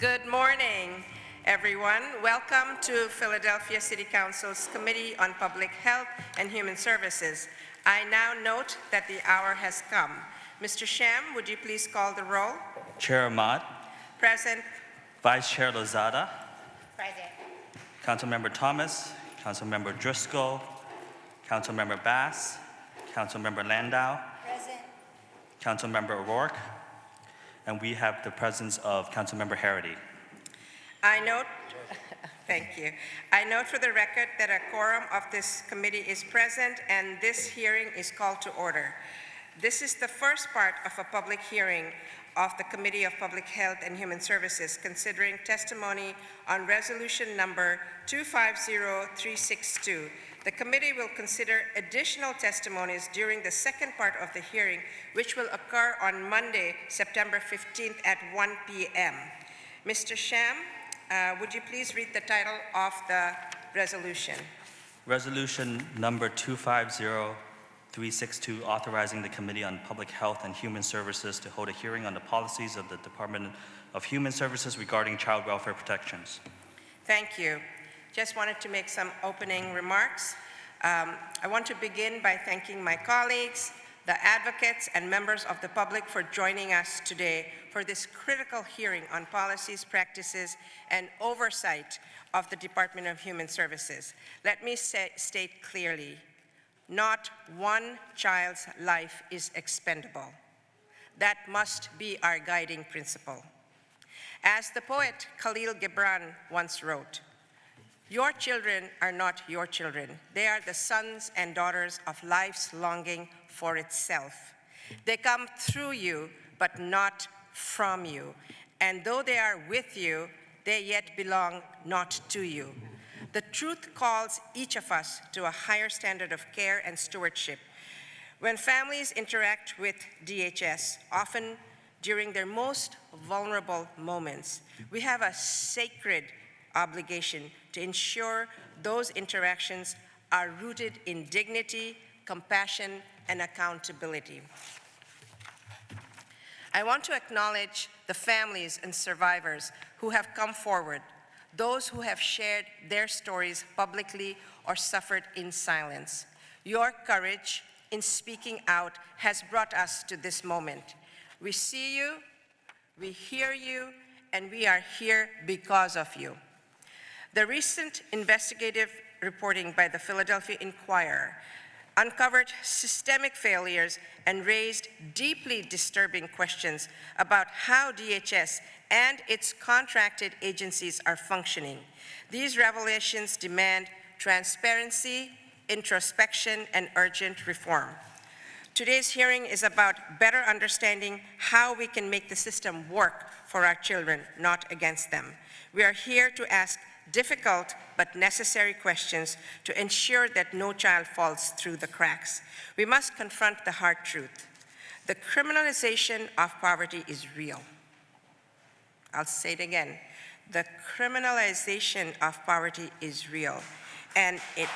Good morning, everyone. Welcome to Philadelphia City Council's Committee on Public Health and Human Services. I now note that the hour has come. Mr. Sham, would you please call the roll? Chair Ahmad. Present. Vice Chair Lozada. Present. Councilmember Thomas. Councilmember Driscoll. Councilmember Bass. Councilmember Landau. Present. Councilmember O'Rourke. And we have the presence of Councilmember Harity. I note, thank you. I note for the record that a quorum of this committee is present and this hearing is called to order. This is the first part of a public hearing of the Committee of Public Health and Human Services considering testimony on resolution number 250362. The committee will consider additional testimonies during the second part of the hearing, which will occur on Monday, September 15th at 1 p.m. Mr. Sham, would you please read the title of the resolution? Resolution number 250362, authorizing the Committee on Public Health and Human Services to hold a hearing on the policies of the Department of Human Services regarding child welfare protections. Thank you. Just wanted to make some opening remarks. I want to begin by thanking my colleagues, the advocates, and members of the public for joining us today for this critical hearing on policies, practices, and oversight of the Department of Human Services. Let me state clearly, not one child's life is expendable. That must be our guiding principle. As the poet Khalil Gibran once wrote, "Your children are not your children. They are the sons and daughters of life's longing for itself. They come through you, but not from you. And though they are with you, they yet belong not to you." The truth calls each of us to a higher standard of care and stewardship. When families interact with DHS, often during their most vulnerable moments, we have a sacred obligation to ensure those interactions are rooted in dignity, compassion, and accountability. I want to acknowledge the families and survivors who have come forward, those who have shared their stories publicly or suffered in silence. Your courage in speaking out has brought us to this moment. We see you, we hear you, and we are here because of you. The recent investigative reporting by the Philadelphia Inquirer uncovered systemic failures and raised deeply disturbing questions about how DHS and its contracted agencies are functioning. These revelations demand transparency, introspection, and urgent reform. Today's hearing is about better understanding how we can make the system work for our children, not against them. We are here to ask difficult but necessary questions to ensure that no child falls through the cracks. We must confront the hard truth. The criminalization of poverty is real. I'll say it again. The criminalization of poverty is real, and it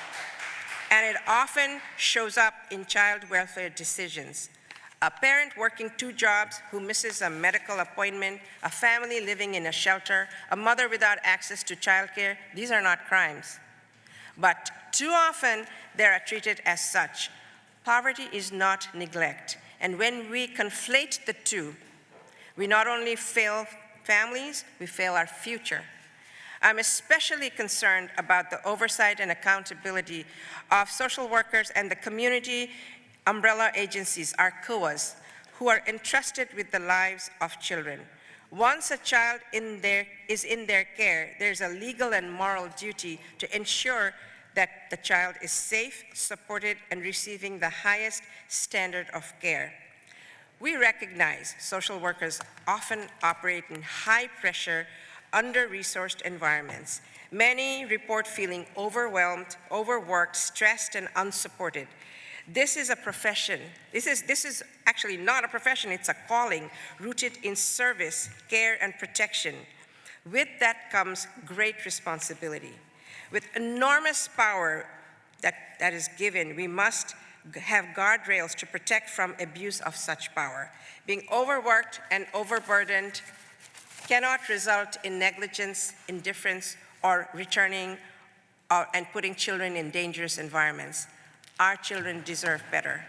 often shows up in child welfare decisions. A parent working 2 jobs who misses a medical appointment, a family living in a shelter, a mother without access to childcare, these are not crimes. But too often, they are treated as such. Poverty is not neglect. And when we conflate the two, we not only fail families, we fail our future. I'm especially concerned about the oversight and accountability of social workers and the community umbrella agencies, our COAs, who are entrusted with the lives of children. Once a child is in their care, there's a legal and moral duty to ensure that the child is safe, supported, and receiving the highest standard of care. We recognize social workers often operate in high-pressure, under-resourced environments. Many report feeling overwhelmed, overworked, stressed, and unsupported. This is a profession. This is actually not a profession, it's a calling rooted in service, care, and protection. With that comes great responsibility. With enormous power that is given, we must have guardrails to protect from abuse of such power. Being overworked and overburdened cannot result in negligence, indifference, or returning and putting children in dangerous environments. Our children deserve better.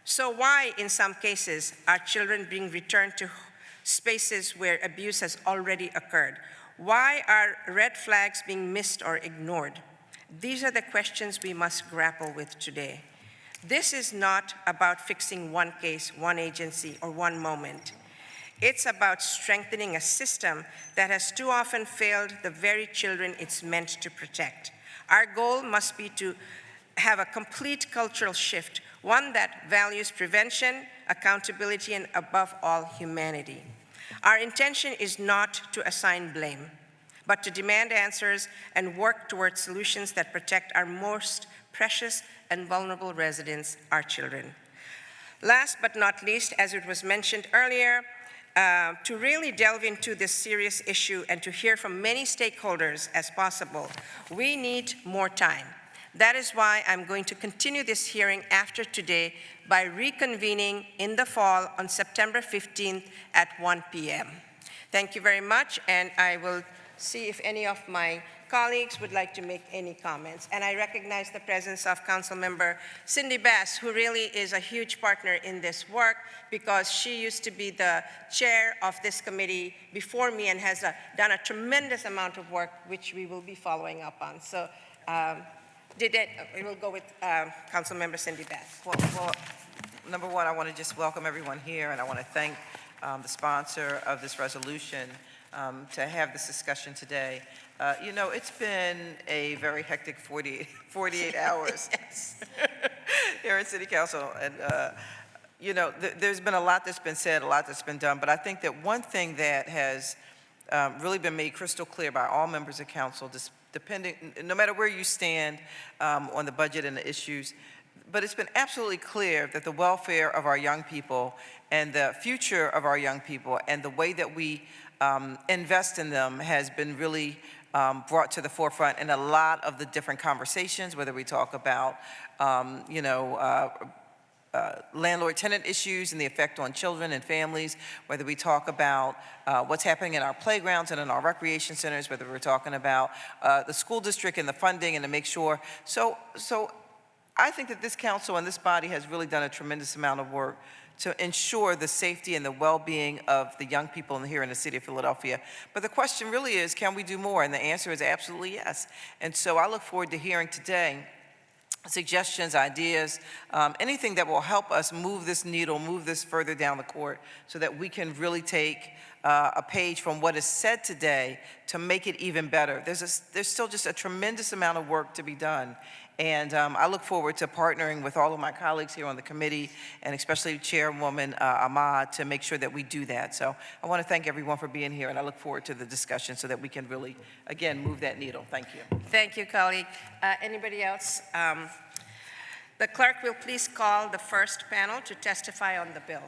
So why, in some cases, are children being returned to spaces where abuse has already occurred? Why are red flags being missed or ignored? These are the questions we must grapple with today. This is not about fixing one case, one agency, or one moment. It's about strengthening a system that has too often failed the very children it's meant to protect. Our goal must be to have a complete cultural shift, one that values prevention, accountability, and above all, humanity. Our intention is not to assign blame, but to demand answers and work towards solutions that protect our most precious and vulnerable residents, our children. Last but not least, as it was mentioned earlier, to really delve into this serious issue and to hear from many stakeholders as possible, we need more time. That is why I'm going to continue this hearing after today by reconvening in the fall on September 15th at 1 p.m. Thank you very much, and I will see if any of my colleagues would like to make any comments. And I recognize the presence of Councilmember Cindy Bass, who really is a huge partner in this work because she used to be the chair of this committee before me and has done a tremendous amount of work, which we will be following up on. So we will go with Councilmember Cindy Bass. Well, number one, I want to just welcome everyone here, and I want to thank the sponsor of this resolution to have this discussion today. You know, it's been a very hectic 48 hours here at City Council. And, you know, there's been a lot that's been said, a lot that's been done. But I think that one thing that has really been made crystal clear by all members of council, no matter where you stand on the budget and the issues, but it's been absolutely clear that the welfare of our young people and the future of our young people and the way that we invest in them has been really brought to the forefront in a lot of the different conversations, whether we talk about, you know, landlord-tenant issues and the effect on children and families, whether we talk about what's happening in our playgrounds and in our recreation centers, whether we're talking about the school district and the funding and to make sure. So I think that this council and this body has really done a tremendous amount of work to ensure the safety and the well-being of the young people here in the city of Philadelphia. But the question really is, can we do more? And the answer is absolutely yes. And so I look forward to hearing today suggestions, ideas, anything that will help us move this needle, move this further down the court so that we can really take a page from what is said today to make it even better. There's still just a tremendous amount of work to be done. And I look forward to partnering with all of my colleagues here on the committee, and especially Chairwoman Ahmad, to make sure that we do that. So I want to thank everyone for being here, and I look forward to the discussion so that we can really, again, move that needle. Thank you. Thank you, colleague. Anybody else? The clerk will please call the first panel to testify on the bill.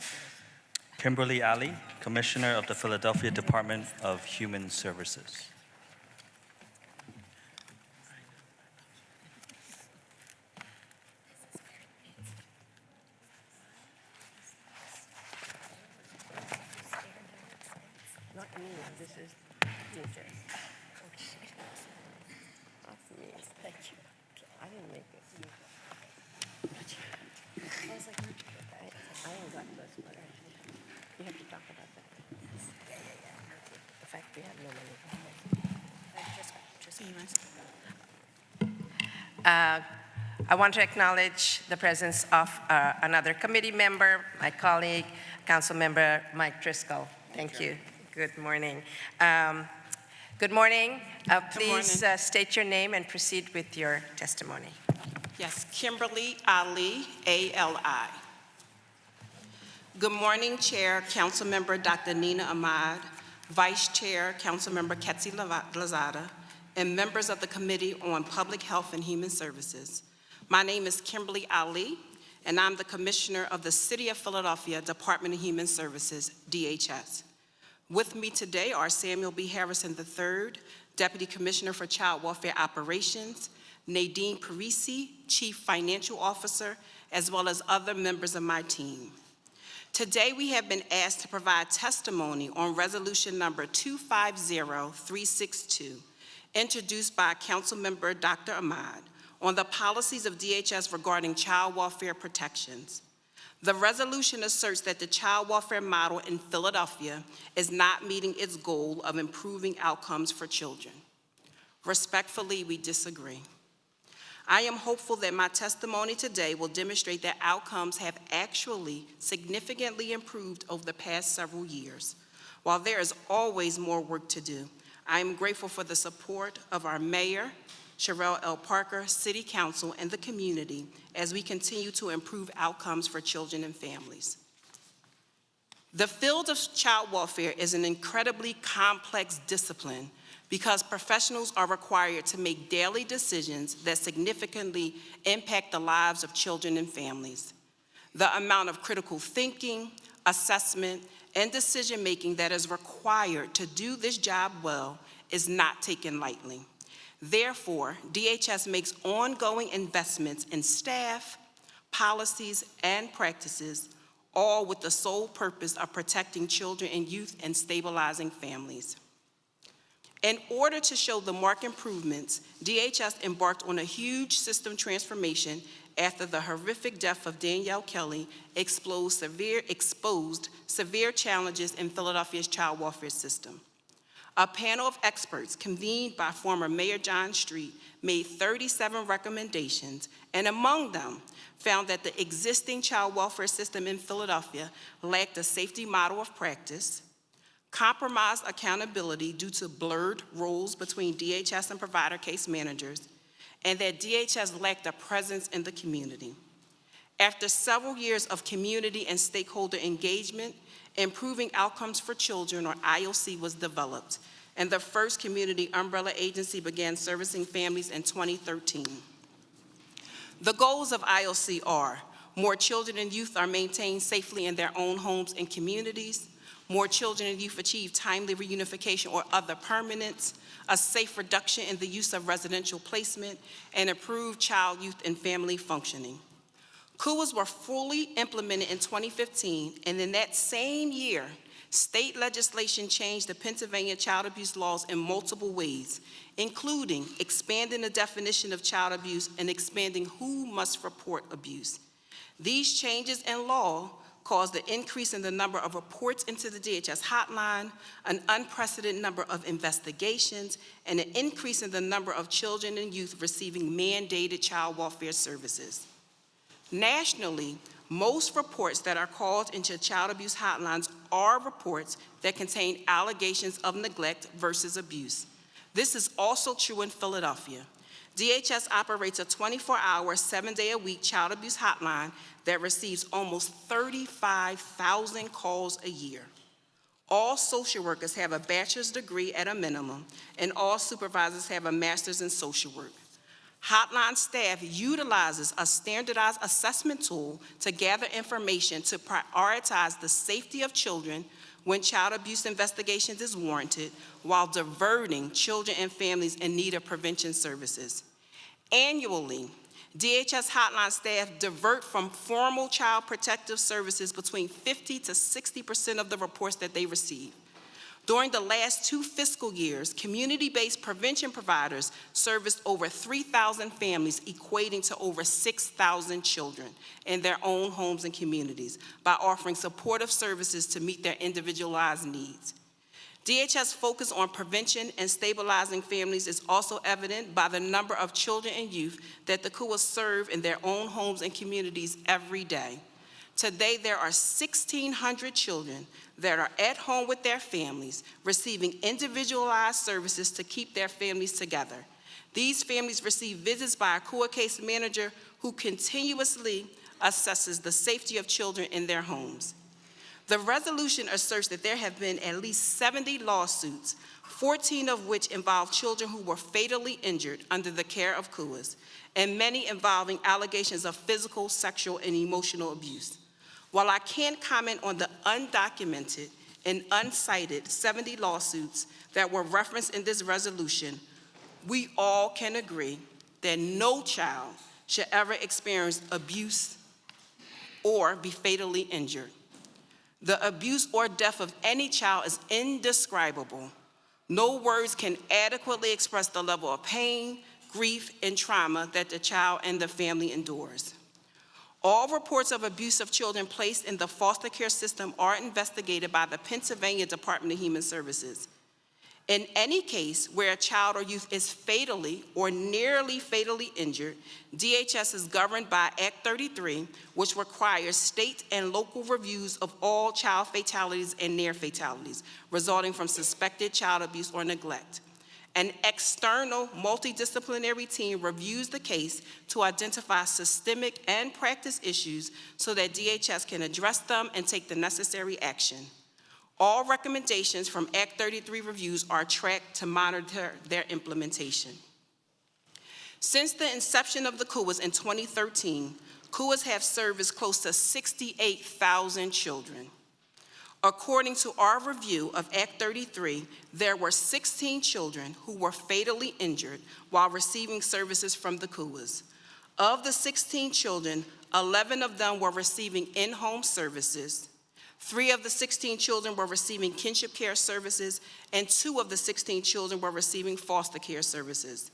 Kimberly Ali, Commissioner of the Philadelphia Department of Human Services. Not me, this is DJ. Not me, thank you. I didn't make it. I was like, I ain't got this, but you have to talk about that. The fact we have no money. I want to acknowledge the presence of another committee member, my colleague, Councilmember Mike Driscoll. Thank you. Good morning. Good morning. Please state your name and proceed with your testimony. Yes, Kimberly Ali, A-L-I. Good morning, Chair, Councilmember Dr. Nina Ahmad, Vice Chair, Councilmember Ketsi Lazada, and members of the Committee on Public Health and Human Services. My name is Kimberly Ali, and I'm the Commissioner of the City of Philadelphia Department of Human Services, DHS. With me today are Samuel B. Harrison III, Deputy Commissioner for Child Welfare Operations, Nadine Parisi, Chief Financial Officer, as well as other members of my team. Today, we have been asked to provide testimony on Resolution Number 250362, introduced by Councilmember Dr. Ahmad, on the policies of DHS regarding child welfare protections. The resolution asserts that the child welfare model in Philadelphia is not meeting its goal of improving outcomes for children. Respectfully, we disagree. I am hopeful that my testimony today will demonstrate that outcomes have actually significantly improved over the past several years. While there is always more work to do, I am grateful for the support of our Mayor, Sherelle L. Parker, City Council, and the community as we continue to improve outcomes for children and families. The field of child welfare is an incredibly complex discipline because professionals are required to make daily decisions that significantly impact the lives of children and families. The amount of critical thinking, assessment, and decision-making that is required to do this job well is not taken lightly. Therefore, DHS makes ongoing investments in staff, policies, and practices, all with the sole purpose of protecting children and youth and stabilizing families. In order to show the marked improvements, DHS embarked on a huge system transformation after the horrific death of Danielle Kelly exposed severe challenges in Philadelphia's child welfare system. A panel of experts convened by former Mayor John Street made 37 recommendations, and among them found that the existing child welfare system in Philadelphia lacked a safety model of practice, compromised accountability due to blurred roles between DHS and provider case managers, and that DHS lacked a presence in the community. After several years of community and stakeholder engagement, Improving Outcomes for Children, or IOC, was developed, and the first community umbrella agency began servicing families in 2013. The goals of IOC are: more children and youth are maintained safely in their own homes and communities, more children and youth achieve timely reunification or other permanence, a safe reduction in the use of residential placement, and improved child, youth, and family functioning. CUAs were fully implemented in 2015, and in that same year, state legislation changed the Pennsylvania child abuse laws in multiple ways, including expanding the definition of child abuse and expanding who must report abuse. These changes in law caused the increase in the number of reports into the DHS hotline, an unprecedented number of investigations, and an increase in the number of children and youth receiving mandated child welfare services. Nationally, most reports that are called into child abuse hotlines are reports that contain allegations of neglect versus abuse. This is also true in Philadelphia. DHS operates a 24-hour, 7-day-a-week child abuse hotline that receives almost 35,000 calls a year. All social workers have a bachelor's degree at a minimum, and all supervisors have a master's in social work. Hotline staff utilizes a standardized assessment tool to gather information to prioritize the safety of children when child abuse investigations is warranted, while diverting children and families in need of prevention services. Annually, DHS hotline staff divert from formal child protective services between 50 to 60% of the reports that they receive. During the last 2 fiscal years, community-based prevention providers serviced over 3,000 families, equating to over 6,000 children in their own homes and communities by offering supportive services to meet their individualized needs. DHS focus on prevention and stabilizing families is also evident by the number of children and youth that the CUAs serve in their own homes and communities every day. Today, there are 1,600 children that are at home with their families, receiving individualized services to keep their families together. These families receive visits by a CUA case manager who continuously assesses the safety of children in their homes. The resolution asserts that there have been at least 70 lawsuits, 14 of which involve children who were fatally injured under the care of CUAs, and many involving allegations of physical, sexual, and emotional abuse. While I can't comment on the undocumented and uncited 70 lawsuits that were referenced in this resolution, we all can agree that no child should ever experience abuse or be fatally injured. The abuse or death of any child is indescribable. No words can adequately express the level of pain, grief, and trauma that the child and the family endures. All reports of abuse of children placed in the foster care system are investigated by the Pennsylvania Department of Human Services. In any case where a child or youth is fatally or nearly fatally injured, DHS is governed by Act 33, which requires state and local reviews of all child fatalities and near fatalities resulting from suspected child abuse or neglect. An external multidisciplinary team reviews the case to identify systemic and practice issues so that DHS can address them and take the necessary action. All recommendations from Act 33 reviews are tracked to monitor their implementation. Since the inception of the CUAs in 2013, CUAs have serviced close to 68,000 children. According to our review of Act 33, there were 16 children who were fatally injured while receiving services from the CUAs. Of the 16 children, 11 of them were receiving in-home services. 3 of the 16 children were receiving kinship care services, and 2 of the 16 children were receiving foster care services.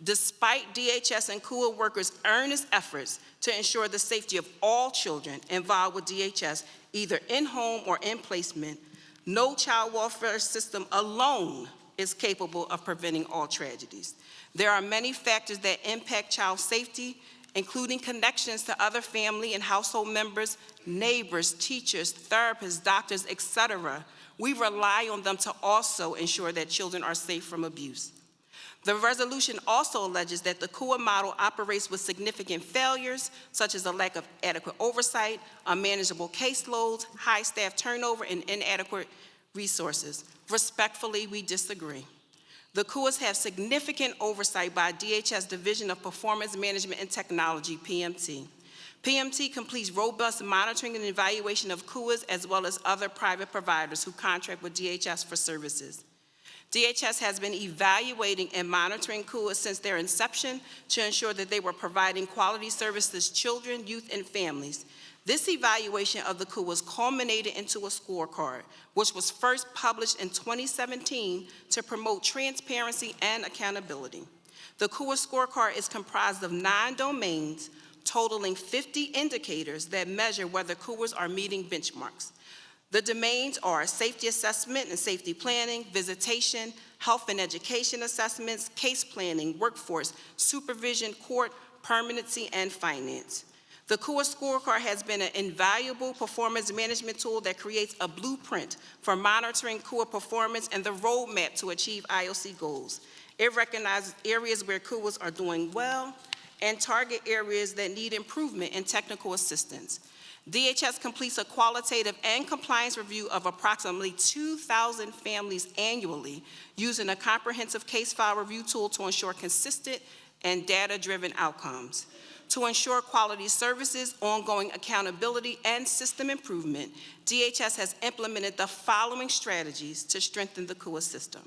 Despite DHS and CUA workers' earnest efforts to ensure the safety of all children involved with DHS, either in-home or in placement, no child welfare system alone is capable of preventing all tragedies. There are many factors that impact child safety, including connections to other family and household members, neighbors, teachers, therapists, doctors, etc. We rely on them to also ensure that children are safe from abuse. The resolution also alleges that the CUA model operates with significant failures, such as a lack of adequate oversight, unmanageable caseloads, high staff turnover, and inadequate resources. Respectfully, we disagree. The CUAs have significant oversight by DHS Division of Performance Management and Technology, PMT. PMT completes robust monitoring and evaluation of CUAs as well as other private providers who contract with DHS for services. DHS has been evaluating and monitoring CUAs since their inception to ensure that they were providing quality services to children, youth, and families. This evaluation of the CUAs culminated into a scorecard, which was first published in 2017 to promote transparency and accountability. The CUA scorecard is comprised of 9 domains, totaling 50 indicators that measure whether CUAs are meeting benchmarks. The domains are safety assessment and safety planning, visitation, health and education assessments, case planning, workforce, supervision, court, permanency, and finance. The CUA scorecard has been an invaluable performance management tool that creates a blueprint for monitoring CUA performance and the roadmap to achieve IOC goals. It recognizes areas where CUAs are doing well and target areas that need improvement in technical assistance. DHS completes a qualitative and compliance review of approximately 2,000 families annually using a comprehensive case file review tool to ensure consistent and data-driven outcomes. To ensure quality services, ongoing accountability, and system improvement, DHS has implemented the following strategies to strengthen the CUA system.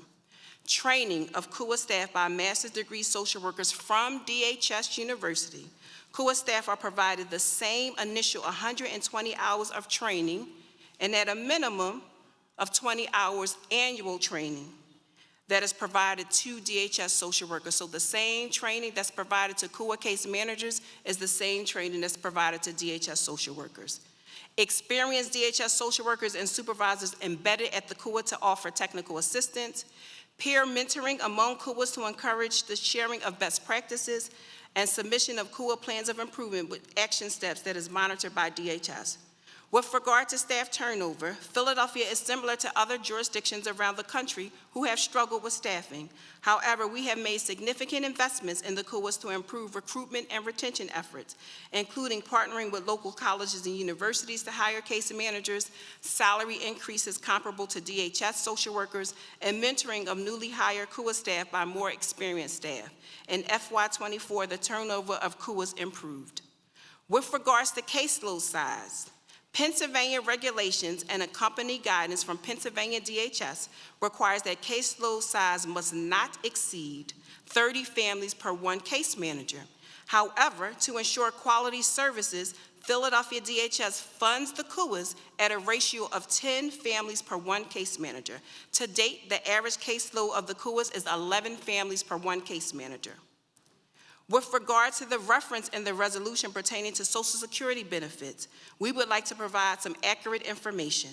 Training of CUA staff by master's degree social workers from DHS University. CUA staff are provided the same initial 120 hours of training and at a minimum of 20 hours annual training that is provided to DHS social workers. So the same training that's provided to CUA case managers is the same training that's provided to DHS social workers. Experienced DHS social workers and supervisors embedded at the CUA to offer technical assistance, peer mentoring among CUAs to encourage the sharing of best practices, and submission of CUA plans of improvement with action steps that is monitored by DHS. With regard to staff turnover, Philadelphia is similar to other jurisdictions around the country who have struggled with staffing. However, we have made significant investments in the CUAs to improve recruitment and retention efforts, including partnering with local colleges and universities to hire case managers, salary increases comparable to DHS social workers, and mentoring of newly hired CUA staff by more experienced staff. In FY24, the turnover of CUAs improved. With regards to caseload size, Pennsylvania regulations and accompanying guidance from Pennsylvania DHS requires that caseload size must not exceed 30 families per 1 case manager. However, to ensure quality services, Philadelphia DHS funds the CUAs at a ratio of 10 families per one case manager. To date, the average caseload of the CUAs is 11 families per one case manager. With regard to the reference in the resolution pertaining to Social Security benefits, we would like to provide some accurate information.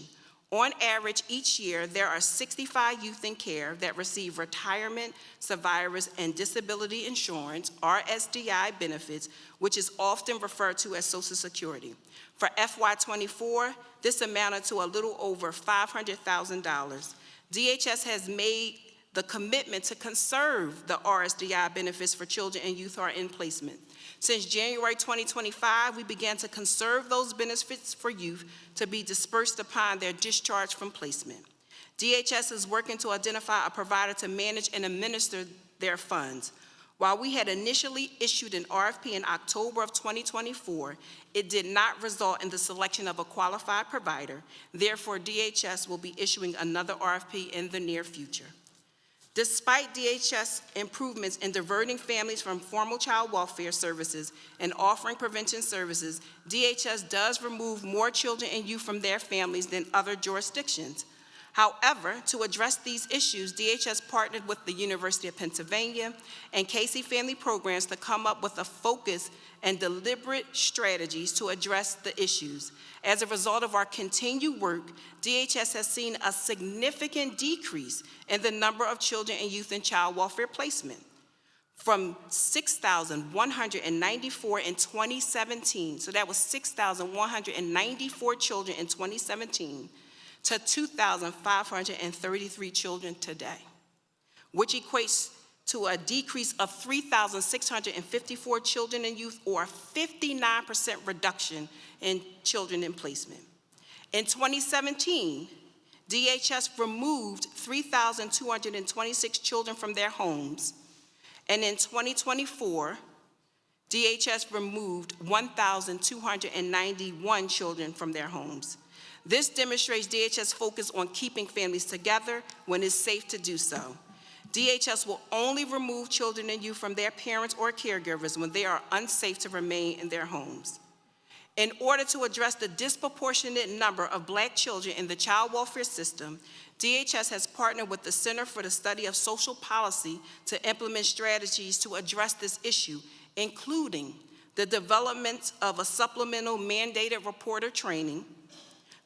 On average, each year, there are 65 youth in care that receive retirement, survivors, and disability insurance, RSDI benefits, which is often referred to as Social Security. For FY24, this amounted to a little over $500,000. DHS has made the commitment to conserve the RSDI benefits for children and youth who are in placement. Since January 2025, we began to conserve those benefits for youth to be dispersed upon their discharge from placement. DHS is working to identify a provider to manage and administer their funds. While we had initially issued an RFP in October of 2024, it did not result in the selection of a qualified provider. Therefore, DHS will be issuing another RFP in the near future. Despite DHS improvements in diverting families from formal child welfare services and offering prevention services, DHS does remove more children and youth from their families than other jurisdictions. However, to address these issues, DHS partnered with the University of Pennsylvania and Casey Family Programs to come up with a focus and deliberate strategies to address the issues. As a result of our continued work, DHS has seen a significant decrease in the number of children and youth in child welfare placement. From 6,194 in 2017, so that was 6,194 children in 2017, to 2,533 children today, which equates to a decrease of 3,654 children and youth, or a 59% reduction in children in placement. In 2017, DHS removed 3,226 children from their homes, and in 2024, DHS removed 1,291 children from their homes. This demonstrates DHS' focus on keeping families together when it's safe to do so. DHS will only remove children and youth from their parents or caregivers when they are unsafe to remain in their homes. In order to address the disproportionate number of Black children in the child welfare system, DHS has partnered with the Center for the Study of Social Policy to implement strategies to address this issue, including the development of a supplemental mandated reporter training,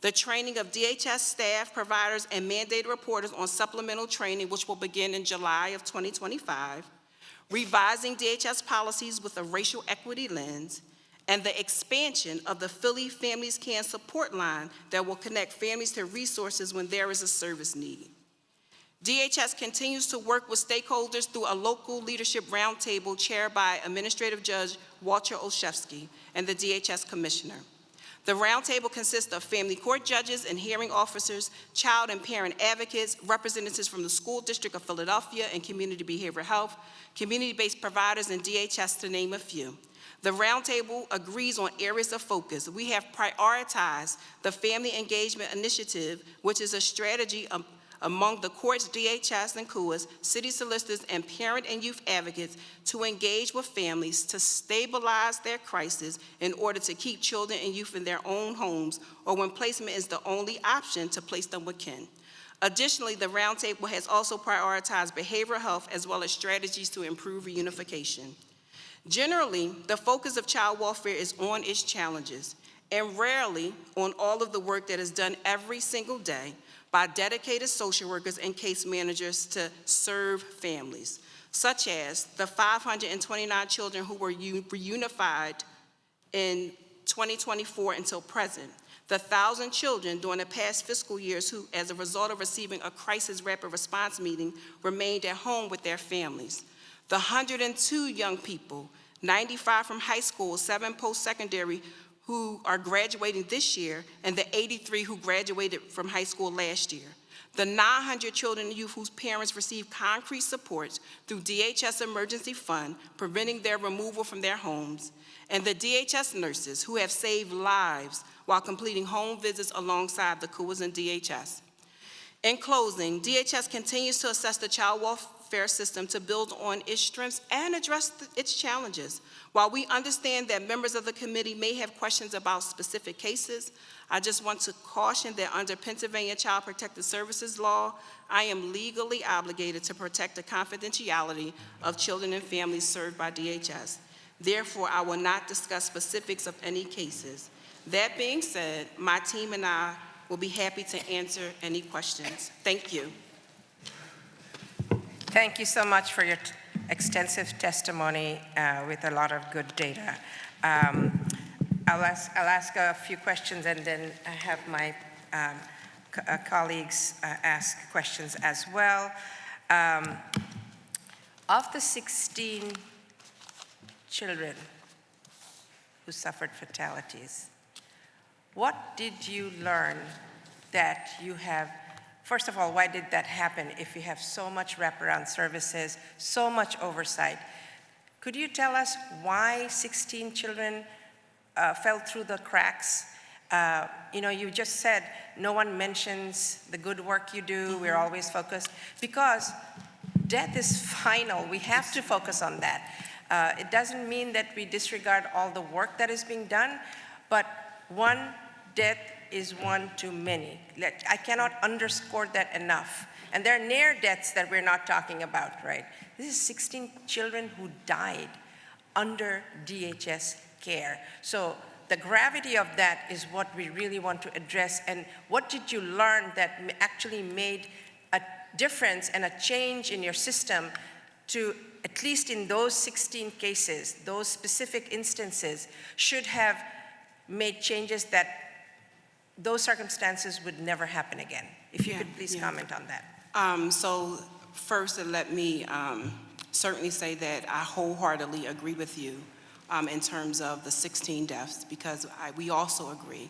the training of DHS staff, providers, and mandated reporters on supplemental training, which will begin in July of 2025, revising DHS policies with a racial equity lens, and the expansion of the Philly Families Can Support Line that will connect families to resources when there is a service need. DHS continues to work with stakeholders through a local leadership roundtable chaired by Administrative Judge Walter Olszewski and the DHS Commissioner. The roundtable consists of family court judges and hearing officers, child and parent advocates, representatives from the School District of Philadelphia and Community Behavioral Health, community-based providers, and DHS, to name a few. The roundtable agrees on areas of focus. We have prioritized the Family Engagement Initiative, which is a strategy among the courts, DHS, and CUAs, city solicitors, and parent and youth advocates to engage with families to stabilize their crisis in order to keep children and youth in their own homes, or when placement is the only option, to place them with kin. Additionally, the roundtable has also prioritized behavioral health as well as strategies to improve reunification. Generally, the focus of child welfare is on its challenges, and rarely on all of the work that is done every single day by dedicated social workers and case managers to serve families, such as the 529 children who were reunified in 2024 until present, the 1,000 children during the past fiscal years who, as a result of receiving a crisis rapid response meeting, remained at home with their families, the 102 young people, 95 from high school, 7 post-secondary, who are graduating this year, and the 83 who graduated from high school last year. The 900 children and youth whose parents received concrete supports through DHS Emergency Fund, preventing their removal from their homes, and the DHS nurses who have saved lives while completing home visits alongside the CUAs and DHS. In closing, DHS continues to assess the child welfare system to build on its strengths and address its challenges. While we understand that members of the committee may have questions about specific cases, I just want to caution that under Pennsylvania Child Protective Services law, I am legally obligated to protect the confidentiality of children and families served by DHS. Therefore, I will not discuss specifics of any cases. That being said, my team and I will be happy to answer any questions. Thank you. Thank you so much for your extensive testimony with a lot of good data. I'll ask a few questions and then have my colleagues ask questions as well. Of the 16 children who suffered fatalities, what did you learn that you have? First of all, why did that happen if you have so much wraparound services, so much oversight? Could you tell us why 16 children fell through the cracks? You just said no one mentions the good work you do, we're always focused, because death is final, we have to focus on that. It doesn't mean that we disregard all the work that is being done, but one death is one too many. I cannot underscore that enough. And there are near deaths that we're not talking about, right? This is 16 children who died under DHS care. So the gravity of that is what we really want to address. And what did you learn that actually made a difference and a change in your system to, at least in those 16 cases, those specific instances, should have made changes that those circumstances would never happen again? If you could please comment on that. So first, let me certainly say that I wholeheartedly agree with you in terms of the 16 deaths, because we also agree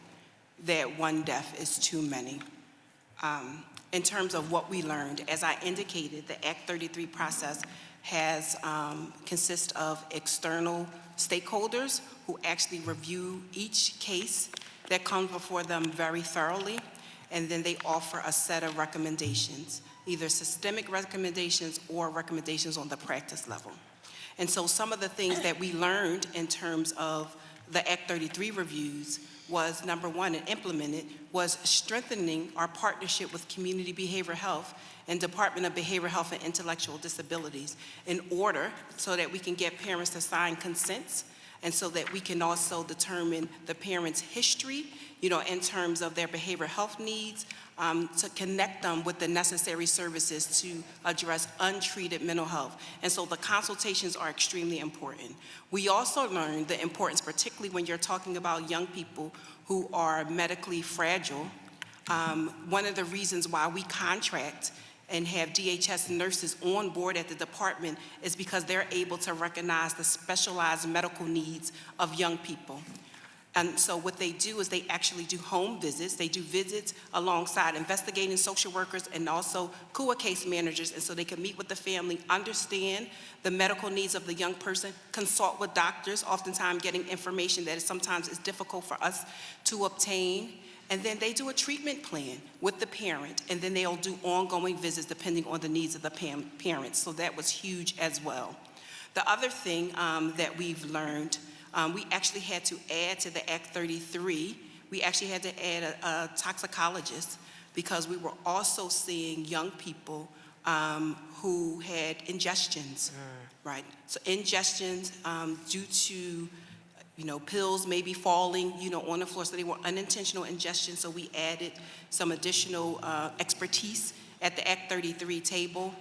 that one death is too many. In terms of what we learned, as I indicated, the Act 33 process has consists of external stakeholders who actually review each case that comes before them very thoroughly, and then they offer a set of recommendations, either systemic recommendations or recommendations on the practice level. And so some of the things that we learned in terms of the Act 33 reviews was, number one, and implemented, was strengthening our partnership with Community Behavioral Health and Department of Behavioral Health and Intellectual Disabilities in order so that we can get parents to sign consents, and so that we can also determine the parents' history, in terms of their behavioral health needs, to connect them with the necessary services to address untreated mental health. And so the consultations are extremely important. We also learned the importance, particularly when you're talking about young people who are medically fragile. One of the reasons why we contract and have DHS nurses on board at the department is because they're able to recognize the specialized medical needs of young people. And so what they do is they actually do home visits. They do visits alongside investigating social workers and also CUA case managers, and so they can meet with the family, understand the medical needs of the young person, consult with doctors, oftentimes getting information that sometimes is difficult for us to obtain. And then they do a treatment plan with the parent, and then they'll do ongoing visits depending on the needs of the parents. So that was huge as well. The other thing that we've learned, we actually had to add to the Act 33, we actually had to add a toxicologist, because we were also seeing young people who had ingestions, right? So ingestions due to pills maybe falling, on the floor, so they were unintentional ingestion. So we added some additional expertise at the Act 33 table.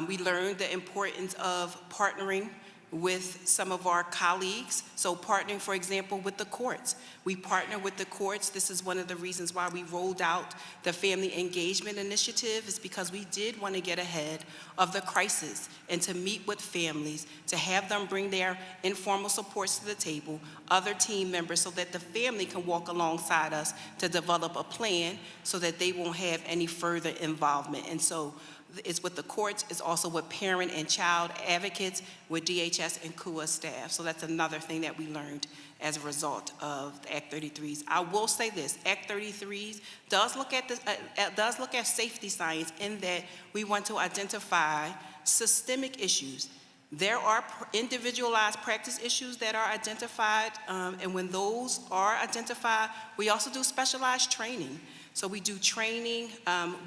We learned the importance of partnering with some of our colleagues. So partnering, for example, with the courts. We partner with the courts. This is one of the reasons why we rolled out the Family Engagement Initiative, is because we did want to get ahead of the crisis and to meet with families, to have them bring their informal supports to the table, other team members, so that the family can walk alongside us to develop a plan so that they won't have any further involvement. And so it's with the courts, it's also with parent and child advocates, with DHS and CUA staff. So that's another thing that we learned as a result of the Act 33s. I will say this, Act 33s does look at safety science in that we want to identify systemic issues. There are individualized practice issues that are identified, and when those are identified, we also do specialized training. So we do training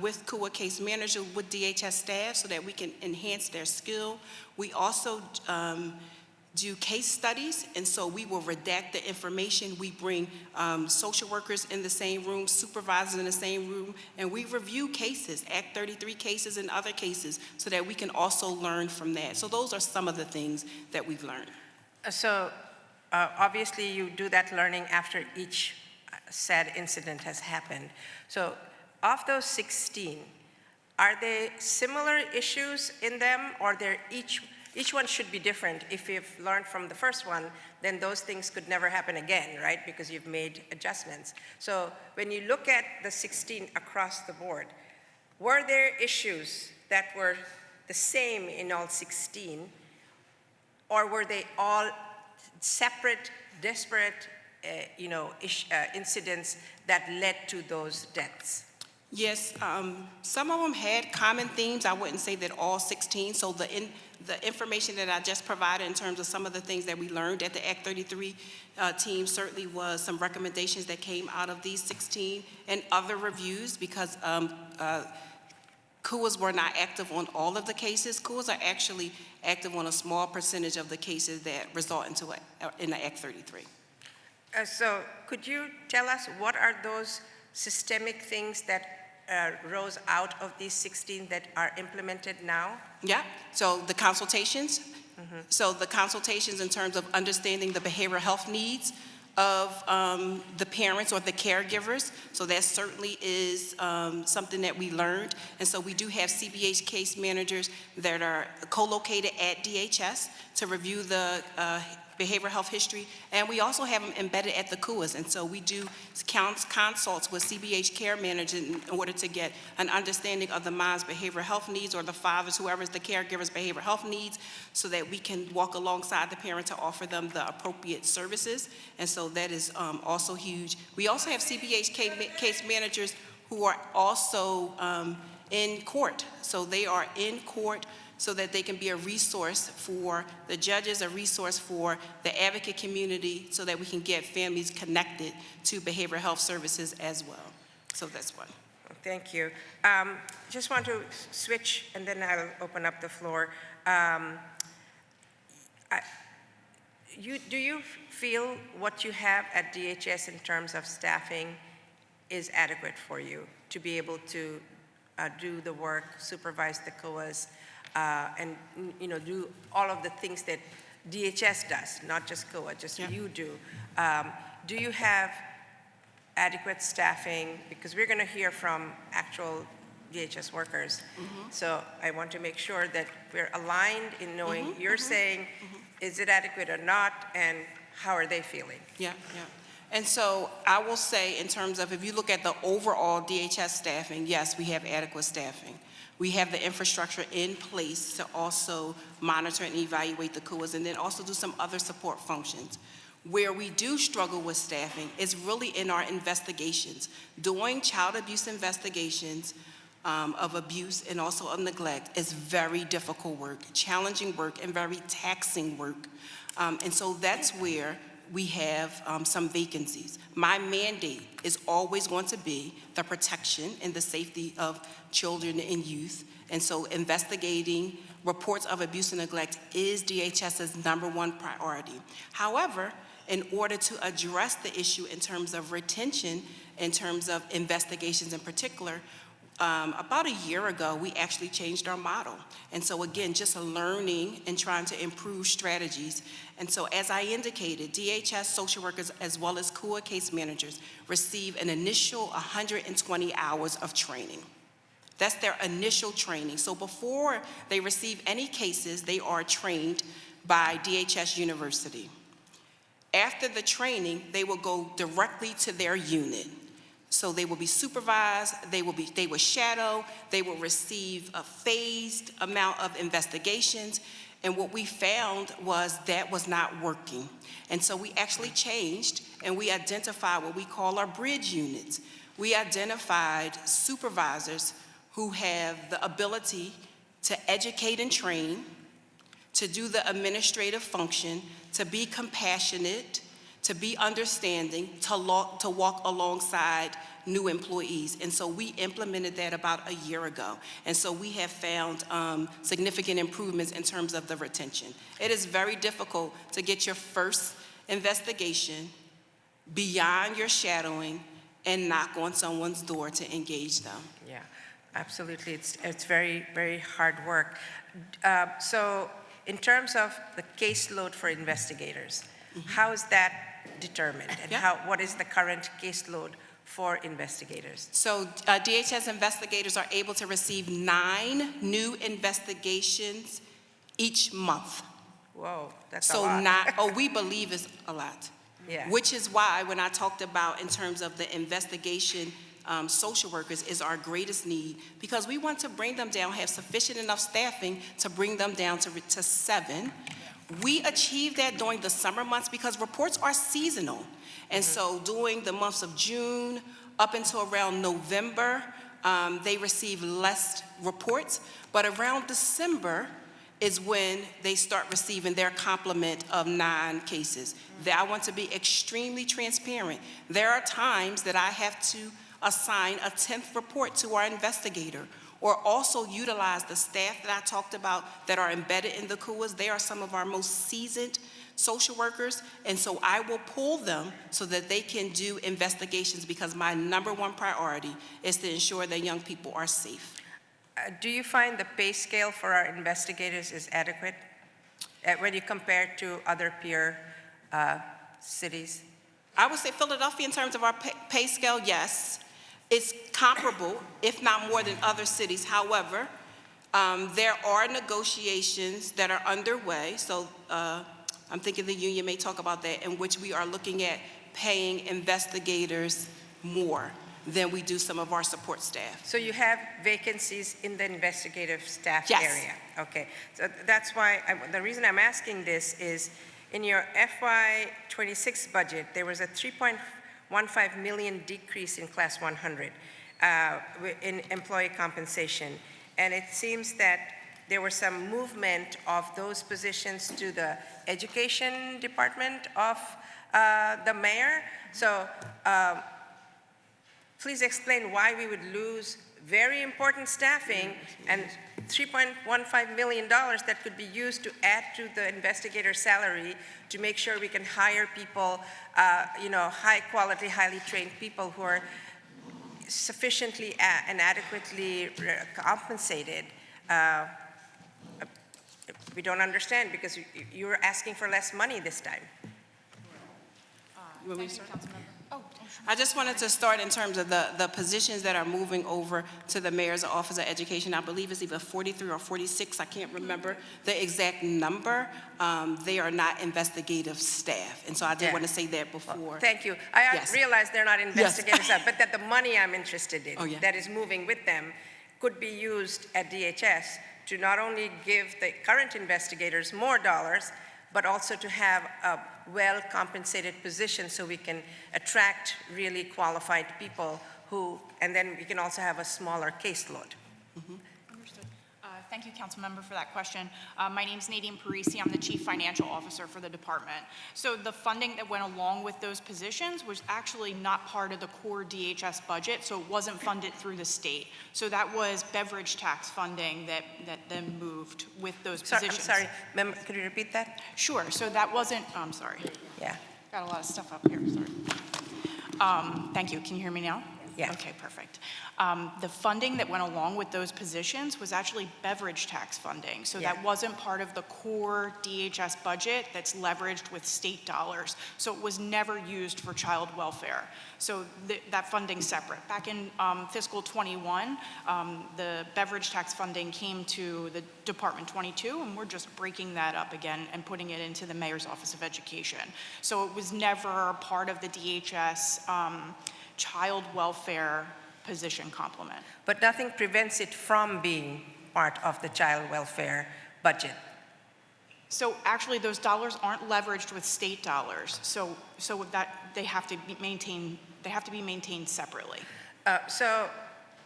with CUA case managers, with DHS staff, so that we can enhance their skill. We also do case studies, and so we will redact the information. We bring social workers in the same room, supervisors in the same room, and we review cases, Act 33 cases and other cases, so that we can also learn from that. So those are some of the things that we've learned. So obviously you do that learning after each sad incident has happened. So of those 16, are there similar issues in them, or they're each one should be different? If you've learned from the first one, then those things could never happen again, right? Because you've made adjustments. So when you look at the 16 across the board, were there issues that were the same in all 16, or were they all separate, disparate, incidents that led to those deaths? Yes, some of them had common themes. I wouldn't say that all 16. So the information that I just provided in terms of some of the things that we learned at the Act 33 team certainly was some recommendations that came out of these 16 and other reviews, because CUAs were not active on all of the cases. CUAs are actually active on a small percentage of the cases that result in the Act 33. So could you tell us what are those systemic things that rose out of these 16 that are implemented now? Yeah, so the consultations. So the consultations in terms of understanding the behavioral health needs of the parents or the caregivers. So that certainly is something that we learned. And so we do have CBH case managers that are co-located at DHS to review the behavioral health history, and we also have them embedded at the CUAs, and so we do consults with CBH care managers in order to get an understanding of the mom's behavioral health needs, or the father's, whoever's the caregiver's behavioral health needs, so that we can walk alongside the parent to offer them the appropriate services, and so that is also huge. We also have CBH case managers who are also in court, so they are in court so that they can be a resource for the judges, a resource for the advocate community, so that we can get families connected to behavioral health services as well. So that's one. Thank you. Just want to switch, and then I'll open up the floor. Do you feel what you have at DHS in terms of staffing is adequate for you to be able to do the work, supervise the COAs, and do all of the things that DHS does, not just COA, just you do. Do you have adequate staffing? Because we're going to hear from actual DHS workers. So I want to make sure that we're aligned in knowing you're saying, is it adequate or not, and how are they feeling? Yeah. And so I will say, in terms of, if you look at the overall DHS staffing, yes, we have adequate staffing. We have the infrastructure in place to also monitor and evaluate the CUAs, and then also do some other support functions. Where we do struggle with staffing is really in our investigations. Doing child abuse investigations of abuse and also of neglect is very difficult work, challenging work, and very taxing work. And so that's where we have some vacancies. My mandate is always going to be the protection and the safety of children and youth. And so investigating reports of abuse and neglect is DHS's #1 priority. However, in order to address the issue in terms of retention, in terms of investigations in particular, about a year ago, we actually changed our model. And so again, just learning and trying to improve strategies. And so as I indicated, DHS social workers as well as CUA case managers receive an initial 120 hours of training. That's their initial training. So before they receive any cases, they are trained by DHS University. After the training, they will go directly to their unit. So they will be supervised, they will shadow, they will receive a phased amount of investigations, And what we found was that was not working. And so we actually changed and we identified what we call our bridge units. We identified supervisors who have the ability to educate and train, to do the administrative function, to be compassionate, to be understanding, to walk alongside new employees. And so we implemented that about a year ago. And so we have found significant improvements in terms of the retention. It is very difficult to get your first investigation beyond your shadowing and knock on someone's door to engage them. Yeah, absolutely. It's very, very hard work. So in terms of the caseload for investigators, how is that determined? And what is the current caseload for investigators? So DHS investigators are able to receive 9 new investigations each month. Whoa, that's So a lot. we believe is a lot. Yeah. Which is why when I talked about in terms of the investigation, social workers is our greatest need, because we want to bring them down, have sufficient enough staffing to bring them down to 7. We achieve that during the summer months because reports are seasonal. And so during the months of June up until around November, they receive less reports, but around December is when they start receiving their complement of 9 cases. I want to be extremely transparent. There are times that I have to assign a 10th report to our investigator, or also utilize the staff that I talked about that are embedded in the CUAs. They are some of our most seasoned social workers, and so I will pull them so that they can do investigations, because my #1 priority is to ensure that young people are safe. Do you find the pay scale for our investigators is adequate when you compare it to other peer cities? I would say Philadelphia, in terms of our pay scale, yes. It's comparable, if not more than other cities. However, there are negotiations that are underway. So I'm thinking the union may talk about that, in which we are looking at paying investigators more than we do some of our support staff. So you have vacancies in the investigative staff Yes. area? Okay, so that's why, the reason I'm asking this is, in your FY26 budget, there was a $3.15 million decrease in Class 100 in employee compensation. And it seems that there was some movement of those positions to the education department of the mayor. So please explain why we would lose very important staffing and $3.15 million that could be used to add to the investigator salary to make sure we can hire people, high quality, highly trained people who are sufficiently and adequately compensated. We don't understand, because you're asking for less money this time. You want me to start? I just wanted to start in terms of the positions that are moving over to the Mayor's Office of Education. I believe it's either 43 or 46. I can't remember the exact number. They are not investigative staff. And so I did want to say that before. Thank you. I Yes. realize they're not investigative staff, but that the money I'm interested in yeah. that is moving with them could be used at DHS to not only give the current investigators more dollars, but also to have a well-compensated position so we can attract really qualified people and then we can also have a smaller caseload. Understood. Thank you, Councilmember, for that question. My name is Nadine Parisi. I'm the Chief Financial Officer for the department. So the funding that went along with those positions was actually not part of the core DHS budget, so it wasn't funded through the state. So that was beverage tax funding that then moved with those positions. I'm sorry, could you repeat that? Sure. So that wasn't, I'm sorry. Yeah. Got a lot of stuff up here, sorry. Thank you. Can you hear me now? Yeah. Okay, perfect. The funding that went along with those positions was actually beverage tax funding. So that wasn't part of the core DHS budget that's leveraged with state dollars. So it was never used for child welfare. So that funding's separate. Back in fiscal 21, the beverage tax funding came to the Department 22, and we're just breaking that up again and putting it into the Mayor's Office of Education. So it was never part of the DHS child welfare position complement. But nothing prevents it from being part of the child welfare budget. So actually, those dollars aren't leveraged with state dollars, so that they have to be maintained separately. So,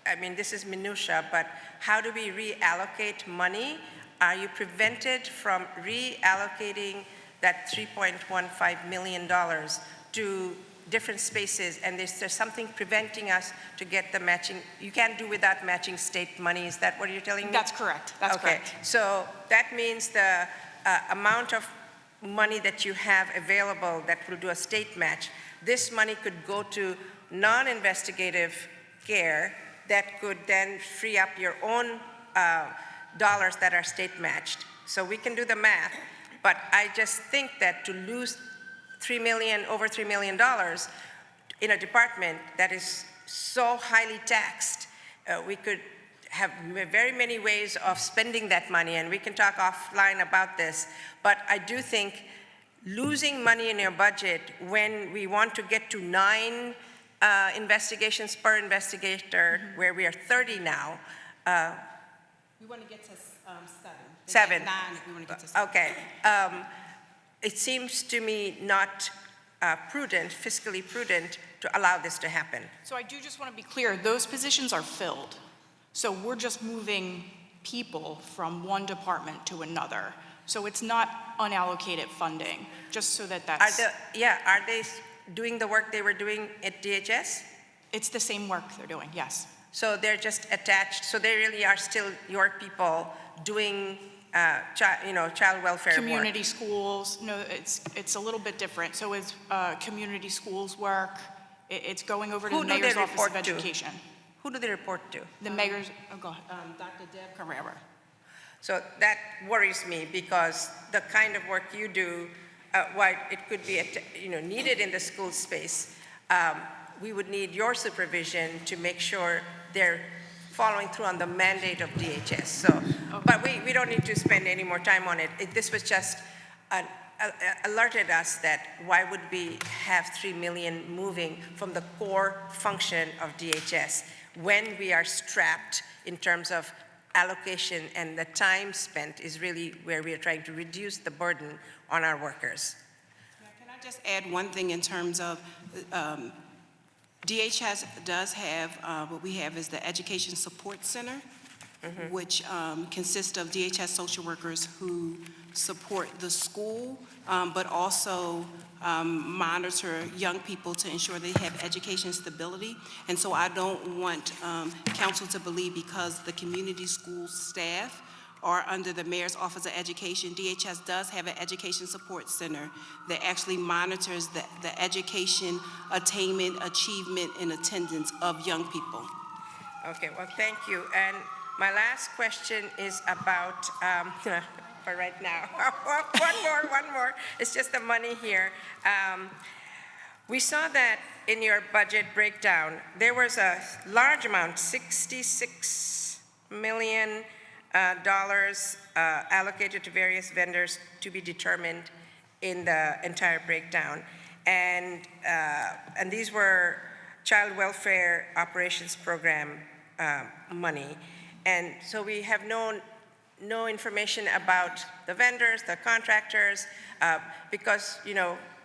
I mean, this is minutia, but how do we reallocate money? Are you prevented from reallocating that $3.15 million to different spaces, and is there something preventing us to get the matching? You can't do without matching state money, is that what you're telling me? That's correct, that's correct. So that means the amount of money that you have available that will do a state match, this money could go to non-investigative care that could then free up your own dollars that are state matched. So we can do the math, but I just think that to lose over $3 million in a department that is so highly taxed, we could have very many ways of spending that money, and we can talk offline about this. But I do think losing money in your budget when we want to get to 9 investigations per investigator, where we are 30 now. We want to get to 7. 7. 9, we want to get to 7. Okay. It seems to me not fiscally prudent to allow this to happen. So I do just want to be clear, those positions are filled. So we're just moving people from one department to another. So it's not unallocated funding, just so that that's... Are they doing the work they were doing at DHS? It's the same work they're doing, yes. So they're just attached, so they really are still your people doing child welfare Community work. schools, no, it's a little bit different. So it's community schools work, it's going over to the Mayor's Office of Education. Who do they report to? The Mayor's, oh, go ahead. Dr. Deb Carrera. So that worries me, because the kind of work you do, while it could be needed in the school space, we would need your supervision to make sure they're following through on the mandate of DHS. So, okay. But we don't need to spend any more time on it. This was just alerted us that why would we have $3 million moving from the core function of DHS when we are strapped in terms of allocation, and the time spent is really where we are trying to reduce the burden on our workers. Yeah, can I just add one thing in terms of DHS does have, what we have is the Education Support Center, which consists of DHS social workers who support the school, but also monitor young people to ensure they have education stability. And so I don't want council to believe because the community school staff are under the Mayor's Office of Education. DHS does have an education support center that actually monitors the education attainment, achievement, and attendance of young people. Okay, well, thank you. And my last question is about, for right now, one more. It's just the money here. We saw that in your budget breakdown, there was a large amount, $66 million allocated to various vendors to be determined in the entire breakdown. And these were child welfare operations program money. And so we have no information about the vendors, the contractors, because,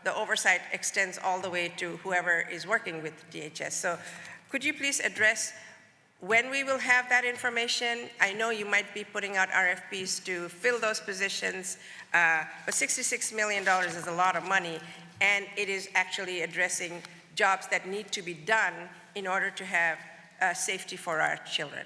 the oversight extends all the way to whoever is working with DHS. So could you please address when we will have that information? I know you might be putting out RFPs to fill those positions, but $66 million is a lot of money, and it is actually addressing jobs that need to be done in order to have safety for our children.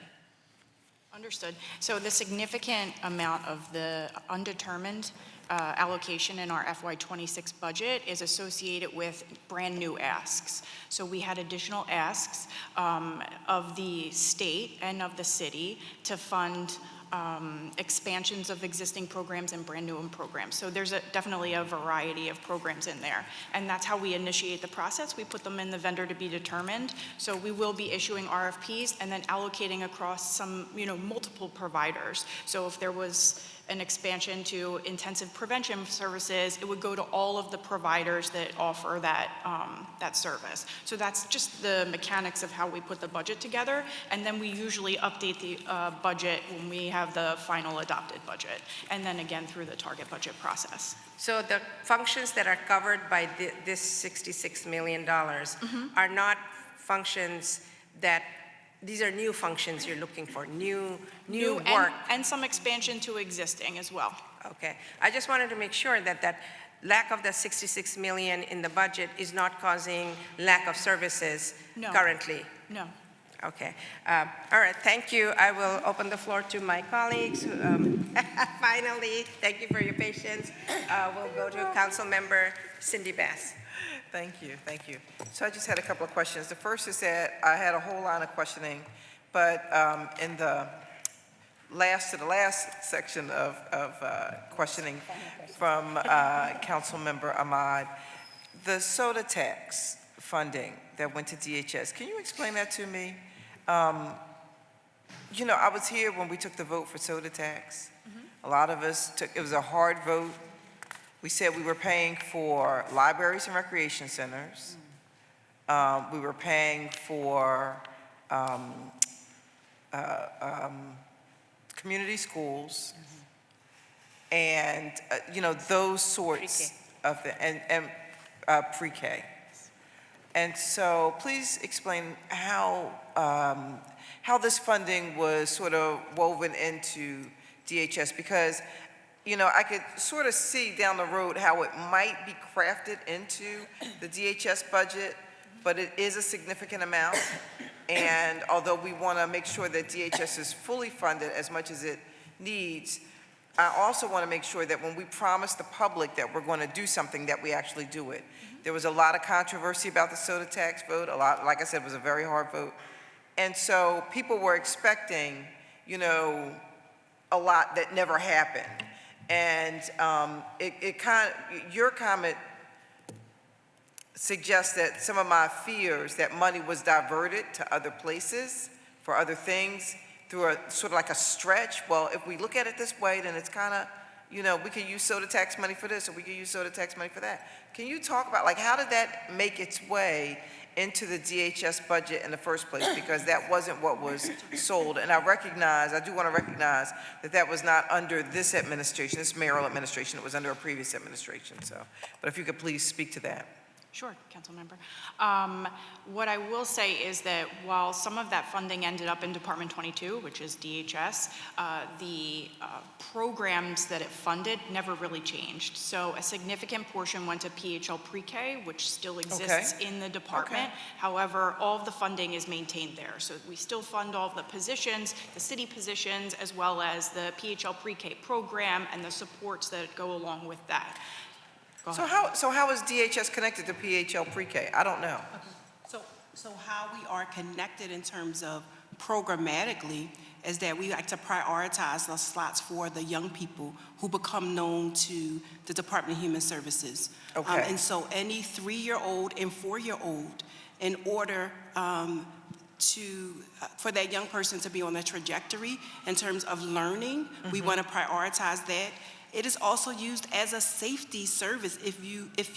Understood. So the significant amount of the undetermined allocation in our FY26 budget is associated with brand new asks. So we had additional asks of the state and of the city to fund expansions of existing programs and brand new programs. So there's definitely a variety of programs in there. And that's how we initiate the process. We put them in the vendor to be determined. So we will be issuing RFPs and then allocating across some, multiple providers. So if there was an expansion to intensive prevention services, it would go to all of the providers that offer that service. So that's just the mechanics of how we put the budget together, and then we usually update the budget when we have the final adopted budget, and then again through the target budget process. So the functions that are covered by this $66 million are not functions that, these are new functions you're looking for, new work. And some expansion to existing as well. Okay. I just wanted to make sure that that lack of the $66 million in the budget is not causing lack of services No. currently. No. Okay. All right, thank you. I will open the floor to my colleagues. Finally, thank you for your patience. We'll go to Council Member Cindy Bass. Thank you, thank you. So I just had a couple of questions. The first is that I had a whole line of questioning, but in the last section of questioning from Council Member Ahmad, the soda tax funding that went to DHS, can you explain that to me? You know, I was here when we took the vote for soda tax. A lot of us took, it was a hard vote. We said we were paying for libraries and recreation centers. We were paying for community schools, and you know, those sorts of and pre-K. And so, please explain how this funding was sort of woven into DHS, because you know, I could sort of see down the road how it might be crafted into the DHS budget, but it is a significant amount. And although we want to make sure that DHS is fully funded as much as it needs, I also want to make sure that when we promise the public that we're going to do something, that we actually do it. There was a lot of controversy about the soda tax vote. A lot, like I said, was a very hard vote. And so people were expecting, you know, a lot that never happened. And your comment suggests that some of my fears that money was diverted to other places for other things through a sort of like a stretch. Well, if we look at it this way, then it's kind of, you know, we could use soda tax money for this, or we could use soda tax money for that. Can you talk about, like, how did that make its way into the DHS budget in the first place? Because that wasn't what was sold. And I do want to recognize that that was not under this administration, this mayoral administration. It was under a previous administration. So, but if you could please speak to that. Sure, Council Member. What I will say is that while some of that funding ended up in Department 22, which is DHS, the programs that it funded never really changed. So a significant portion went to PHL Pre-K, which still exists in the department. Okay. However, all of the funding is maintained there. So we still fund all of the positions, the city positions, as well as the PHL Pre-K program and the supports that go along with that. So how is DHS connected to PHL Pre-K? I don't know. So how we are connected in terms of programmatically is that we like to prioritize the slots for the young people who become known to the Department of Human Services. Okay. And so any 3-year-old and 4-year-old, in order for that young person to be on a trajectory in terms of learning, we want to prioritize that. It is also used as a safety service, if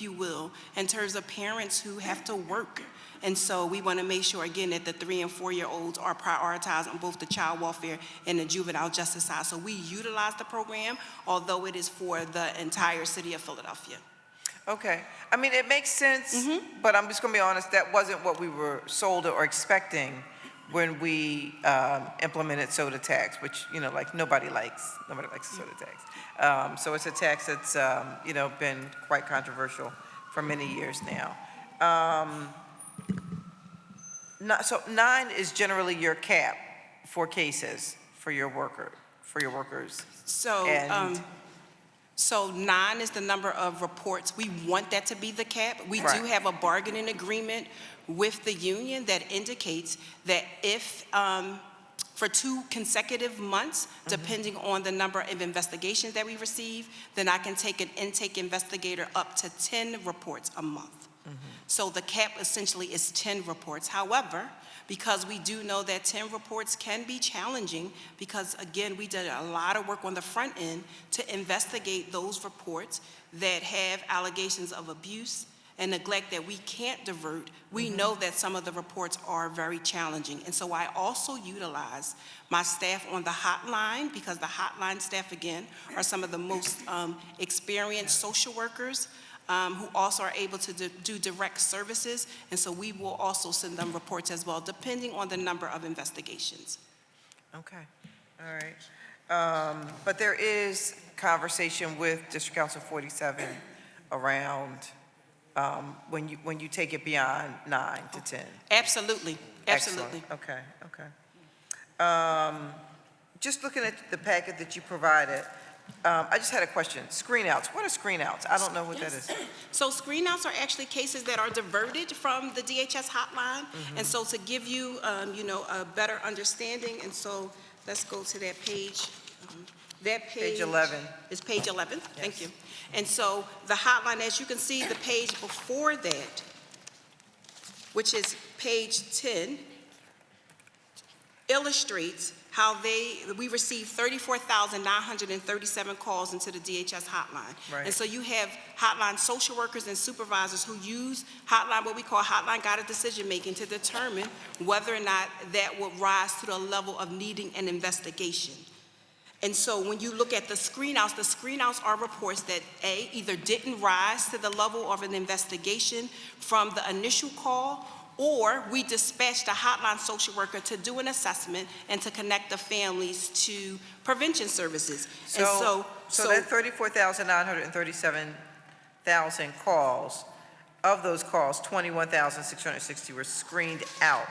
you will, in terms of parents who have to work. And so we want to make sure, again, that the 3- and 4-year-olds are prioritized on both the child welfare and the juvenile justice side. So we utilize the program, although it is for the entire city of Philadelphia. Okay. I mean, it makes sense, but I'm just going to be honest, that wasn't what we were sold or expecting when we implemented soda tax, which, you know, like nobody likes the soda tax. So it's a tax that's, you know, been quite controversial for many years now. So 9 is generally your cap for cases for your workers. So, And- So 9 is the number of reports. We want that to be the cap. We do Right. have a bargaining agreement with the union that indicates that if, for 2 consecutive months, depending on the number of investigations that we receive, then I can take an intake investigator up to 10 reports a month. So the cap essentially is 10 reports. However, because we do know that 10 reports can be challenging because, again, we did a lot of work on the front end to investigate those reports that have allegations of abuse and neglect that we can't divert. We know that some of the reports are very challenging. And so I also utilize my staff on the hotline, because the hotline staff, again, are some of the most experienced social workers who also are able to do direct services. And so we will also send them reports as well, depending on the number of investigations. Okay, all right. But there is conversation with District Council 47 around when you take it beyond 9 to 10. Absolutely, absolutely. Excellent. Okay, okay. Just looking at the packet that you provided, I just had a question. Screen outs. What are screen outs? I don't know what that is. So screen outs are actually cases that are diverted from the DHS hotline. And so to give you, a better understanding, and so let's go to that page. That page. Page 11. Is page 11. Yes. Thank you. And so the hotline, as you can see, the page before that, which is page 10, illustrates how we received 34,937 calls into the DHS hotline. Right. And so you have hotline social workers and supervisors who use hotline, what we call hotline guided decision making, to determine whether or not that will rise to the level of needing an investigation. And so when you look at the screen outs are reports that either didn't rise to the level of an investigation from the initial call, or we dispatched a hotline social worker to do an assessment and to connect the families to prevention services. So that 34,937 calls, of those calls, 21,660 were screened out.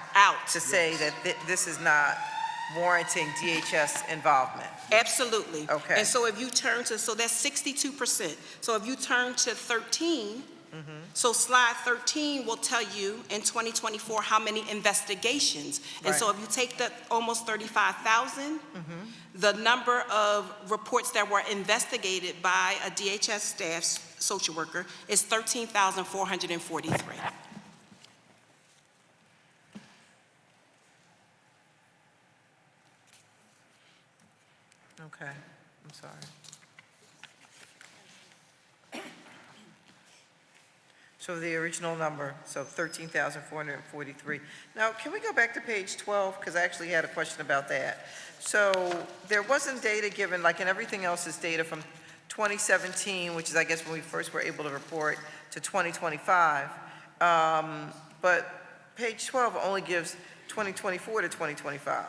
To say that this is not warranting DHS involvement. Absolutely. Okay. And so if you turn to, so that's 62%. So if you turn to 13, so slide 13 will tell you in 2024 how many investigations. And so if you take that almost 35,000, the number of reports that were investigated by a DHS staff social worker is 13,443. Okay, I'm sorry. So the original number, so 13,443. Now, can we go back to page 12? Because I actually had a question about that. So there wasn't data given, like in everything else is data from 2017, which is, I guess, when we first were able to report, to 2025. But page 12 only gives 2024 to 2025,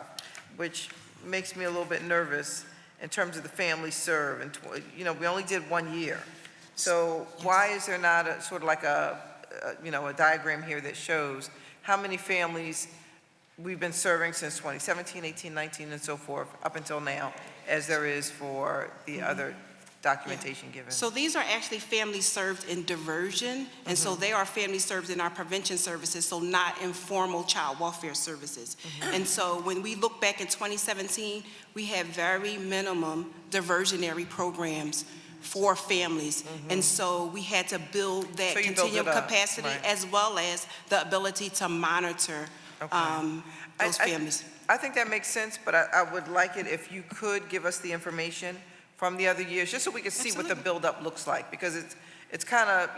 which makes me a little bit nervous in terms of the family served. And, we only did 1 year. So why is there not a sort of like a diagram here that shows how many families we've been serving since 2017, 18, 19, and so forth, up until now, as there is for the other documentation given? So these are actually families served in diversion, and so they are families served in our prevention services, so not informal child welfare services. And so when we look back in 2017, we had very minimum diversionary programs for families. And so we had to build that continuum capacity, as well as the ability to monitor those families. I think that makes sense, but I would like it if you could give us the information from the other years, just so we can see what the buildup looks like, because it's kind of,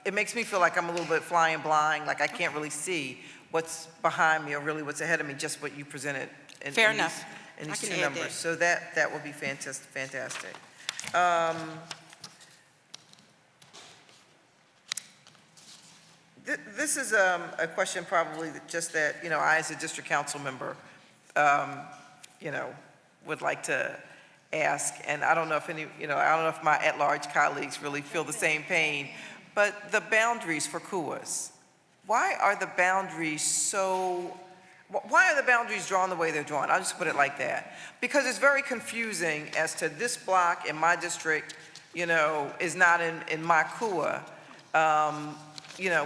it makes me feel like I'm a little bit flying blind, like I can't really see what's behind me or really what's ahead of me, just what you presented in these two numbers. So that would be fantastic. This is a question probably just that, I as a district council member, would like to ask, and I don't know if I don't know if my at-large colleagues really feel the same pain, but the boundaries for CUAs, why are the boundaries drawn the way they're drawn? I'll just put it like that. Because it's very confusing as to this block in my district, is not in my CUA,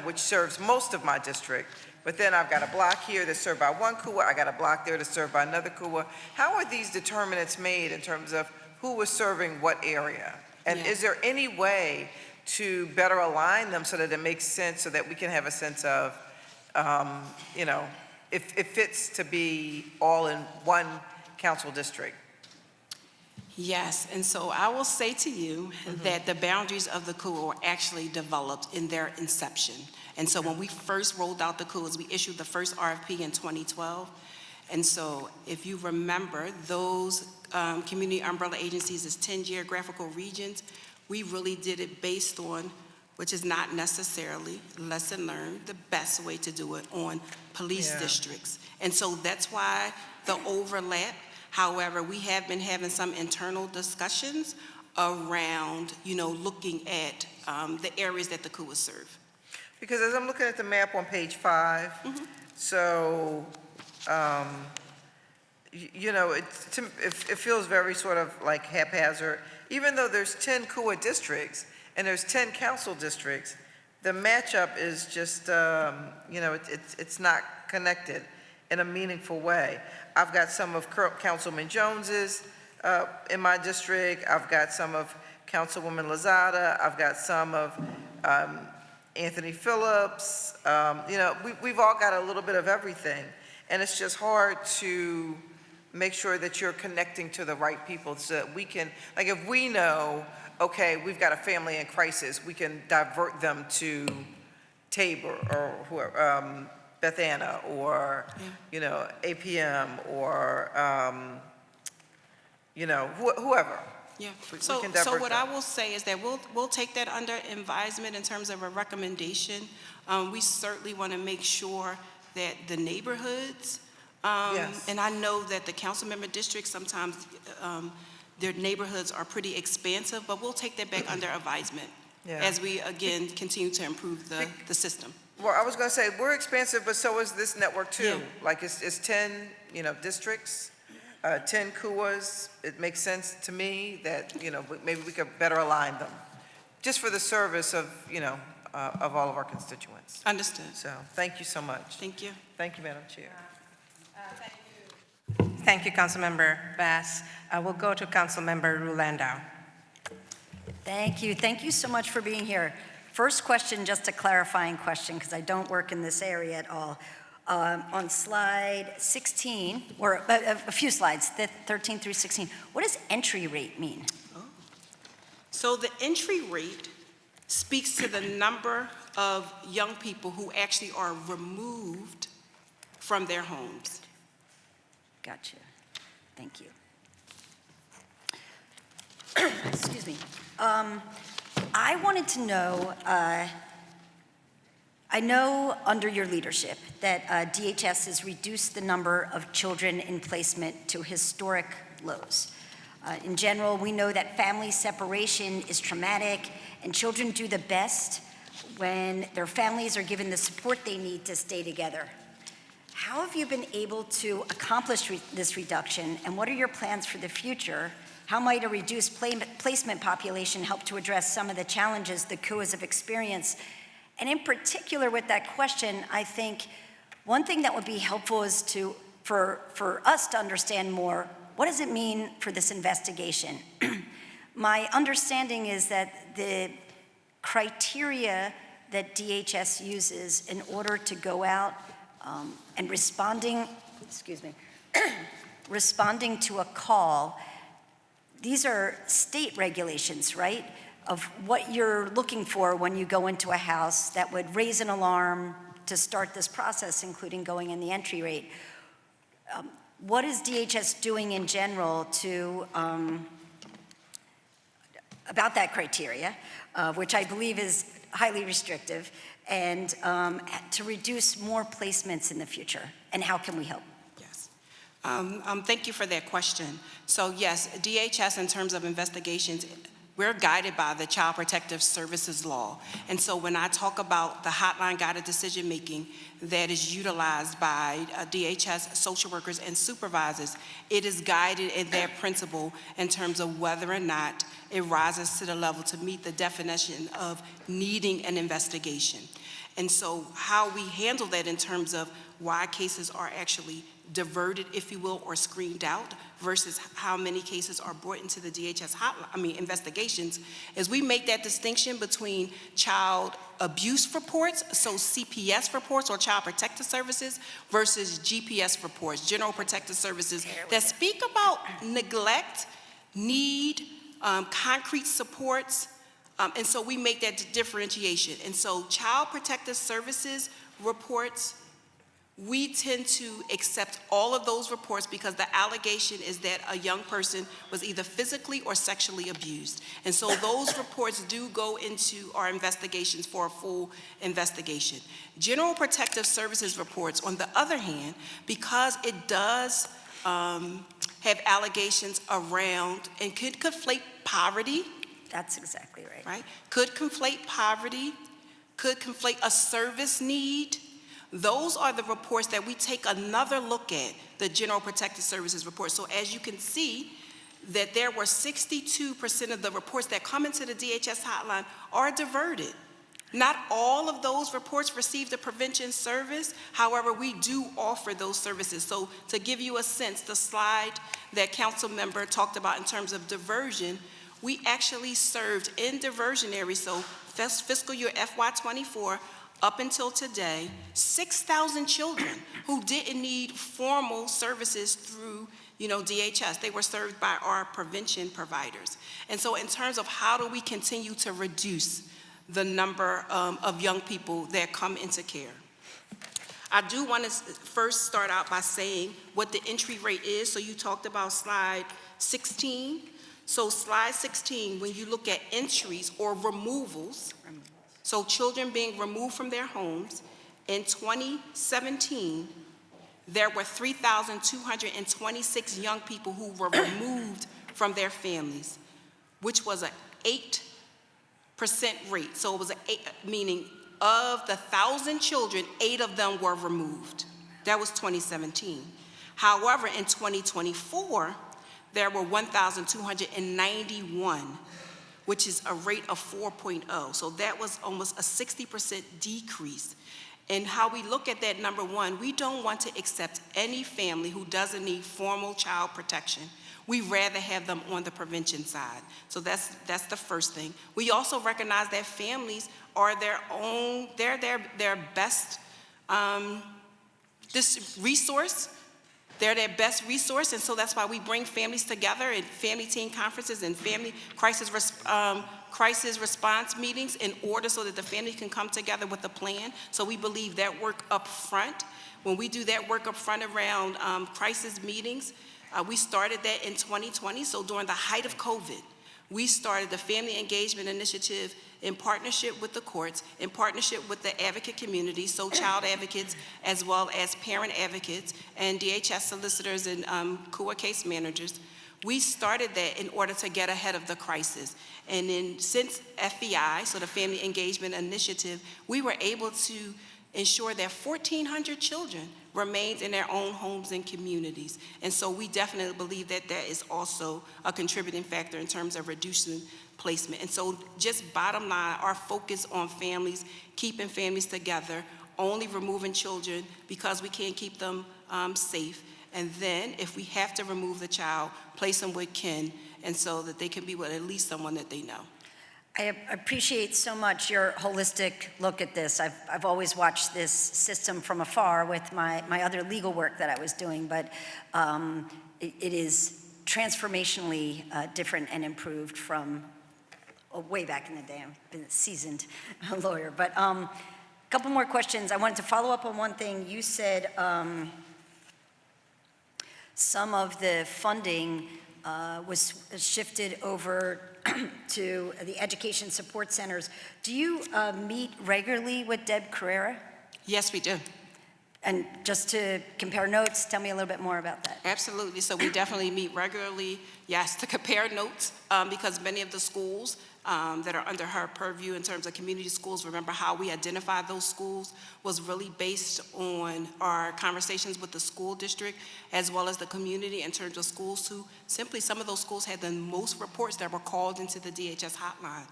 which serves most of my district. But then I've got a block here that's served by one CUA, I got a block there that's served by another CUA. How are these determinants made in terms of who is serving what area? And is there any way to better align them so that it makes sense, so that we can have a sense of you know, it fits to be all in one council district. Yes, and so I will say to you that the boundaries of the COA were actually developed in their inception. And so when we first rolled out the COAs, we issued the first RFP in 2012. And so if you remember, those community umbrella agencies as 10 geographical regions, we really did it based on, which is not necessarily, lesson learned, the best way to do it on police districts. And so that's why the overlap. However, we have been having some internal discussions around, you know, looking at the areas that the COA serve. Because as I'm looking at the map on page 5, so, you know, it feels very sort of like haphazard. Even though there's 10 COA districts and there's 10 council districts, the matchup is just, you know, it's not connected in a meaningful way. I've got some of Councilman Jones's in my district. I've got some of Councilwoman Lozada. I've got some of Anthony Phillips. You know, we've all got a little bit of everything. And it's just hard to make sure that you're connecting to the right people so that we can, like if we know, okay, we've got a family in crisis, we can divert them to Tabor or whoever, Beth Anna or, you know, APM or, you know, whoever. Yeah, We so can divert what them. I will say is that we'll take that under advisement in terms of a recommendation. We certainly want to make sure that the neighborhoods, Yes. and I know that the council member districts, sometimes their neighborhoods are pretty expansive, but we'll take that back under advisement as we, again, continue to improve the system. Well, I was going to say, we're expansive, but so is this network too. Yeah. Like it's 10, you know, districts, 10 COAs. It makes sense to me that, you know, maybe we could better align them just for the service of, you know, of all of our constituents. Understood. So thank you so much. Thank you. Thank you, Madam Chair. Thank you, Councilmember Bass. We'll go to Councilmember Rulandau. Thank you. Thank you so much for being here. First question, just a clarifying question, because I don't work in this area at all. On slide 16, or a few slides, 13 through 16, what does entry rate mean? So the entry rate speaks to the number of young people who actually are removed from their homes. Gotcha. Thank you. Excuse me. I wanted to know, I know under your leadership that DHS has reduced the number of children in placement to historic lows. In general, we know that family separation is traumatic, and children do the best when their families are given the support they need to stay together. How have you been able to accomplish this reduction, and what are your plans for the future? How might a reduced placement population help to address some of the challenges the COAs have experienced? And in particular with that question, I think one thing that would be helpful is for us to understand more, what does it mean for this investigation? My understanding is that the criteria that DHS uses in order to go out and responding to a call, these are state regulations, right? Of what you're looking for when you go into a house that would raise an alarm to start this process, including going in the entry rate. What is DHS doing in general to, about that criteria, which I believe is highly restrictive, and to reduce more placements in the future? And how can we help? Yes. Thank you for that question. So yes, DHS in terms of investigations, we're guided by the Child Protective Services law. And so when I talk about the hotline guided decision making that is utilized by DHS social workers and supervisors, it is guided in that principle in terms of whether or not it rises to the level to meet the definition of needing an investigation. And so how we handle that in terms of why cases are actually diverted, if you will, or screened out versus how many cases are brought into the DHS hotline, investigations, is we make that distinction between child abuse reports, so CPS reports or Child Protective Services, versus GPS reports, General Protective Services, that speak about neglect, need, concrete supports, and so we make that differentiation. And so Child Protective Services reports, we tend to accept all of those reports because the allegation is that a young person was either physically or sexually abused. And so those reports do go into our investigations for a full investigation. General Protective Services reports, on the other hand, because it does have allegations around and could conflate poverty. That's exactly right. Right? Could conflate poverty, could conflate a service need. Those are the reports that we take another look at, the General Protective Services report. So as you can see, that there were 62% of the reports that come into the DHS hotline are diverted. Not all of those reports receive the prevention service. However, we do offer those services. So to give you a sense, the slide that council member talked about in terms of diversion, we actually served in diversionary, so fiscal year FY24, up until today, 6,000 children who didn't need formal services through, DHS. They were served by our prevention providers. And so in terms of how do we continue to reduce the number of young people that come into care, I do want to first start out by saying what the entry rate is. So you talked about slide 16. So slide 16, when you look at entries or removals, so children being removed from their homes, in 2017, there were 3,226 young people who were removed from their families, which was an 8% rate. So it was meaning of the 1,000 children, 8 of them were removed. That was 2017. However, in 2024, there were 1,291, which is a rate of 4.0. So that was almost a 60% decrease. And how we look at that, number one, we don't want to accept any family who doesn't need formal child protection. We rather have them on the prevention side. So that's the first thing. We also recognize that families are their best this resource. They're their best resource, and so that's why we bring families together in family team conferences and family crisis response meetings in order so that the family can come together with a plan. So we believe that work up front. When we do that work up front around crisis meetings, we started that in 2020. So during the height of COVID, we started the Family Engagement Initiative in partnership with the courts, in partnership with the advocate community, so child advocates as well as parent advocates and DHS solicitors and COA case managers. We started that in order to get ahead of the crisis. And then since FEI, so the Family Engagement Initiative, we were able to ensure that 1,400 children remained in their own homes and communities. And so we definitely believe that that is also a contributing factor in terms of reducing placement. And so just bottom line, our focus on families, keeping families together, only removing children because we can't keep them safe. And then if we have to remove the child, place them with kin, and so that they can be with at least someone that they know. I appreciate so much your holistic look at this. I've always watched this system from afar with my other legal work that I was doing, but it is transformationally different and improved from way back in the day. I've been a seasoned lawyer. But a couple more questions. I wanted to follow up on one thing. You said some of the funding was shifted over to the education support centers. Do you meet regularly with Deb Carrera? Yes, we do. And just to compare notes, tell me a little bit more about that. Absolutely. So we definitely meet regularly, yes, to compare notes because many of the schools that are under her purview in terms of community schools. Remember how we identified those schools was really based on our conversations with the school district as well as the community in terms of schools who simply, some of those schools had the most reports that were called into the DHS hotline.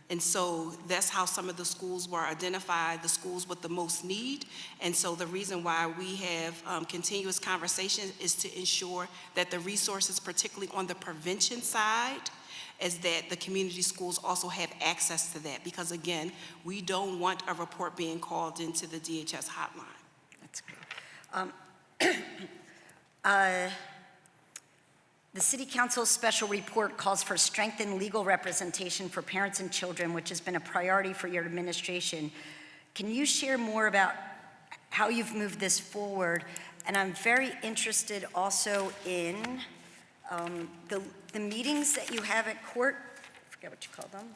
And so that's how some of the schools were identified, the schools with the most need. And so the reason why we have continuous conversation is to ensure that the resources, particularly on the prevention side, is that the community schools also have access to that. Because again, we don't want a report being called into the DHS hotline. That's great. The City Council's special report calls for strengthened legal representation for parents and children, which has been a priority for your administration. Can you share more about how you've moved this forward? And I'm very interested also in the meetings that you have at court, I forget what you call them,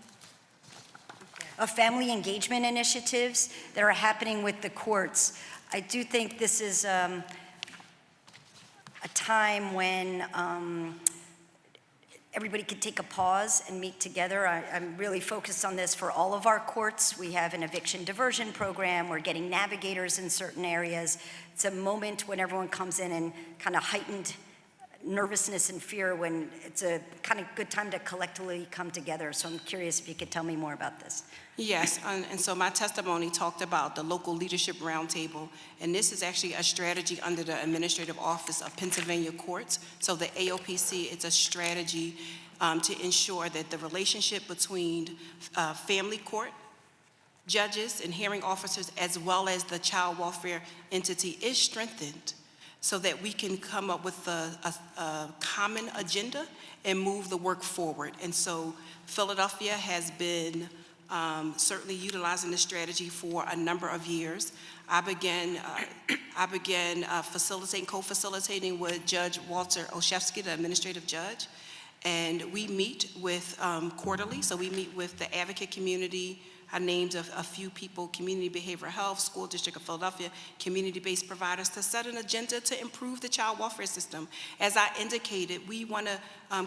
of family engagement initiatives that are happening with the courts. I do think this is a time when everybody could take a pause and meet together. I'm really focused on this for all of our courts. We have an eviction diversion program. We're getting navigators in certain areas. It's a moment when everyone comes in and kind of heightened nervousness and fear, when it's a kind of good time to collectively come together. So I'm curious if you could tell me more about this. Yes, and so my testimony talked about the local leadership roundtable, and this is actually a strategy under the Administrative Office of Pennsylvania Courts. So the AOPC, it's a strategy to ensure that the relationship between family court judges and hearing officers as well as the child welfare entity is strengthened, so that we can come up with a common agenda and move the work forward. And so Philadelphia has been certainly utilizing this strategy for a number of years. I began co-facilitating with Judge Walter Olszewski, the administrative judge, and we meet with quarterly. So we meet with the advocate community. I named a few people: Community Behavioral Health, School District of Philadelphia, community-based providers, to set an agenda to improve the child welfare system. As I indicated, we want to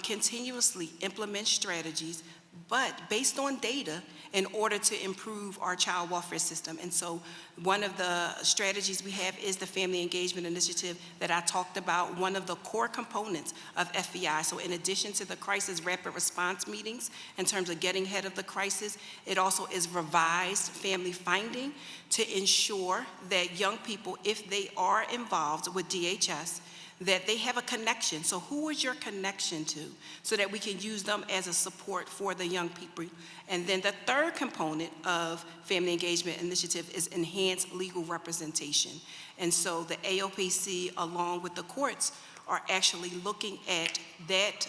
continuously implement strategies, but based on data, in order to improve our child welfare system. And so one of the strategies we have is the Family Engagement Initiative that I talked about, one of the core components of FBI. So in addition to the crisis rapid response meetings, in terms of getting ahead of the crisis, it also is revised family finding to ensure that young people, if they are involved with DHS, that they have a connection. So who is your connection to, so that we can use them as a support for the young people? And then the third component of Family Engagement Initiative is enhanced legal representation. And so the AOPC, along with the courts, are actually looking at that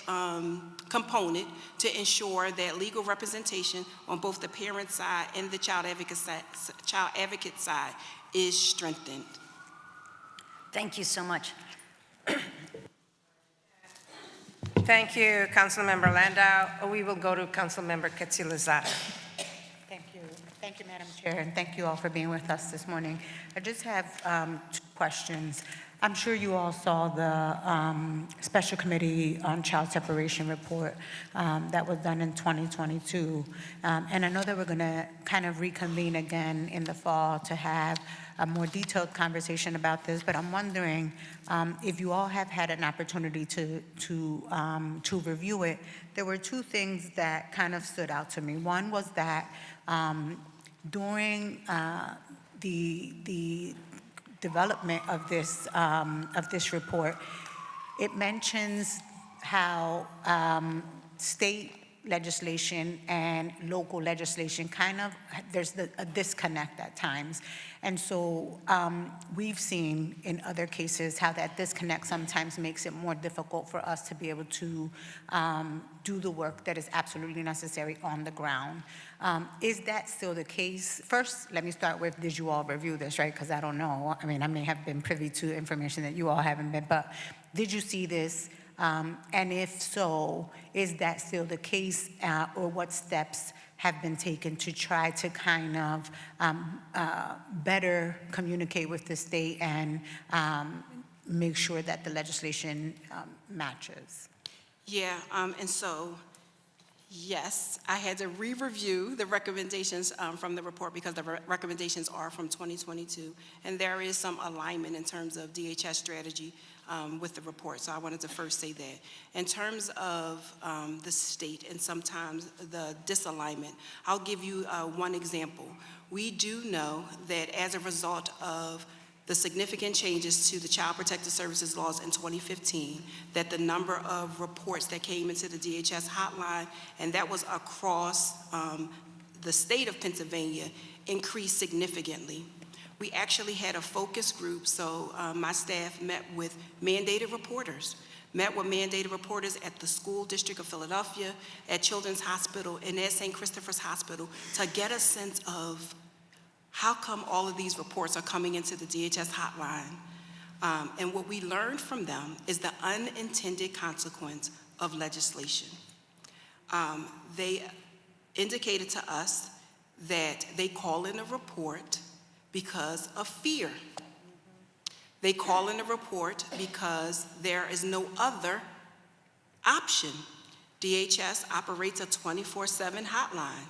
component to ensure that legal representation on both the parent side and the child advocate side is strengthened. Thank you so much. Thank you, Councilmember Landau. We will go to Councilmember Ketsi-Lozada. Thank you. Thank you, Madam Chair, and thank you all for being with us this morning. I just have 2 questions. I'm sure you all saw the Special Committee on Child Separation report that was done in 2022. And I know that we're going to kind of reconvene again in the fall to have a more detailed conversation about this, but I'm wondering if you all have had an opportunity to review it. There were 2 things that kind of stood out to me. One was that during the development of this report, it mentions how state legislation and local legislation there's a disconnect at times. And so we've seen in other cases how that disconnect sometimes makes it more difficult for us to be able to do the work that is absolutely necessary on the ground. Is that still the case? First, let me start with, did you all review this, right? Because I don't know. I mean, I may have been privy to information that you all haven't been, but did you see this? And if so, is that still the case, or what steps have been taken to try to kind of better communicate with the state and make sure that the legislation matches? Yeah, and so, Yes, I had to re-review the recommendations from the report because the recommendations are from 2022, and there is some alignment in terms of DHS strategy with the report, so I wanted to first say that. In terms of the state and sometimes the disalignment, I'll give you one example. We do know that as a result of the significant changes to the Child Protective Services laws in 2015, that the number of reports that came into the DHS hotline, and that was across the state of Pennsylvania, increased significantly. We actually had a focus group, so my staff met with mandated reporters at the School District of Philadelphia, at Children's Hospital, and at St. Christopher's Hospital to get a sense of how come all of these reports are coming into the DHS hotline. And what we learned from them is the unintended consequence of legislation. They indicated to us that they call in a report because of fear. They call in a report because there is no other option. DHS operates a 24/7 hotline.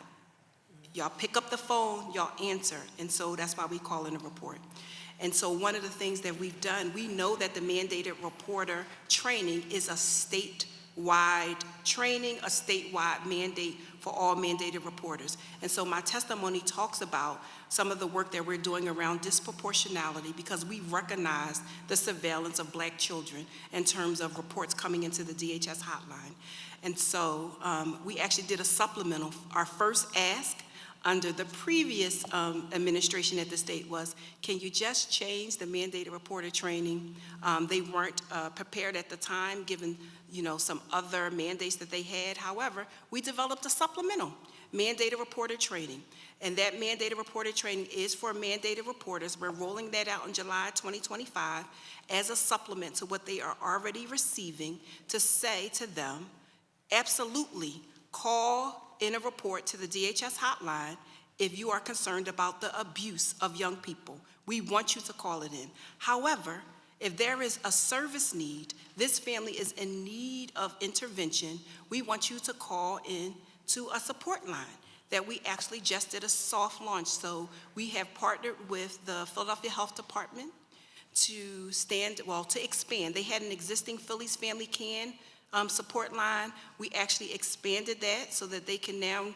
Y'all pick up the phone, y'all answer, and so that's why we call in a report. And so one of the things that we've done, we know that the mandated reporter training is a statewide training, a statewide mandate for all mandated reporters. And so my testimony talks about some of the work that we're doing around disproportionality because we recognize the surveillance of Black children in terms of reports coming into the DHS hotline. And so we actually did a supplemental. Our first ask under the previous administration at the state was, can you just change the mandated reporter training? They weren't prepared at the time, given some other mandates that they had. However, we developed a supplemental mandated reporter training, and that mandated reporter training is for mandated reporters. We're rolling that out in July 2025 as a supplement to what they are already receiving, to say to them, absolutely, call in a report to the DHS hotline if you are concerned about the abuse of young people. We want you to call it in. However, if there is a service need, this family is in need of intervention, we want you to call in to a support line that we actually just did a soft launch. So we have partnered with the Philadelphia Health Department to expand. They had an existing Phillies Family Can support line. We actually expanded that so that they can now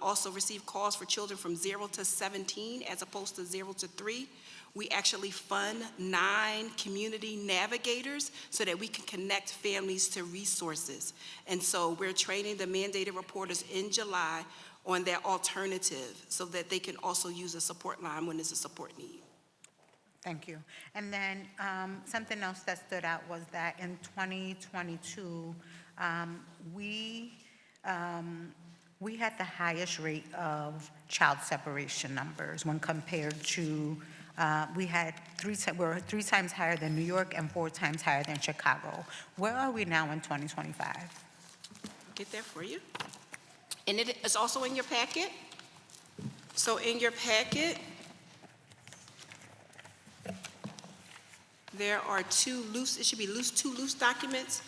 also receive calls for children from 0 to 17 as opposed to 0 to 3. We actually fund 9 community navigators so that we can connect families to resources. And so we're training the mandated reporters in July on their alternative so that they can also use a support line when there's a support need. Thank you. And then something else that stood out was that in 2022, we had the highest rate of child separation numbers when compared to, we're 3 times higher than New York and 4 times higher than Chicago. Where are we now in 2025? Get there for you. And it is also in your packet. So in your packet, there are 2 loose, it should be 2 loose documents.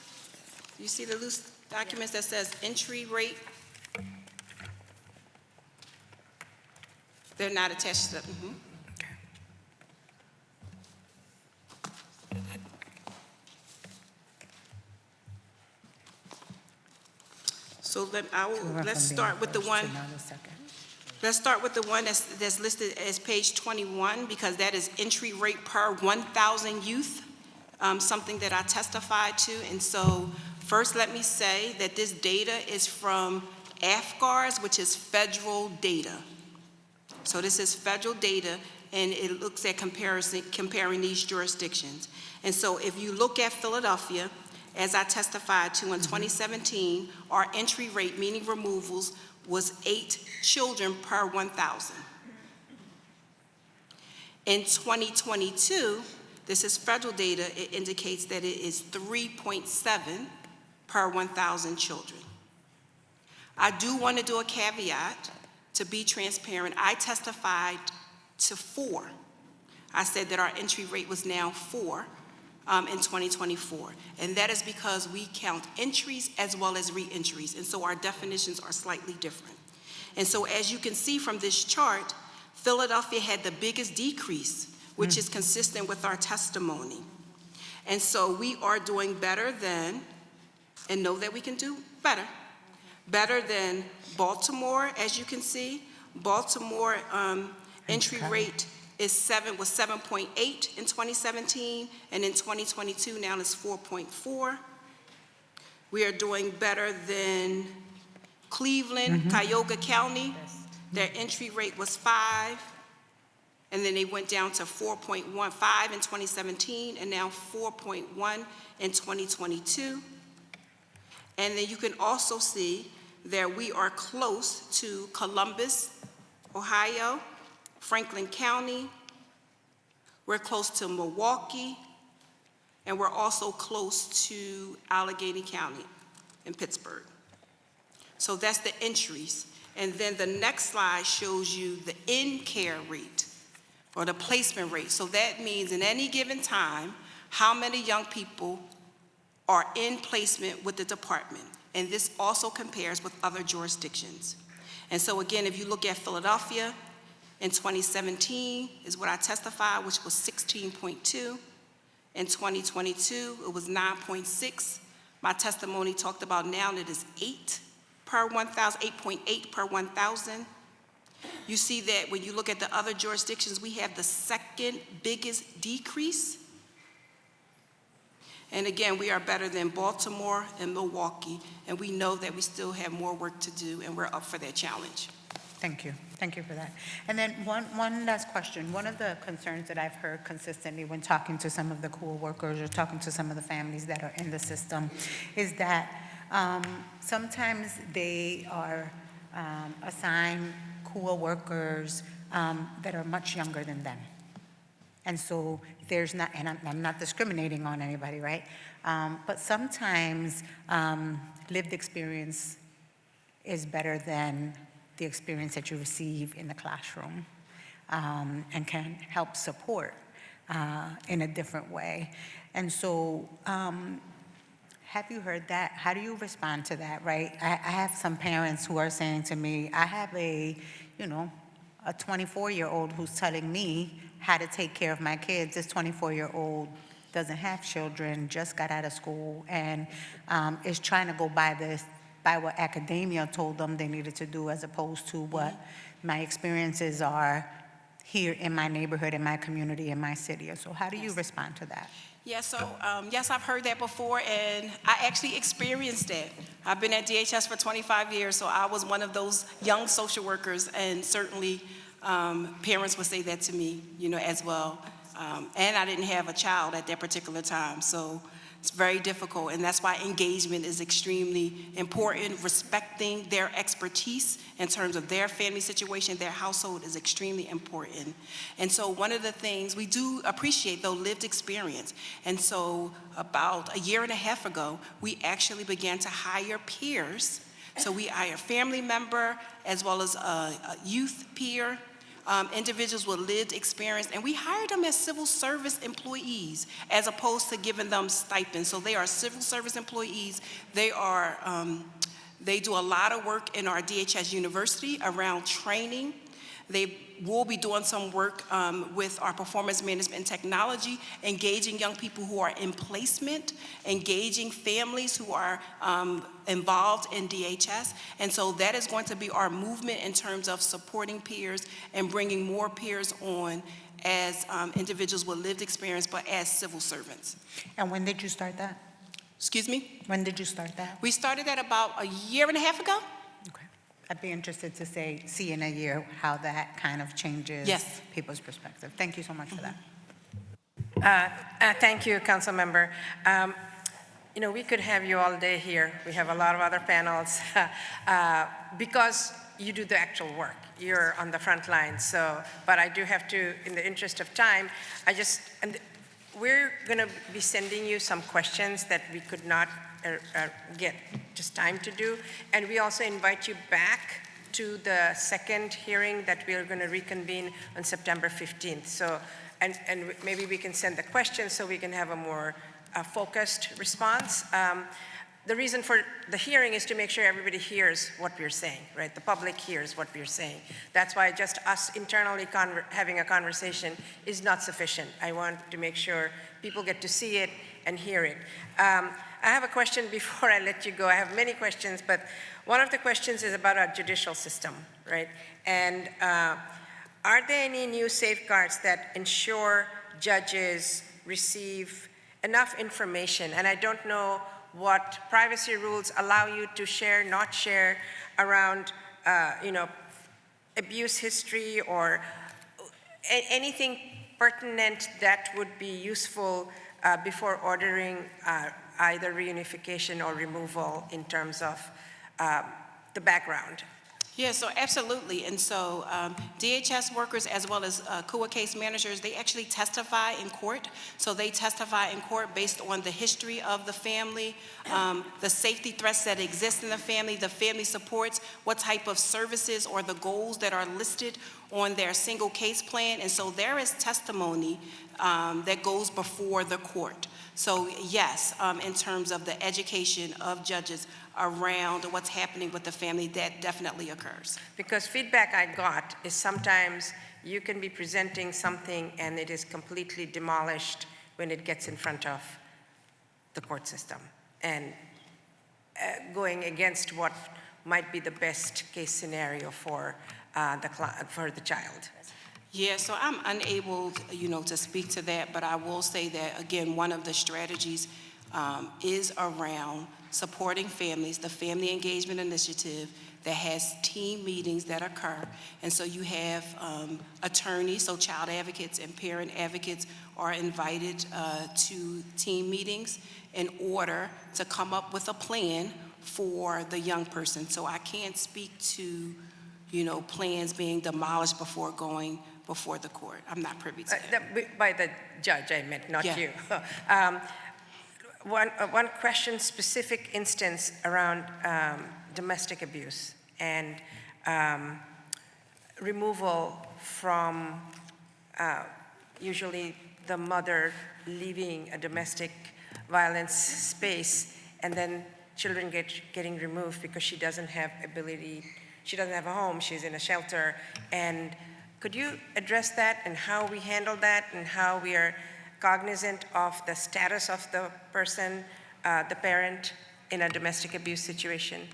You see the loose documents that says entry rate? They're not attached to the, So let's start with the one. Let's start with the one that's listed as page 21, because that is entry rate per 1,000 youth, something that I testified to. And so first let me say that this data is from AFGARS, which is federal data. So this is federal data, and it looks at comparing these jurisdictions. And so if you look at Philadelphia, as I testified to in 2017, our entry rate, meaning removals, was 8 children per 1,000. In 2022, this is federal data, it indicates that it is 3.7 per 1,000 children. I do want to do a caveat to be transparent. I testified to 4. I said that our entry rate was now 4 in 2024. And that is because we count entries as well as re-entries, and so our definitions are slightly different. And so as you can see from this chart, Philadelphia had the biggest decrease, which is consistent with our testimony. And so we are doing better than, and know that we can do better than Baltimore, as you can see. Baltimore entry rate was 7.8 in 2017, and in 2022 now it's 4.4. We are doing better than Cleveland, Cuyahoga County. Their entry rate was 5, and then they went down to 4.15 in 2017, and now 4.1 in 2022. And then you can also see that we are close to Columbus, Ohio, Franklin County. We're close to Milwaukee, and we're also close to Allegheny County in Pittsburgh. So that's the entries. And then the next slide shows you the in-care rate or the placement rate. So that means in any given time, how many young people are in placement with the department. And this also compares with other jurisdictions. And so again, if you look at Philadelphia, in 2017 is what I testified, which was 16.2. In 2022, it was 9.6. My testimony talked about now that it is 8 per 1,000, 8.8 per 1,000. You see that when you look at the other jurisdictions, we have the second biggest decrease. And again, we are better than Baltimore and Milwaukee, and we know that we still have more work to do, and we're up for that challenge. Thank you. Thank you for that. And then one last question. One of the concerns that I've heard consistently when talking to some of the co-workers or talking to some of the families that are in the system is that sometimes they are assigned co-workers that are much younger than them. And so there's not, and I'm not discriminating on anybody, right? But sometimes lived experience is better than the experience that you receive in the classroom and can help support in a different way. And so have you heard that? How do you respond to that, right? I have some parents who are saying to me, I have a 24-year-old who's telling me how to take care of my kids. This 24-year-old doesn't have children, just got out of school, and is trying to go by what academia told them they needed to do as opposed to what my experiences are here in my neighborhood, in my community, in my city. So how do you respond to that? Yeah, so yes, I've heard that before, and I actually experienced that. I've been at DHS for 25 years, so I was one of those young social workers, and certainly parents would say that to me, as well. And I didn't have a child at that particular time, so it's very difficult, and that's why engagement is extremely important. Respecting their expertise in terms of their family situation, their household is extremely important. And so one of the things, we do appreciate the lived experience. And so about a year and a half ago, we actually began to hire peers. So we hire a family member as well as a youth peer, individuals with lived experience, and we hired them as civil service employees as opposed to giving them stipends. So they are civil service employees. They do a lot of work in our DHS University around training. They will be doing some work with our performance management and technology, engaging young people who are in placement, engaging families who are involved in DHS. And so that is going to be our movement in terms of supporting peers and bringing more peers on as individuals with lived experience, but as civil servants. And when did you start that? Excuse me? When did you start that? We started that about a year and a half ago. Okay. I'd be interested to see in a year how that kind of changes people's perspective. Thank you so much for that. Thank you, Council Member. We could have you all day here. We have a lot of other panels because you do the actual work. You're on the front line. So, but I do have to, in the interest of time, we're going to be sending you some questions that we could not get just time to do. And we also invite you back to the second hearing that we are going to reconvene on September 15th. So and maybe we can send the questions so we can have a more focused response. The reason for the hearing is to make sure everybody hears what we're saying, right? The public hears what we're saying. That's why just us internally having a conversation is not sufficient. I want to make sure people get to see it and hear it. I have a question before I let you go. I have many questions, but one of the questions is about our judicial system, right? And are there any new safeguards that ensure judges receive enough information? And I don't know what privacy rules allow you to share, not share around, abuse history or anything pertinent that would be useful before ordering either reunification or removal in terms of the background. Yeah, so absolutely. And so DHS workers as well as CUA case managers, they actually testify in court. So they testify in court based on the history of the family, the safety threats that exist in the family supports, what type of services or the goals that are listed on their single case plan. And so there is testimony that goes before the court. So yes, in terms of the education of judges around what's happening with the family, that definitely occurs. Because feedback I got is sometimes you can be presenting something and it is completely demolished when it gets in front of the court system and going against what might be the best case scenario for the child. Yeah, so I'm unable, to speak to that, but I will say that, again, one of the strategies is around supporting families, the Family Engagement Initiative that has team meetings that occur. And so you have attorneys, so child advocates and parent advocates are invited to team meetings in order to come up with a plan for the young person. So I can't speak to, plans being demolished before going before the court. I'm not privy to that. By the judge, I meant, not Yeah. you. One question, specific instance around domestic abuse and removal from usually the mother leaving a domestic violence space, and then children getting removed because she doesn't have a home, she's in a shelter. And could you address that and how we handle that and how we are cognizant of the status of the person, the parent, in a domestic abuse situation?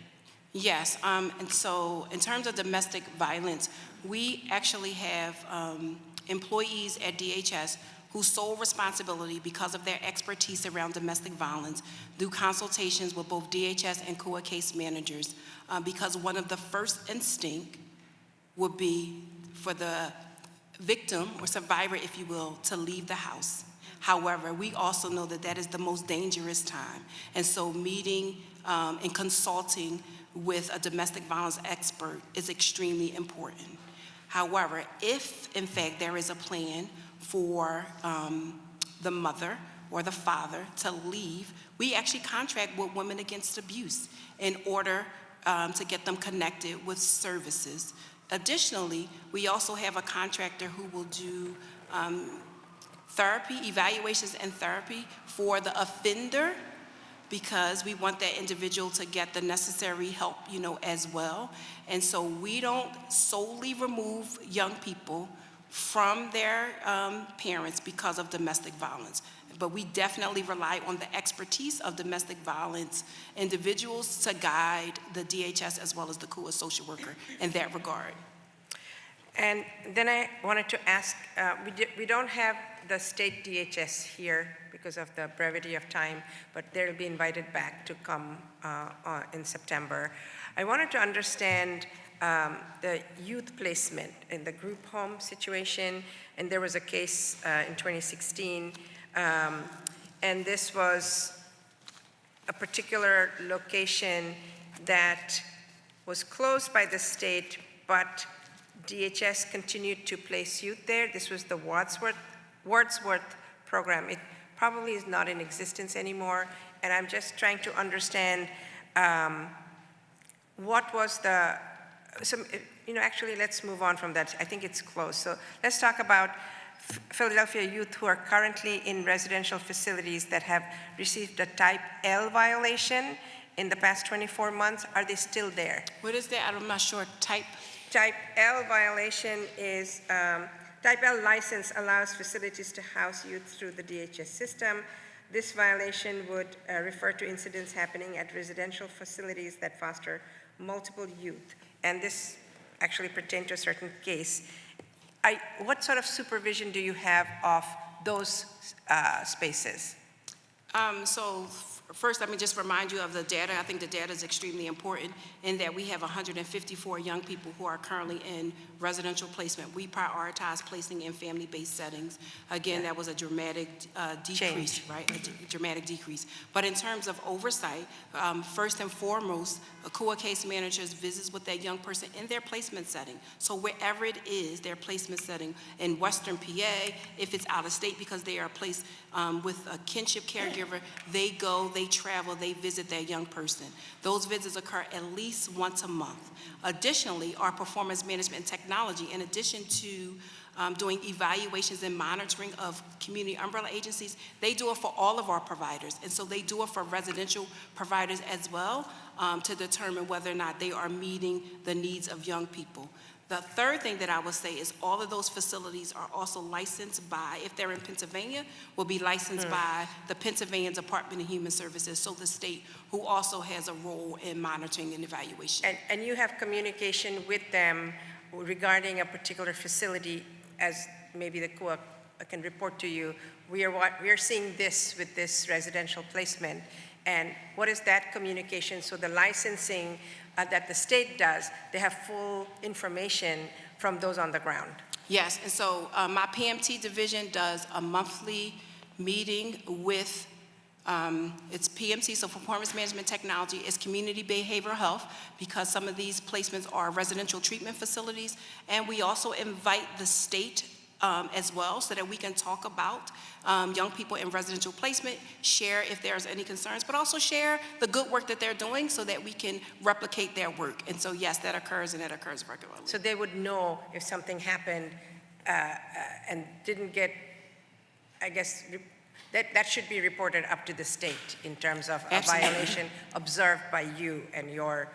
Yes, and so in terms of domestic violence, we actually have employees at DHS whose sole responsibility, because of their expertise around domestic violence, do consultations with both DHS and CUA case managers, because one of the first instinct would be for the victim or survivor, if you will, to leave the house. However, we also know that that is the most dangerous time. And so meeting and consulting with a domestic violence expert is extremely important. However, if in fact there is a plan for the mother or the father to leave, we actually contract with Women Against Abuse in order to get them connected with services. Additionally, we also have a contractor who will do therapy, evaluations and therapy for the offender, because we want that individual to get the necessary help, as well. And so we don't solely remove young people from their parents because of domestic violence, but we definitely rely on the expertise of domestic violence individuals to guide the DHS as well as the CUA social worker in that regard. And then I wanted to ask, we don't have the state DHS here because of the brevity of time, but they'll be invited back to come in September. I wanted to understand the youth placement in the group home situation, and there was a case in 2016, and this was a particular location that was closed by the state, but DHS continued to place youth there. This was the Wordsworth program. It probably is not in existence anymore, and I'm just trying to understand what was actually let's move on from that. I think it's closed. So let's talk about Philadelphia youth who are currently in residential facilities that have received a type L violation in the past 24 months, are they still there? What is that? I'm not sure. Type. Type L violation is, type L license allows facilities to house youth through the DHS system. This violation would refer to incidents happening at residential facilities that foster multiple youth. And this actually pertained to a certain case. What sort of supervision do you have of those spaces? First, let me just remind you of the data. I think the data is extremely important in that we have 154 young people who are currently in residential placement. We prioritize placing in family-based settings. Again, that was a dramatic decrease, right? A dramatic decrease. But in terms of oversight, first and foremost, a COA case manager's visits with that young person in their placement setting. So wherever it is, their placement setting in Western PA, if it's out of state because they are placed with a kinship caregiver, they go, they travel, they visit that young person. Those visits occur at least once a month. Additionally, our performance management technology, in addition to doing evaluations and monitoring of community umbrella agencies, they do it for all of our providers. And so they do it for residential providers as well to determine whether or not they are meeting the needs of young people. The third thing that I would say is all of those facilities are also licensed by, if they're in Pennsylvania, will be licensed by the Pennsylvania Department of Human Services, so the state, who also has a role in monitoring and evaluation. And you have communication with them regarding a particular facility, as maybe the COA can report to you, we are seeing this with this residential placement. And what is that communication? So the licensing that the state does, they have full information from those on the ground. Yes, and so my PMT division does a monthly meeting with, it's PMT, so Performance Management Technology, is community behavioral health, because some of these placements are residential treatment facilities, and we also invite the state as well, so that we can talk about young people in residential placement, share if there's any concerns, but also share the good work that they're doing so that we can replicate their work. And so yes, that occurs, and that occurs regularly. So they would know if something happened and didn't get, I guess, that should be reported up to the state in terms of a violation observed by you and your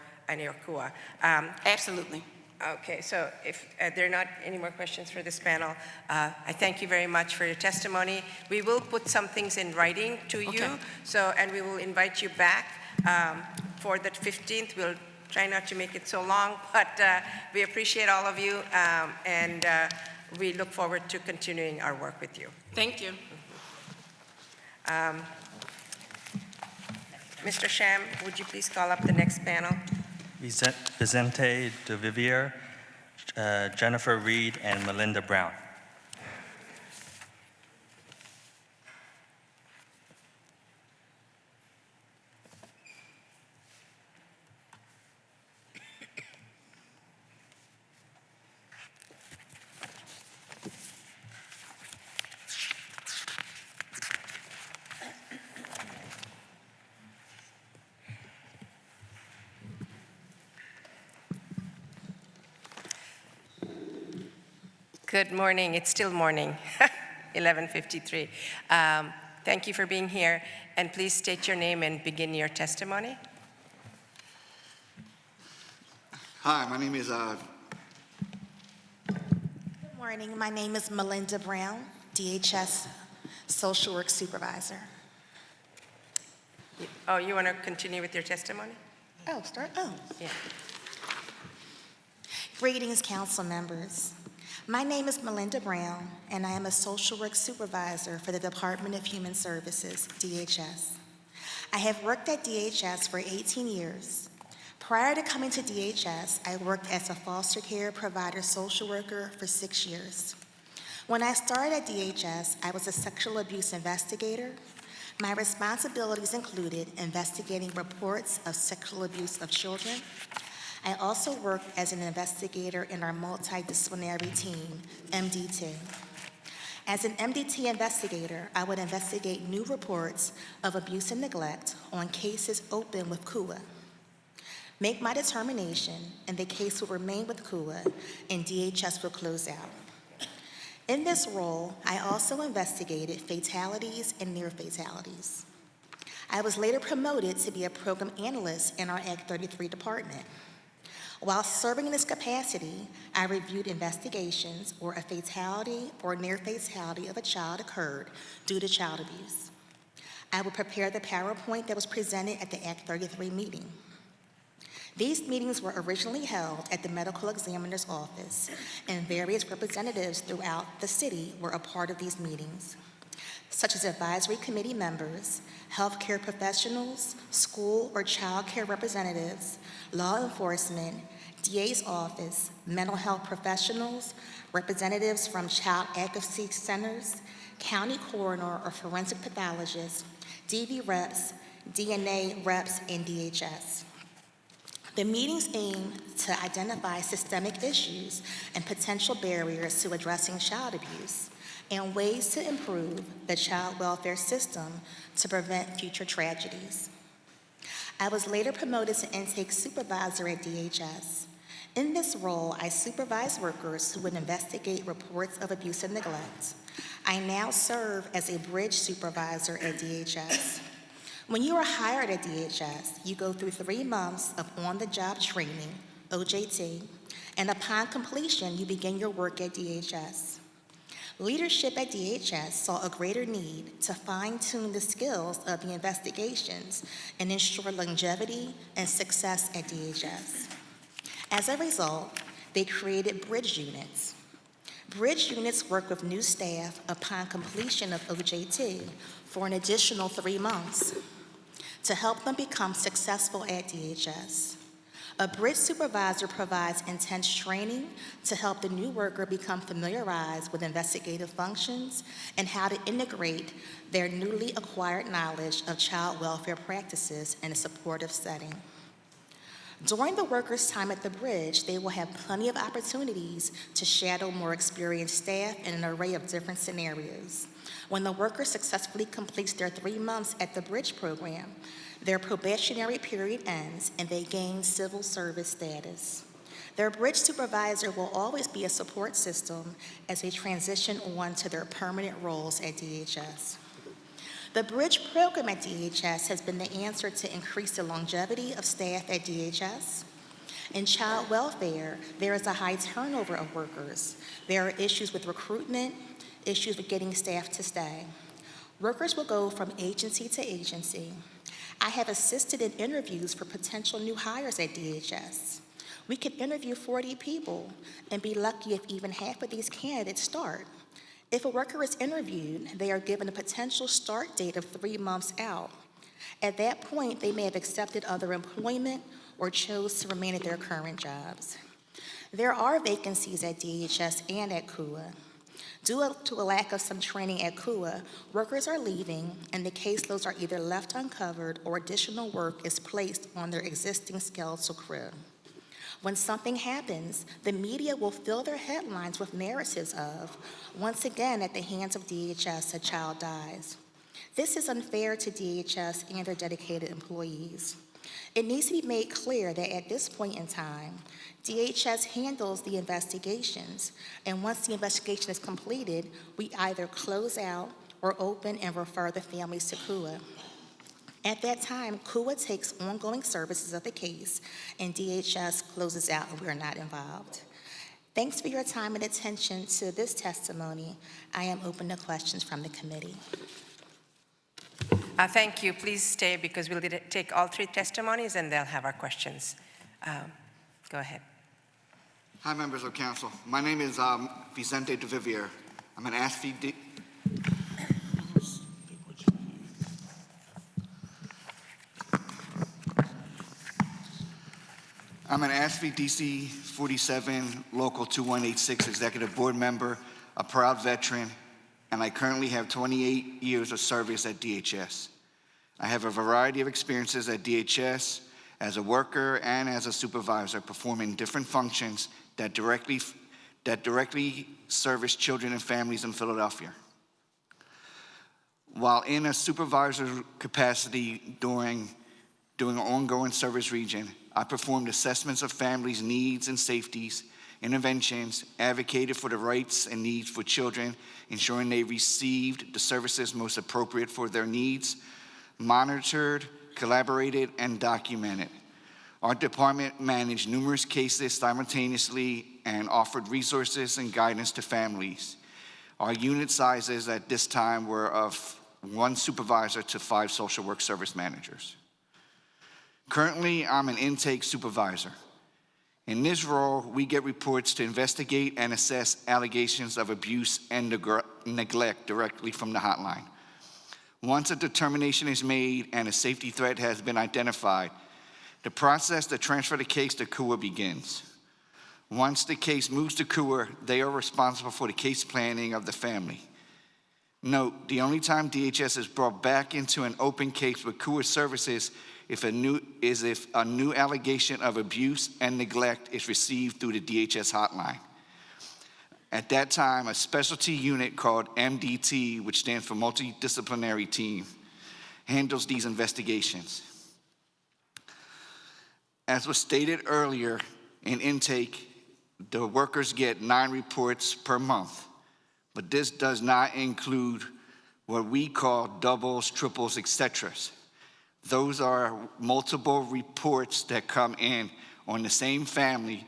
COA. Absolutely. Okay, so if there are not any more questions for this panel, I thank you very much for your testimony. We will put some things in writing to you, and we will invite you back for the 15th. We'll try not to make it so long, but we appreciate all of you, and we look forward to continuing our work with you. Thank you. Mr. Sham, would you please call up the next panel? Vicente de Vivier, Jennifer Reed, and Melinda Brown. Good morning. It's still morning, 11:53. Thank you for being here, and please state your name and begin your testimony. Hi, my name is Good morning. My name is Melinda Brown, DHS Social Work Supervisor. Oh, you want to continue with your testimony? Oh, start? Oh. Yeah. Greetings, council members. My name is Melinda Brown, and I am a social work supervisor for the Department of Human Services, DHS. I have worked at DHS for 18 years. Prior to coming to DHS, I worked as a foster care provider social worker for 6 years. When I started at DHS, I was a sexual abuse investigator. My responsibilities included investigating reports of sexual abuse of children. I also worked as an investigator in our multidisciplinary team, MD2. As an MDT investigator, I would investigate new reports of abuse and neglect on cases open with COA, make my determination, and the case will remain with COA, and DHS will close out. In this role, I also investigated fatalities and near fatalities. I was later promoted to be a program analyst in our Act 33 department. While serving in this capacity, I reviewed investigations where a fatality or near fatality of a child occurred due to child abuse. I would prepare the PowerPoint that was presented at the Act 33 meeting. These meetings were originally held at the medical examiner's office, and various representatives throughout the city were a part of these meetings, such as advisory committee members, healthcare professionals, school or child care representatives, law enforcement, DA's office, mental health professionals, representatives from child advocacy centers, county coroner or forensic pathologists, DV reps, DNA reps, and DHS. The meetings aim to identify systemic issues and potential barriers to addressing child abuse and ways to improve the child welfare system to prevent future tragedies. I was later promoted to intake supervisor at DHS. In this role, I supervise workers who would investigate reports of abuse and neglect. I now serve as a bridge supervisor at DHS. When you are hired at DHS, you go through 3 months of on-the-job training, OJT, and upon completion, you begin your work at DHS. Leadership at DHS saw a greater need to fine-tune the skills of the investigations and ensure longevity and success at DHS. As a result, they created bridge units. Bridge units work with new staff upon completion of OJT for an additional 3 months to help them become successful at DHS. A bridge supervisor provides intense training to help the new worker become familiarized with investigative functions and how to integrate their newly acquired knowledge of child welfare practices in a supportive setting. During the workers' time at the bridge, they will have plenty of opportunities to shadow more experienced staff in an array of different scenarios. When the worker successfully completes their 3 months at the bridge program, their probationary period ends and they gain civil service status. Their bridge supervisor will always be a support system as they transition on to their permanent roles at DHS. The bridge program at DHS has been the answer to increase the longevity of staff at DHS. In child welfare, there is a high turnover of workers. There are issues with recruitment, issues with getting staff to stay. Workers will go from agency to agency. I have assisted in interviews for potential new hires at DHS. We could interview 40 people and be lucky if even half of these candidates start. If a worker is interviewed, they are given a potential start date of 3 months out. At that point, they may have accepted other employment or chose to remain at their current jobs. There are vacancies at DHS and at CUA. Due to a lack of some training at CUA, workers are leaving and the caseloads are either left uncovered or additional work is placed on their existing skeletal crew. When something happens, the media will fill their headlines with narratives of, once again at the hands of DHS, a child dies. This is unfair to DHS and their dedicated employees. It needs to be made clear that at this point in time, DHS handles the investigations, and once the investigation is completed, we either close out or open and refer the families to CUA. At that time, CUA takes ongoing services of the case, and DHS closes out and we are not involved. Thanks for your time and attention to this testimony. I am open to questions from the committee. Thank you. Please stay because we'll take all 3 testimonies and they'll have our questions. Go ahead. Hi, members of council. My name is Vicente de Vivier. I'm an ASFI DC 47 Local 2186 Executive Board member, a proud veteran, and I currently have 28 years of service at DHS. I have a variety of experiences at DHS as a worker and as a supervisor, performing different functions that directly service children and families in Philadelphia. While in a supervisor capacity during ongoing service region, I performed assessments of families' needs and safeties interventions, advocated for the rights and needs for children, ensuring they received the services most appropriate for their needs, monitored, collaborated, and documented. Our department managed numerous cases simultaneously and offered resources and guidance to families. Our unit sizes at this time were of 1 supervisor to 5 social work service managers. Currently, I'm an intake supervisor. In this role, we get reports to investigate and assess allegations of abuse and neglect directly from the hotline. Once a determination is made and a safety threat has been identified, the process to transfer the case to CUA begins. Once the case moves to CUA, they are responsible for the case planning of the family. Note, the only time DHS is brought back into an open case with CUA services if a new allegation of abuse and neglect is received through the DHS hotline. At that time, a specialty unit called MDT, which stands for Multidisciplinary Team, handles these investigations. As was stated earlier, in intake, the workers get 9 reports per month, but this does not include what we call doubles, triples, etc. Those are multiple reports that come in on the same family,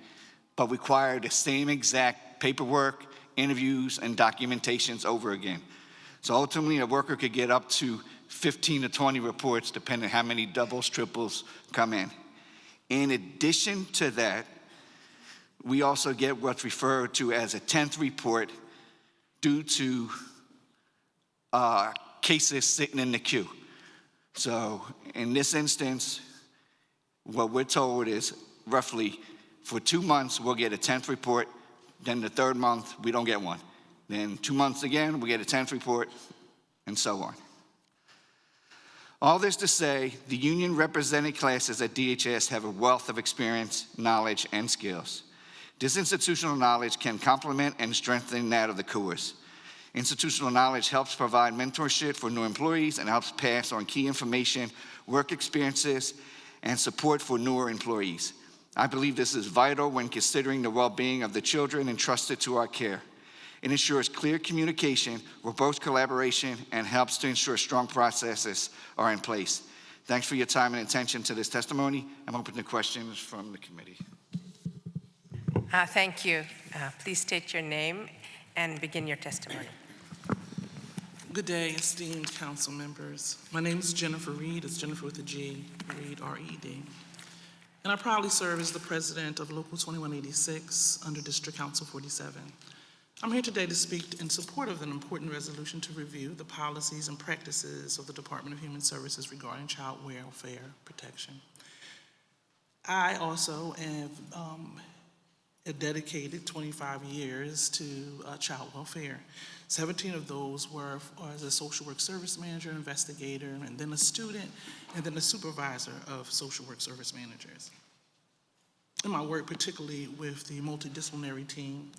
but require the same exact paperwork, interviews, and documentations over again. So ultimately, a worker could get up to 15 to 20 reports, depending on how many doubles, triples come in. In addition to that, we also get what's referred to as a 10th report due to cases sitting in the queue. So in this instance, what we're told is roughly for 2 months, we'll get a 10th report. Then the 3rd month, we don't get one. Then 2 months again, we get a 10th report, and so on. All this to say, the union represented classes at DHS have a wealth of experience, knowledge, and skills. This institutional knowledge can complement and strengthen that of the CUAs. Institutional knowledge helps provide mentorship for new employees and helps pass on key information, work experiences, and support for newer employees. I believe this is vital when considering the well-being of the children entrusted to our care. It ensures clear communication, robust collaboration, and helps to ensure strong processes are in place. Thanks for your time and attention to this testimony. I'm open to questions from the committee. Thank you. Please state your name and begin your testimony. Good day, esteemed council members. My name is Jennifer Reed. It's Jennifer with a G, Reed, R-E-D. And I proudly serve as the president of Local 2186 under District Council 47. I'm here today to speak in support of an important resolution to review the policies and practices of the Department of Human Services regarding child welfare protection. I also have dedicated 25 years to child welfare. 17 of those were as a social work service manager, investigator, and then a student, and then a supervisor of social work service managers. In my work, particularly with the multidisciplinary team,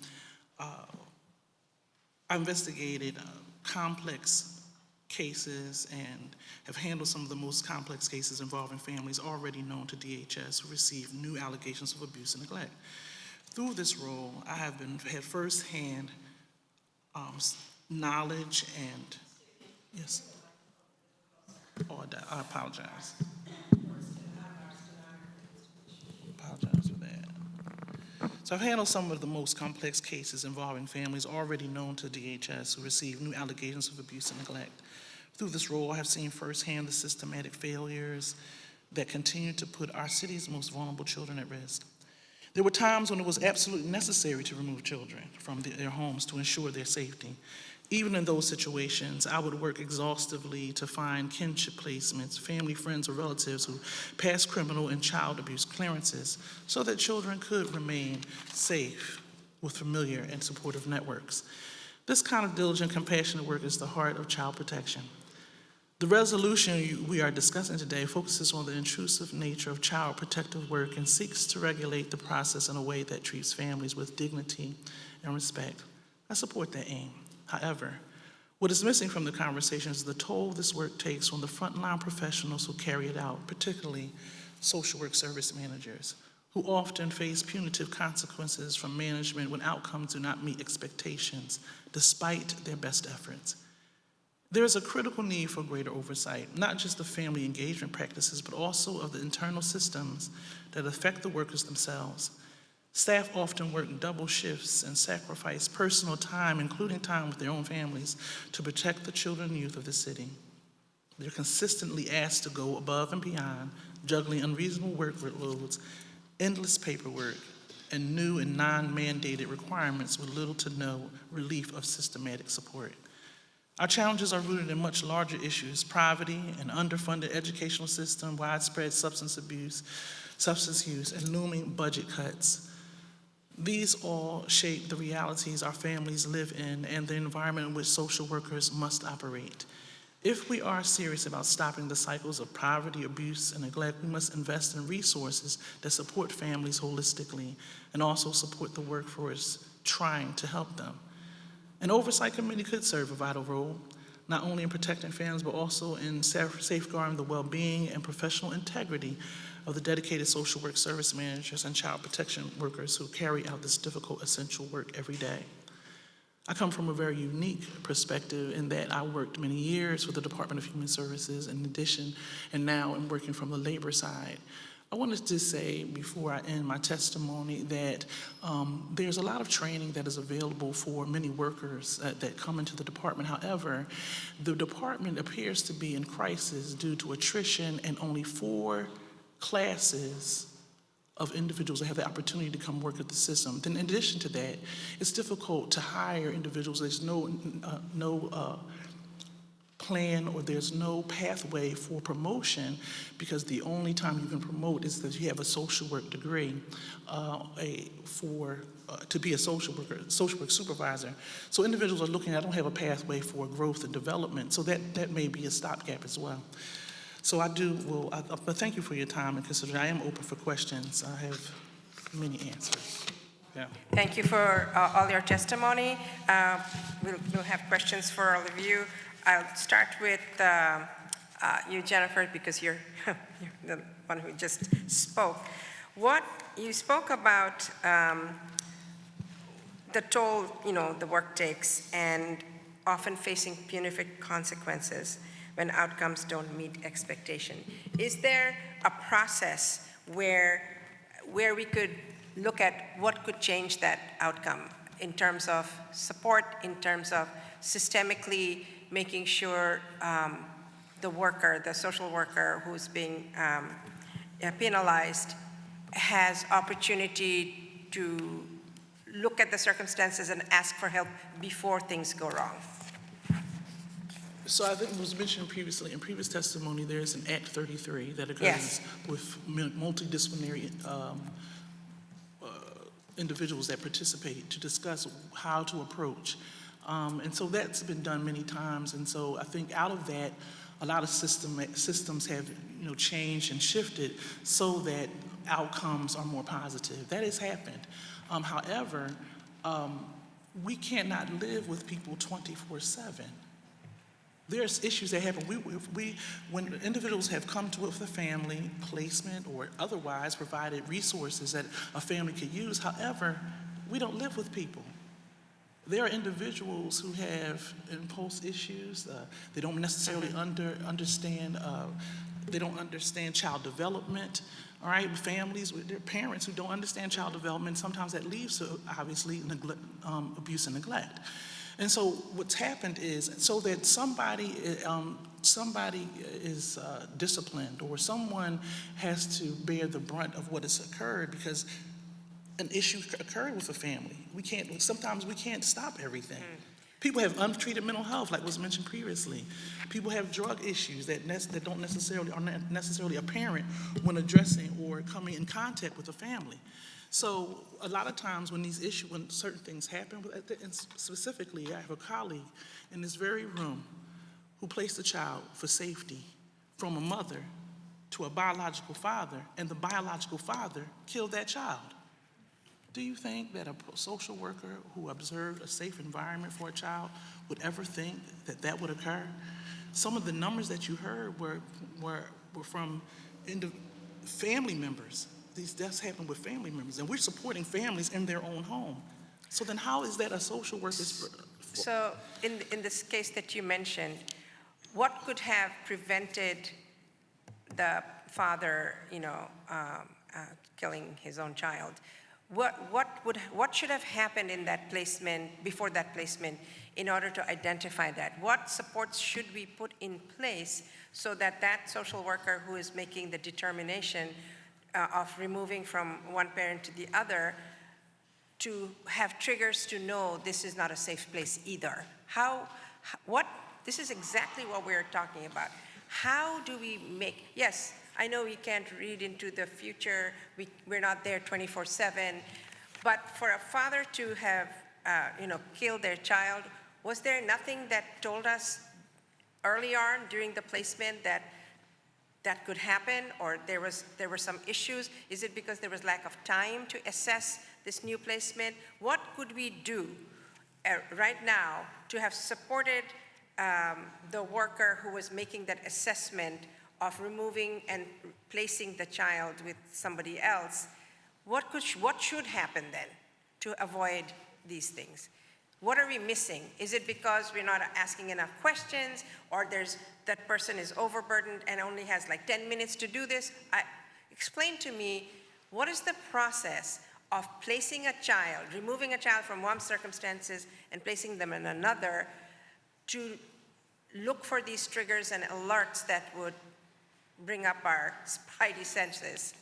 I investigated complex cases and have handled some of the most complex cases involving families already known to DHS who received new allegations of abuse and neglect. Through this role, I have had firsthand knowledge and, yes, I apologize. Apologize for that. So I've handled some of the most complex cases involving families already known to DHS who received new allegations of abuse and neglect. Through this role, I have seen firsthand the systematic failures that continue to put our city's most vulnerable children at risk. There were times when it was absolutely necessary to remove children from their homes to ensure their safety. Even in those situations, I would work exhaustively to find kinship placements, family, friends, or relatives who passed criminal and child abuse clearances so that children could remain safe with familiar and supportive networks. This kind of diligent, compassionate work is the heart of child protection. The resolution we are discussing today focuses on the intrusive nature of child protective work and seeks to regulate the process in a way that treats families with dignity and respect. I support that aim. However, what is missing from the conversation is the toll this work takes on the frontline professionals who carry it out, particularly social work service managers, who often face punitive consequences from management when outcomes do not meet expectations, despite their best efforts. There is a critical need for greater oversight, not just of family engagement practices, but also of the internal systems that affect the workers themselves. Staff often work double shifts and sacrifice personal time, including time with their own families, to protect the children and youth of the city. They're consistently asked to go above and beyond, juggling unreasonable workloads, endless paperwork, and new and non-mandated requirements with little to no relief of systematic support. Our challenges are rooted in much larger issues: poverty, an underfunded educational system, widespread substance use, and looming budget cuts. These all shape the realities our families live in and the environment in which social workers must operate. If we are serious about stopping the cycles of poverty, abuse, and neglect, we must invest in resources that support families holistically and also support the workforce trying to help them. An oversight committee could serve a vital role, not only in protecting families, but also in safeguarding the well-being and professional integrity of the dedicated social work service managers and child protection workers who carry out this difficult, essential work every day. I come from a very unique perspective in that I worked many years with the Department of Human Services in addition, and now I'm working from the labor side. I wanted to say before I end my testimony that there's a lot of training that is available for many workers that come into the department. However, the department appears to be in crisis due to attrition and only 4 classes of individuals that have the opportunity to come work at the system. Then in addition to that, it's difficult to hire individuals. There's no plan or there's no pathway for promotion because the only time you can promote is that you have a social work degree to be a social work supervisor. So individuals are looking, I don't have a pathway for growth and development, so that may be a stopgap as well. So but thank you for your time and consideration. I am open for questions. I have many answers. Yeah. Thank you for all your testimony. We'll have questions for all of you. I'll start with you, Jennifer, because you're the one who just spoke. You spoke about the toll, the work takes and often facing punitive consequences when outcomes don't meet expectation. Is there a process where we could look at what could change that outcome in terms of support, in terms of systemically making sure the social worker who's being penalized has opportunity to look at the circumstances and ask for help before things go wrong? So I think it was mentioned previously, in previous testimony, there's an Act 33 that occurs Yes. with multidisciplinary individuals that participate to discuss how to approach. And so that's been done many times. And so I think out of that, a lot of systems have changed and shifted so that outcomes are more positive. That has happened. However, we cannot live with people 24/7. There's issues that happen. When individuals have come to with a family, placement or otherwise provided resources that a family could use, however, we don't live with people. There are individuals who have impulse issues. They don't necessarily understand. They don't understand child development. All right, families with their parents who don't understand child development. Sometimes that leads to obviously abuse and neglect. And so what's happened is, so that somebody is disciplined or someone has to bear the brunt of what has occurred because an issue occurred with a family. Sometimes we can't stop everything. People have untreated mental health, like was mentioned previously. People have drug issues that are not necessarily apparent when addressing or coming in contact with a family. So a lot of times when certain things happen, and specifically, I have a colleague in this very room who placed a child for safety from a mother to a biological father, and the biological father killed that child. Do you think that a social worker who observed a safe environment for a child would ever think that that would occur? Some of the numbers that you heard were from family members these deaths happen with family members, and we're supporting families in their own home. So then how is that a social worker's? So in this case that you mentioned, what could have prevented the father, killing his own child? What should have happened in that placement, before that placement, in order to identify that? What supports should we put in place so that that social worker who is making the determination of removing from one parent to the other to have triggers to know this is not a safe place either? This is exactly what we're talking about. How do we make, yes, I know we can't read into the future, we're not there 24/7, but for a father to have, killed their child, was there nothing that told us early on during the placement that could happen, or there were some issues? Is it because there was lack of time to assess this new placement? What could we do right now to have supported the worker who was making that assessment of removing and placing the child with somebody else? What should happen then to avoid these things? What are we missing? Is it because we're not asking enough questions, or that person is overburdened and only has like 10 minutes to do this? Explain to me, what is the process of placing a child, removing a child from one circumstances and placing them in another, to look for these triggers and alerts that would bring up our spidey senses?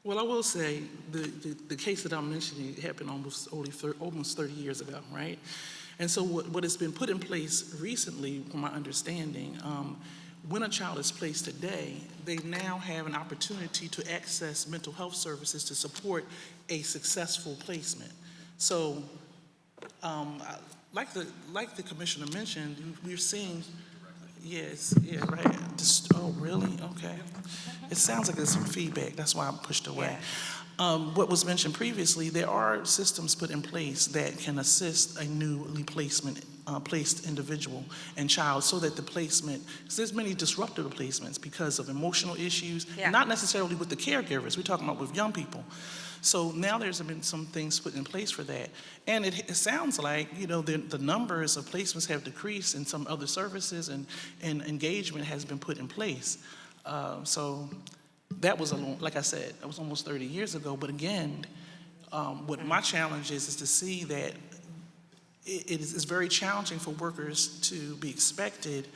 Well, I will say the case that I'm mentioning happened almost 30 years ago, right? And so what has been put in place recently, from my understanding, when a child is placed today, they now have an opportunity to access mental health services to support a successful placement. So, like the commissioner mentioned, we're seeing. Yes, yeah, right. Oh, really? Okay. It sounds like there's some feedback. That's why I'm pushed away. Yeah. What was mentioned previously, there are systems put in place that can assist a newly placed individual and child, so that the placement, because there's many disruptive placements because of emotional issues, not necessarily with the caregivers. We're talking about with young people. So now there's been some things put in place for that. And it sounds like, the numbers of placements have decreased in some other services, and engagement has been put in place. So that was, like I said, that was almost 30 years ago. But again, what my challenge is to see that it's very challenging for workers to be expected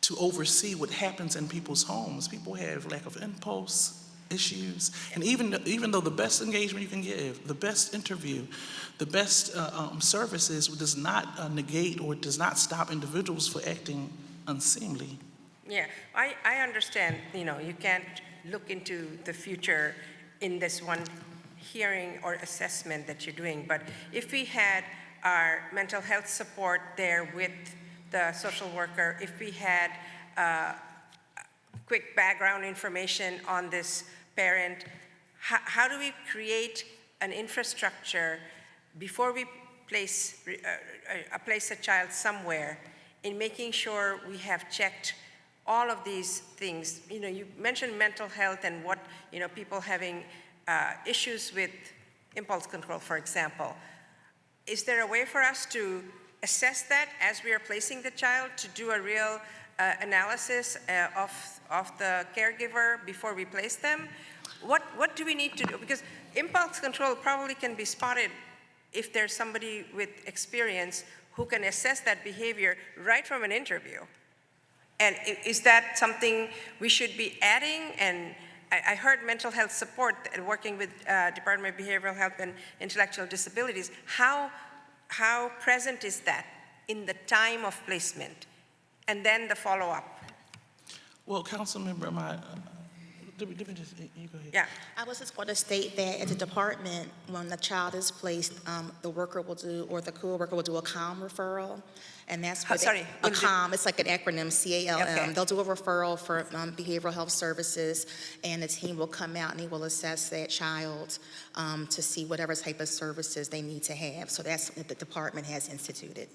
to oversee what happens in people's homes. People have lack of impulse issues, and even though the best engagement you can give, the best interview, the best services does not negate or does not stop individuals from acting unseemly. Yeah, I understand, you can't look into the future in this one hearing or assessment that you're doing, but if we had our mental health support there with the social worker, if we had quick background information on this parent, how do we create an infrastructure before we place a child somewhere, in making sure we have checked all of these things? You mentioned mental health and what, people having issues with impulse control, for example. Is there a way for us to assess that as we are placing the child, to do a real analysis of the caregiver before we place them? What do we need to do? Because impulse control probably can be spotted if there's somebody with experience who can assess that behavior right from an interview. And is that something we should be adding? And I heard mental health support and working with Department of Behavioral Health and Intellectual Disabilities. How present is that in the time of placement? And then the follow-up. Well, Councilmember, you go ahead. Yeah. I was just going to state that at the department, when the child is placed, the worker will do, or the co-worker will do a CALM referral. And that's what a CALM, it's like an acronym, CALM. Okay. They'll do a referral for behavioral health services, and the team will come out and they will assess that child to see whatever type of services they need to have. So that's what the department has instituted.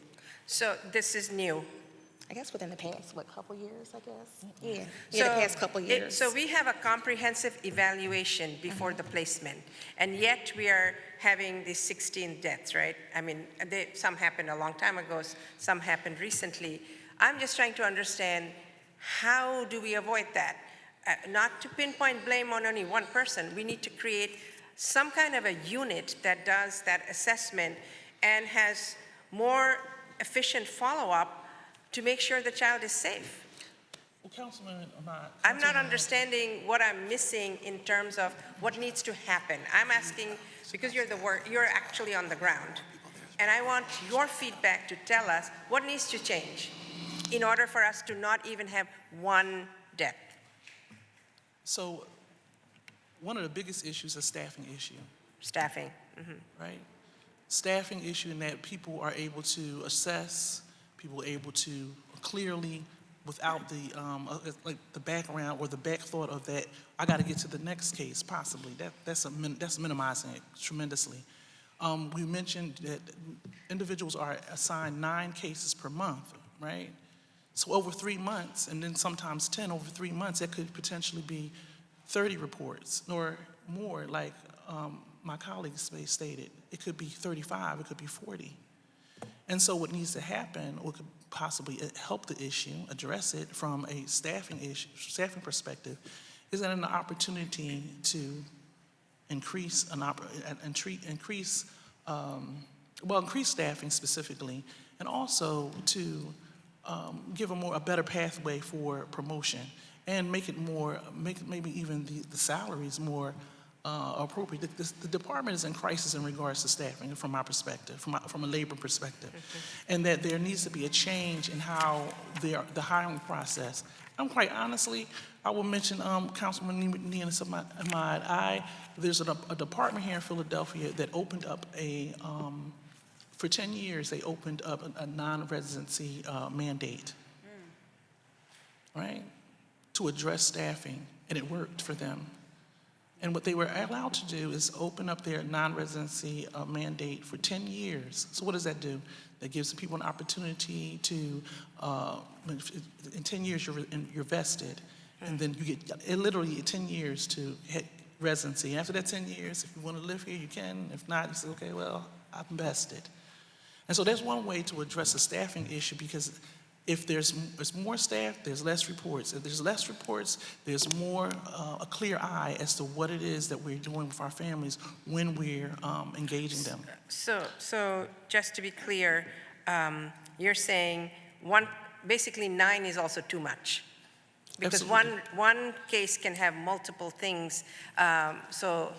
So this is new. I guess within the past, couple years, I guess? Yeah, So the past couple years. So we have a comprehensive evaluation before the placement, and yet we are having these 16 deaths, right? I mean, some happened a long time ago, some happened recently. I'm just trying to understand, how do we avoid that? Not to pinpoint blame on only one person. We need to create some kind of a unit that does that assessment and has more efficient follow-up to make sure the child is safe. Well, Councilman Ahmad. I'm not understanding what I'm missing in terms of what needs to happen. I'm asking, because you're actually on the ground, and I want your feedback to tell us what needs to change in order for us to not even have one death. So one of the biggest issues is a staffing issue, Staffing. right? Staffing issue in that people are able to assess, people are able to clearly, without the like the background or the back thought of that, I got to get to the next case possibly. That's minimizing it tremendously. We mentioned that individuals are assigned 9 cases per month, right? So over 3 months, and then sometimes 10 over 3 months, that could potentially be 30 reports or more, like my colleagues stated. It could be 35, it could be 40. And so what needs to happen, or could possibly help the issue, address it from a staffing perspective, is an opportunity to increase staffing specifically, and also to give a better pathway for promotion, and make maybe even the salaries more appropriate. The department is in crisis in regards to staffing, from my perspective, from a labor perspective, and that there needs to be a change in how the hiring process. And quite honestly, I will mention Councilman Nina Ahmad. There's a department here in Philadelphia that opened up for 10 years, they opened up a non-residency mandate, right, to address staffing, and it worked for them. And what they were allowed to do is open up their non-residency mandate for 10 years. So what does that do? That gives people an opportunity to, in 10 years you're vested, and then you get literally 10 years to hit residency. After that 10 years, if you want to live here, you can. If not, you say, okay, well, I'm vested. And so that's one way to address the staffing issue, because if there's more staff, there's less reports. If there's less reports, there's more a clear eye as to what it is that we're doing with our families when we're engaging them. So just to be clear, you're saying basically 9 is also too much, because one case can have multiple things. So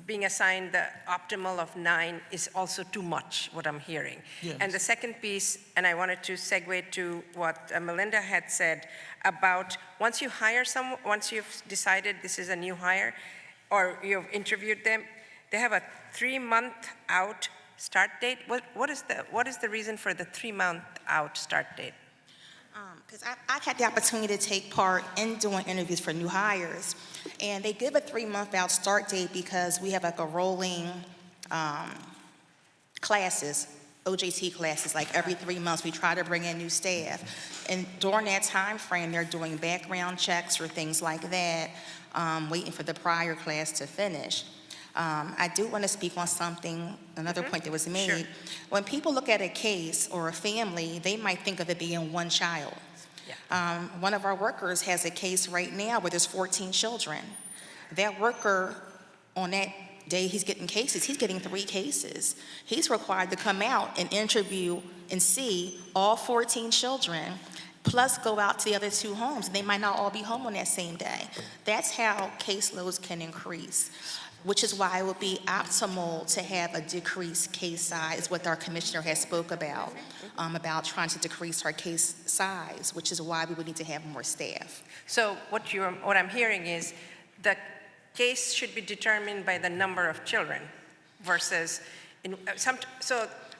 being assigned the optimal of 9 is also too much, what I'm hearing. Yes. And the second piece, and I wanted to segue to what Melinda had said about once you hire someone, once you've decided this is a new hire, or you've interviewed them, they have a 3-month out start date. What is the reason for the 3-month out start date? Because I've had the opportunity to take part in doing interviews for new hires, and they give a 3-month out start date because we have like a rolling classes, OJT classes, like every 3 months we try to bring in new staff. And during that time frame, they're doing background checks or things like that, waiting for the prior class to finish. I do want to speak on another point that was made. Sure. When people look at a case or a family, they might think of it being one child. Yeah. One of our workers has a case right now where there's 14 children. That worker, on that day he's getting cases, he's getting 3 cases. He's required to come out and interview and see all 14 children, plus go out to the other 2 homes. They might not all be home on that same day. That's how caseloads can increase, which is why it would be optimal to have a decreased case size, what our commissioner has spoke about trying to decrease our case size, which is why we would need to have more staff. So what I'm hearing is the case should be determined by the number of children versus Not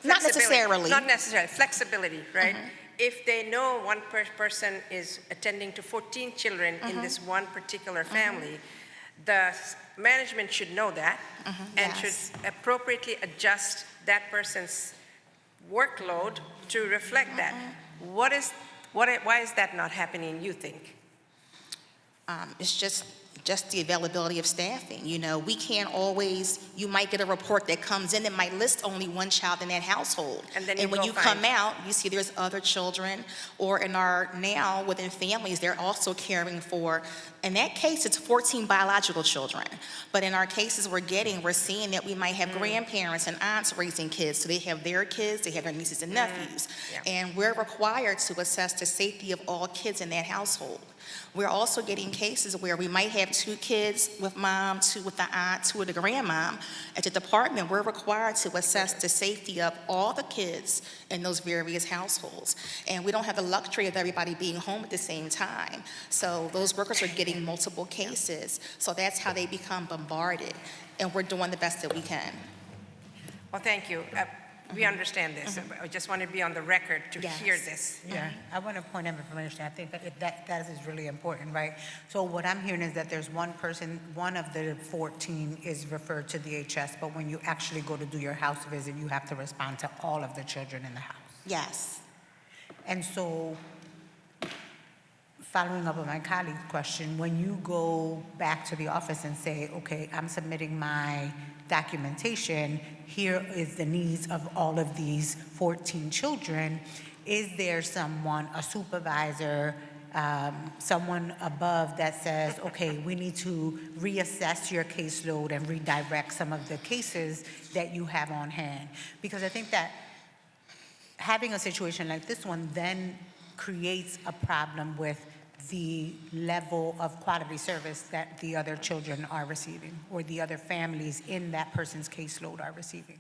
necessarily. Not necessarily. Flexibility, right? If they know one person is attending to 14 children in this one particular family, the management should know that and should appropriately adjust that person's workload to reflect that. What is Why is that not happening, you think? It's just the availability of staffing. You know, we can't always, you might get a report that comes in that might list only one child in that household. And then when go you find- come out, you see there's other children, or now within families, they're also caring for, in that case, it's 14 biological children. But in our cases we're seeing that we might have grandparents and aunts raising kids. So they have their kids, they have their nieces and nephews. Yeah. And we're required to assess the safety of all kids in that household. We're also getting cases where we might have 2 kids with mom, 2 with the aunt, 2 with the grandmom. At the department, we're required to assess the safety of all the kids in those various households. And we don't have the luxury of everybody being home at the same time. So those workers are getting multiple cases. So that's how they become bombarded. And we're doing the best that we can. Well, thank you. We understand this. I just want to be on the record to Yes. hear this. Yeah, I want to point of information. I think that is really important, right? So what I'm hearing is that there's one person, one of the 14 is referred to DHS, but when you actually go to do your house visit, you have to respond to all of the children in the house. Yes. And so, following up on my colleague's question, when you go back to the office and say, okay, I'm submitting my documentation, here is the needs of all of these 14 children, is there someone, a supervisor, someone above that says, okay, we need to reassess your caseload and redirect some of the cases that you have on hand? Because I think that having a situation like this one then creates a problem with the level of quality service that the other children are receiving, or the other families in that person's caseload are receiving.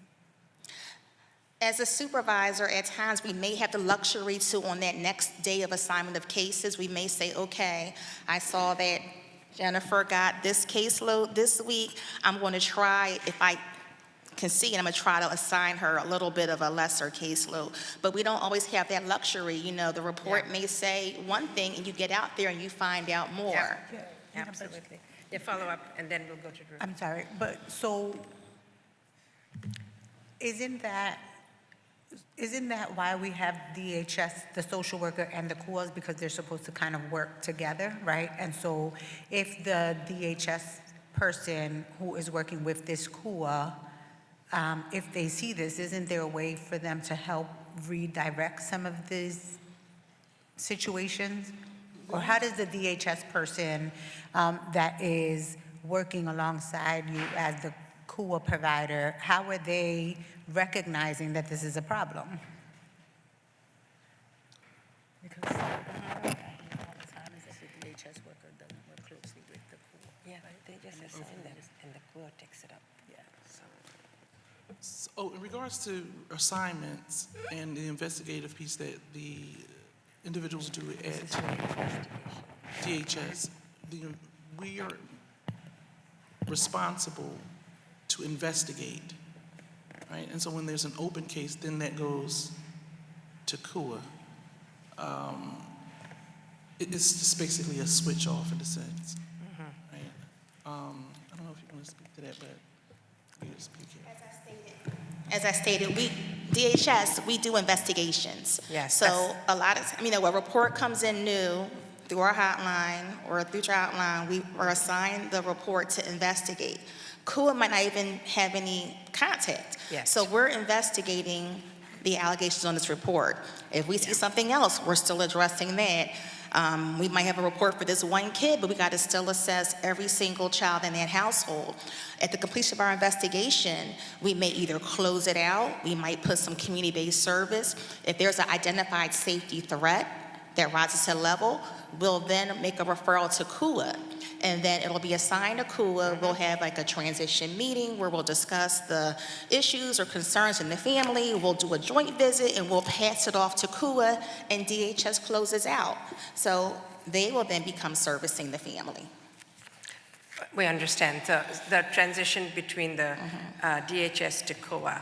As a supervisor, at times we may have the luxury to, on that next day of assignment of cases, we may say, okay, I saw that Jennifer got this caseload this week. I'm going to try, if I can see, and I'm going to try to assign her a little bit of a lesser caseload. But we don't always have that luxury. You know, the report may say one thing, and you get out there and you find out more. Yeah. Absolutely. Yeah, follow up, and then we'll go to Drew. I'm sorry, but so isn't that why we have DHS, the social worker, and the COAs, because they're supposed to kind of work together, right? And so if the DHS person who is working with this COA, if they see this, isn't there a way for them to help redirect some of these situations? Or how does the DHS person that is working alongside you as the COA provider, how are they recognizing that this is a problem? Because all the time is that the DHS worker doesn't work closely with the COA. Yeah, they just assign them, and the COA takes it up. Yeah. So, in regards to assignments and the investigative piece that the individuals do at DHS, we are responsible to investigate, right? And so when there's an open case, then that goes to COA. It's just basically a switch off in a sense, right? I don't know if you want to speak to that, but you can speak here. As I stated, DHS, we do investigations. Yes, So a lot of, a report comes in new through our hotline or through Childline, we are assigned the report to investigate. COA might not even have any contact. Yes. So we're investigating the allegations on this report. If we see something else, we're still addressing that. We might have a report for this one kid, but we got to still assess every single child in that household. At the completion of our investigation, we may either close it out, we might put some community-based service. If there's an identified safety threat that rises to level, we'll then make a referral to COA. And then it'll be assigned to COA. We'll have like a transition meeting where we'll discuss the issues or concerns in the family. We'll do a joint visit and we'll pass it off to COA, and DHS closes out. So they will then become servicing the family. We understand. So the transition between the DHS to COA.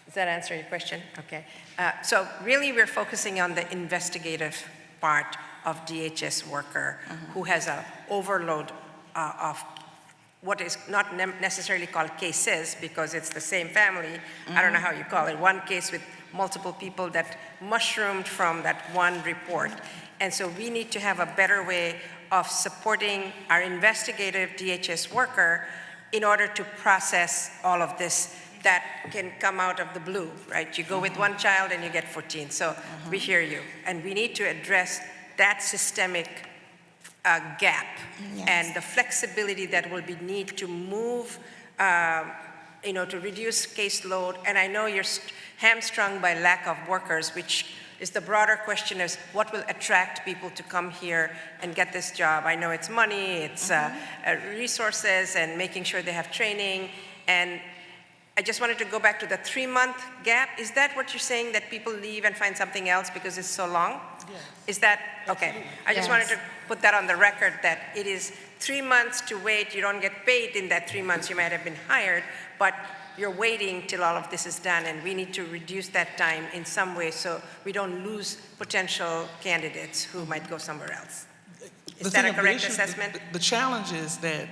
Does that answer your question? Okay. So really we're focusing on the investigative part of DHS worker who has an overload of what is not necessarily called cases, because it's the same family. I don't know how you call it. One case with multiple people that mushroomed from that one report. And so we need to have a better way of supporting our investigative DHS worker in order to process all of this that can come out of the blue, right? You go with one child and you get 14. So we hear you. And we need to address that systemic gap and the flexibility that will be need to move, to reduce caseload. And I know you're hamstrung by lack of workers, which is the broader question is what will attract people to come here and get this job? I know it's money, it's resources, and making sure they have training. And I just wanted to go back to the 3-month gap. Is that what you're saying, that people leave and find something else because it's so long? Yes. Is that, okay. I just wanted to put that on the record that it is 3 months to wait. You don't get paid in that 3 months. You might have been hired, but you're waiting till all of this is done, and we need to reduce that time in some way so we don't lose potential candidates who might go somewhere else. Is that a correct assessment? The challenge is that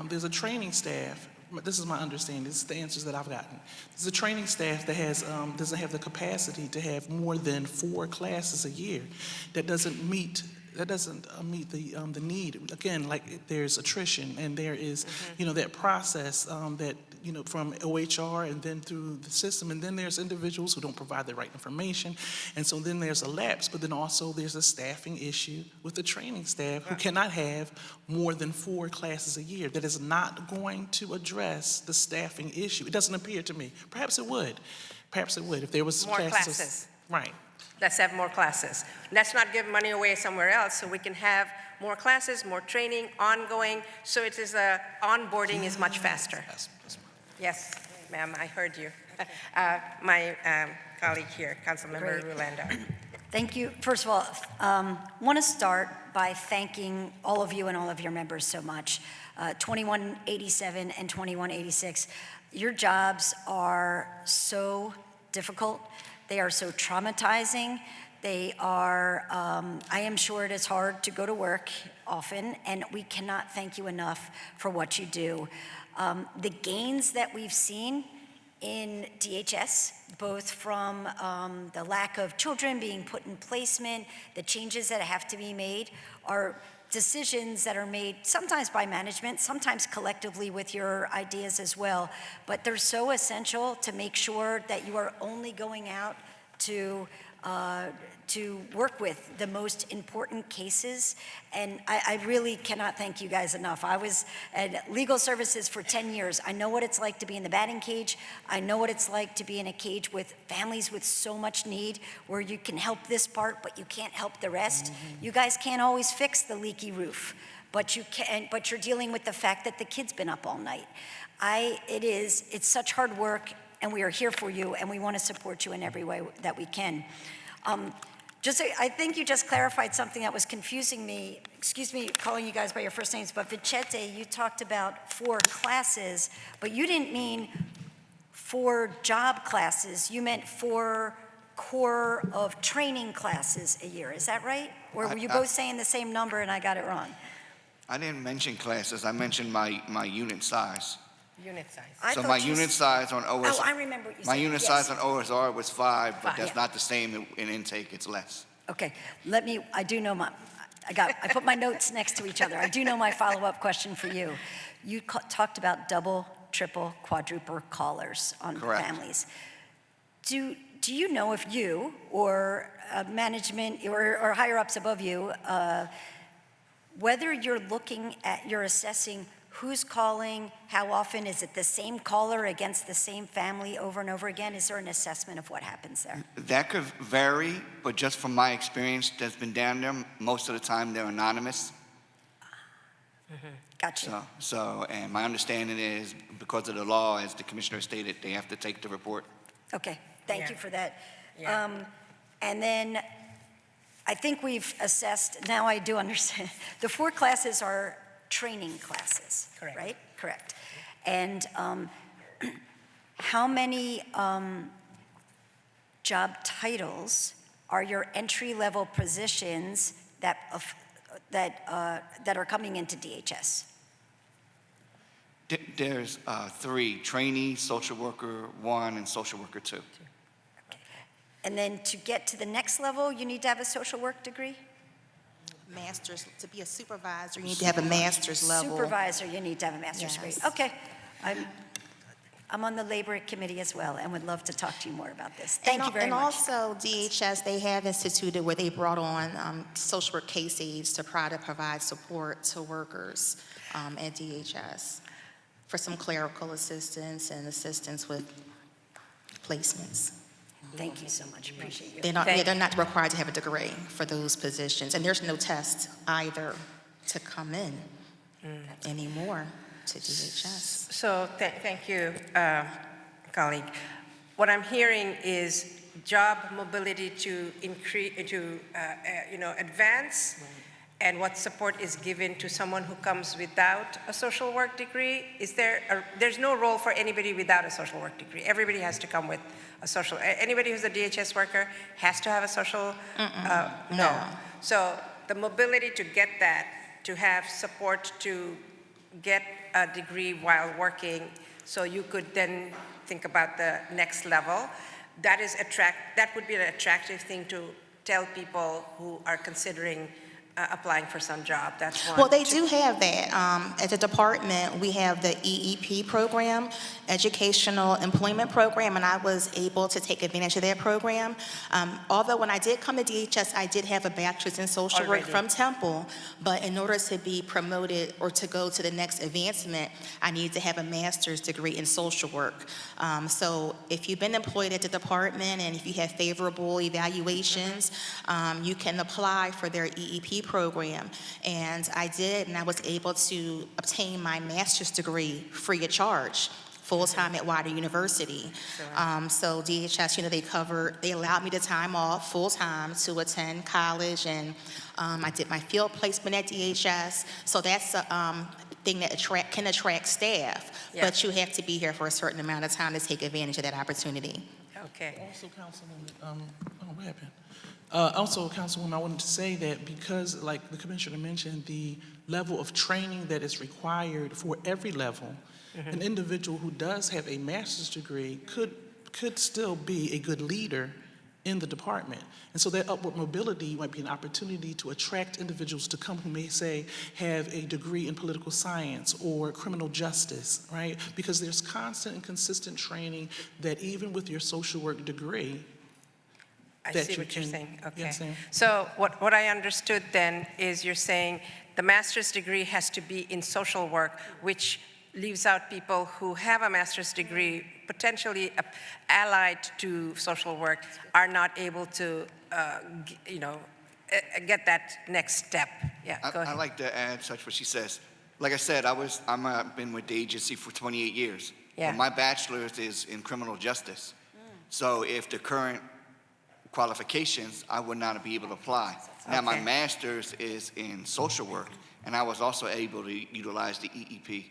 there's a training staff. This is my understanding. This is the answers that I've gotten. There's a training staff that has doesn't have the capacity to have more than 4 classes a year. That doesn't meet the need. Again, like there's attrition, and there is that process that from OHR and then through the system, and then there's individuals who don't provide the right information, and so then there's a lapse. But then also there's a staffing issue with the training staff who cannot have more than 4 classes a year. That is not going to address the staffing issue. It doesn't appear to me. Perhaps it would. Perhaps it would if there was more classes. Right. Let's have more classes. Let's not give money away somewhere else so we can have more classes, more training, ongoing, so it is onboarding is much faster. Yes, ma'am, I heard you. My colleague here, Councilmember Rolando. Thank you. First of all, want to start by thanking all of you and all of your members so much. 2187 and 2186, your jobs are so difficult. They are so traumatizing. They are, I am sure it is hard to go to work often, and we cannot thank you enough for what you do. The gains that we've seen in DHS, both from the lack of children being put in placement, the changes that have to be made, are decisions that are made sometimes by management, sometimes collectively with your ideas as well, but they're so essential to make sure that you are only going out to work with the most important cases. And I really cannot thank you guys enough. I was at legal services for 10 years. I know what it's like to be in the batting cage. I know what it's like to be in a cage with families with so much need, where you can help this part, but you can't help the rest. You guys can't always fix the leaky roof, but you're dealing with the fact that the kid's been up all night. It's such hard work, and we are here for you, and we want to support you in every way that we can. I think you just clarified something that was confusing me. Excuse me calling you guys by your first names, but Vicente, you talked about 4 classes, but you didn't mean 4 job classes. You meant 4 core of training classes a year. Is that right? Or were you both saying the same number and I got it wrong? I didn't mention classes. I mentioned my unit size. Unit size. So my unit size on OSR. Oh, I remember what you said. My unit size on OSR was 5, but 5, that's not the same in intake. It's less. Okay, I do know I put my notes next to each other. I do know my follow-up question for you. You talked about double, triple, quadruple callers on families. Do you know if you or management or higher-ups above you, whether you're assessing who's calling, how often, is it the same caller against the same family over and over again? Is there an assessment of what happens there? That could vary, but just from my experience that's been down there, most of the time they're anonymous. Gotcha. And my understanding is because of the law, as the commissioner stated, they have to take the report. Okay, thank you for that. Yeah. And then I think we've assessed, now I do understand, the 4 classes are training classes, Correct. right? Correct. And how many job titles are your entry-level positions that are coming into DHS? There's 3, trainee, social worker 1, and social worker 2. And then to get to the next level, you need to have a social work degree? Master's, to be a supervisor, you need to have a master's level. Supervisor, you need to have a master's degree. Yes. Okay. I'm on the labor committee as well and would love to talk to you more about this. Thank you very And much. also, DHS, they have instituted where they brought on social work case aides to try to provide support to workers at DHS for some clerical assistance and assistance with placements. Thank you so much. Appreciate you. They're not required to have a degree for those positions, and there's no test either to come in anymore to DHS. So thank you, colleague. What I'm hearing is job mobility to increase, to advance, and what support is given to someone who comes without a social work degree. There's no role for anybody without a social work degree. Everybody has to come with a social. Anybody who's a DHS worker has to have a social. No. So the mobility to get that, to have support to get a degree while working, so you could then think about the next level. That would be an attractive thing to tell people who are considering applying for some job. That's one. Well, they do have that. At the department, we have the EEP program, Educational Employment Program, and I was able to take advantage of that program. Although when I did come to DHS, I did have a bachelor's in social work from Temple, but in order to be promoted or to go to the next advancement, I need to have a master's degree in social work. So if you've been employed at the department and if you have favorable evaluations, you can apply for their EEP program, and I did, and I was able to obtain my master's degree free of charge, full-time at Wilder University. So DHS, they allowed me the time off full-time to attend college, and I did my field placement at DHS. So that's a thing that can attract staff, but you have to be here for a certain amount of time to take advantage of that opportunity. Okay. Also, Councilwoman, what happened? Also, Councilwoman, I wanted to say that because, like the Commissioner mentioned, the level of training that is required for every level, an individual who does have a master's degree could still be a good leader in the department. And so that upward mobility might be an opportunity to attract individuals to come who may say have a degree in political science or criminal justice, right? Because there's constant and consistent training that even with your social work degree, I see what you're saying. Okay. Yes, ma'am. So what I understood then is you're saying the master's degree has to be in social work, which leaves out people who have a master's degree, potentially allied to social work, are not able to, get that next step. Yeah, go ahead. I'd like to add such what she says. Like I said, I've been with the agency for 28 years. Yeah. But my bachelor's is in criminal justice. So if the current qualifications, I would not be able to apply. Now, my master's is in social work, and I was also able to utilize the EEP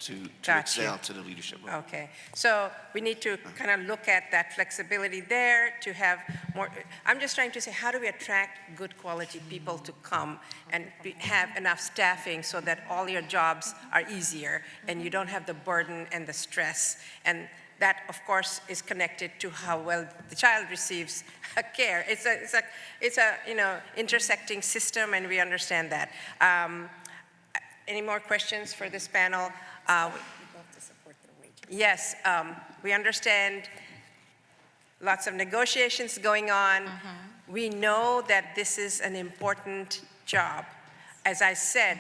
to excel to the leadership role. Okay, so we need to kind of look at that flexibility there to have more. I'm just trying to say, how do we attract good quality people to come and have enough staffing so that all your jobs are easier and you don't have the burden and the stress? And that, of course, is connected to how well the child receives care. It's a intersecting system, and we understand that. Any more questions for this panel? Yes, we understand lots of negotiations going on. We know that this is an important job. As I said,